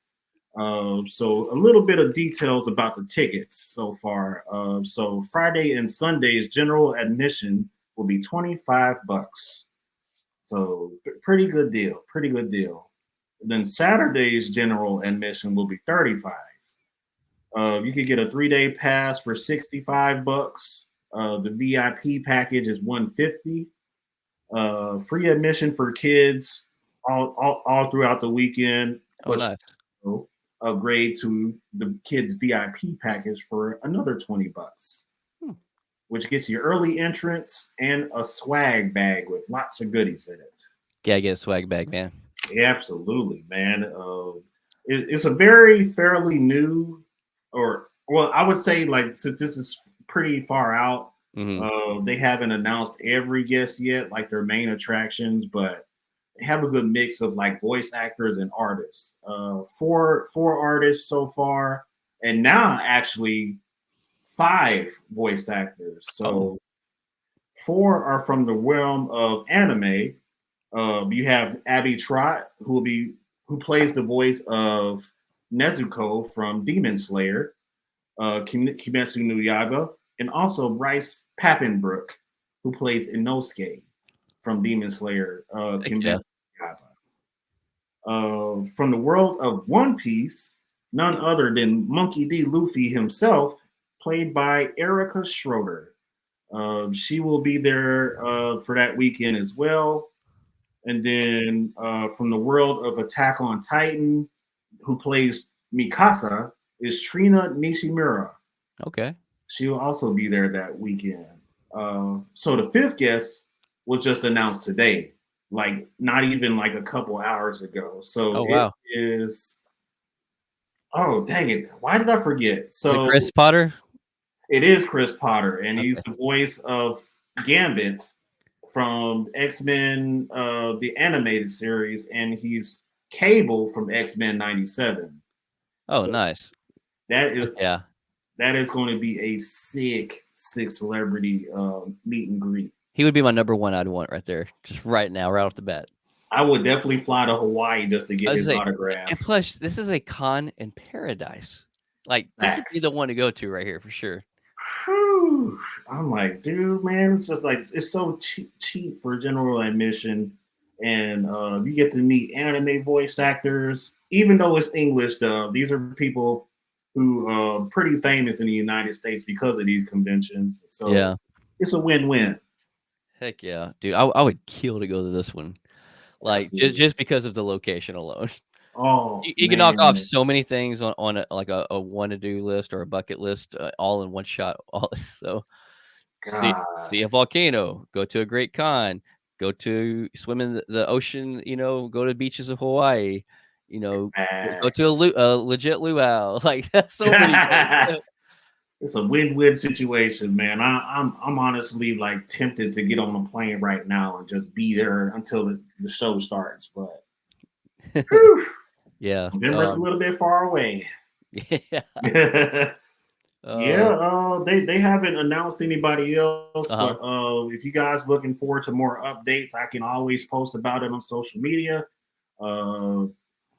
So a little bit of details about the tickets so far. So Friday and Sunday's general admission will be $25. So pretty good deal. Pretty good deal. Then Saturday's general admission will be $35. You could get a 3-day pass for $65. The VIP package is $150. Free admission for kids all throughout the weekend. Oh, nice. Upgrade to the kids VIP package for another $20, which gets you early entrance and a swag bag with lots of goodies in it. Gotta get a swag bag, man. Yeah, absolutely, man. It's a very fairly new, I would say, like, since this is pretty far out, they haven't announced every guest yet, like their main attractions, but they have a good mix of like voice actors and artists. Four artists so far, and now actually 5 voice actors. So 4 are from the realm of anime. You have Abby Trott, who plays the voice of Nezuko from Demon Slayer, Kimetsu no Yaiba, and also Bryce Papenbrook, who plays Inosuke from Demon Slayer, Kimetsu no Yaiba. From the world of One Piece, none other than Monkey D. Luffy himself, played by Erica Schroeder. She will be there for that weekend as well. And then from the world of Attack on Titan, who plays Mikasa, is Trina Nishimura. Okay. She will also be there that weekend. So the 5th guest was just announced today, like not even like a couple hours ago. So it is. Oh, dang it. Why did I forget? So Chris Potter? It is Chris Potter, and he's the voice of Gambit from X-Men, the animated series, and he's Cable from X-Men 97. Oh, so nice. That is going to be a sick celebrity meet and greet. He would be my number one I'd want right there, just right now, right off the bat. I would definitely fly to Hawaii just to get his autograph. And plus, this is a con in paradise. Like, this would be the one to go to right here for sure. I'm like, dude, man, it's just like, it's so cheap for general admission. And you get to meet anime voice actors, even though it's English dub. These are people who are pretty famous in the United States because of these conventions. So it's a win-win. Heck yeah, dude. I would kill to go to this one. Like, just because of the location alone. Oh, you can knock off so many things on a want-to-do list or a bucket list all in one shot. So see a volcano, go to a great con, go to swim in the ocean, go to beaches of Hawaii, go to a legit luau. Like, that's so many things. It's a win-win situation, man. I'm honestly like tempted to get on a plane right now and just be there until the show starts, but yeah, November's a little bit far away. Yeah. They haven't announced anybody else, but if you guys looking forward to more updates, I can always post about it on social media.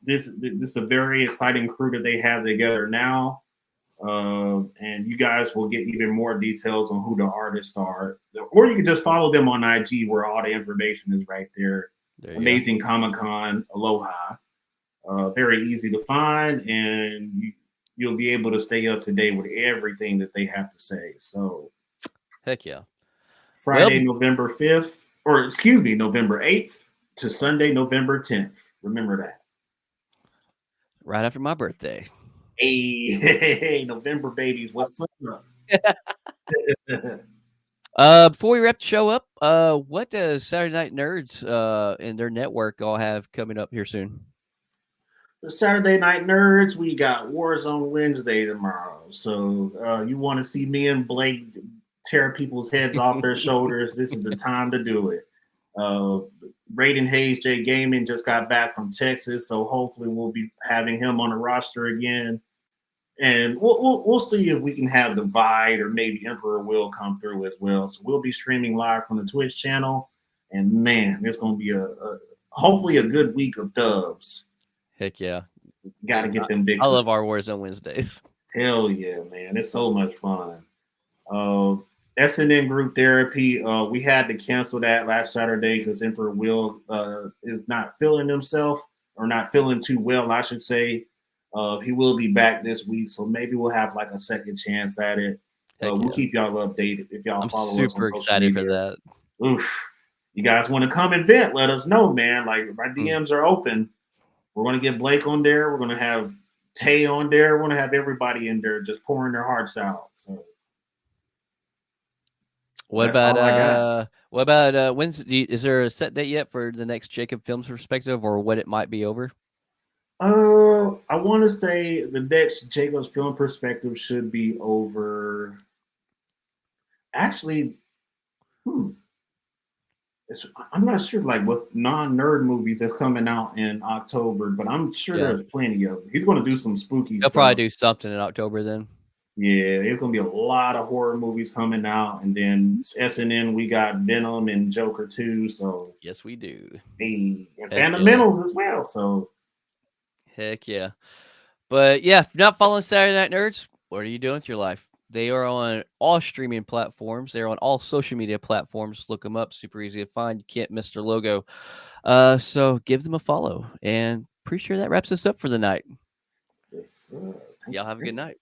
This is a very exciting crew that they have together now. And you guys will get even more details on who the artists are, or you can just follow them on IG where all the information is right there. Amazing Comic Con Aloha. Very easy to find, and you'll be able to stay up to date with everything that they have to say. So, heck yeah. Friday, November 5th, or excuse me, November 8th to Sunday, November 10th. Remember that. Right after my birthday. Hey, November babies, what's up? Before we wrap the show up, what does Saturday Night Nerds and their network all have coming up here soon? The Saturday Night Nerds, we got Warzone Wednesday tomorrow. So you want to see me and Blake tear people's heads off their shoulders, this is the time to do it. Braden Hayes, J Gaming, just got back from Texas, so hopefully we'll be having him on the roster again. And we'll see if we can have Divide or maybe Emperor Will come through as well. So we'll be streaming live from the Twitch channel. And man, it's going to be hopefully a good week of dubs. Heck yeah. Got to get them big. I love our Warzone Wednesdays. Hell yeah, man. It's so much fun. SNN Group Therapy, we had to cancel that last Saturday because Emperor Will is not feeling himself, or not feeling too well, I should say. He will be back this week, so maybe we'll have like a second chance at it. We'll keep y'all updated if y'all follow us on social media. I'm super excited for that. Oof. You guys want to come and vent, let us know, man. Like, my DMs are open. We're going to get Blake on there. We're going to have Tay on there. We're going to have everybody in there just pouring their hearts out. So, what about when's is there a set date yet for the next Jacob Films perspective, or what it might be over? I want to say the next Jacob's Film Perspective should be over. Actually, I'm not sure like what non-nerd movies that's coming out in October, but I'm sure there's plenty of them. He's going to do some spooky stuff. He'll probably do something in October then. Yeah, there's going to be a lot of horror movies coming out, and then SNN, we got Venom and Joker 2. So yes, we do. And Fundamentals as well. So. Heck yeah. But yeah, if you're not following Saturday Night Nerds, what are you doing with your life? They are on all streaming platforms. They're on all social media platforms. Look them up. Super easy to find. You can't miss their logo. So give them a follow. And pretty sure that wraps us up for the night. Yes, sir. Y'all have a good night.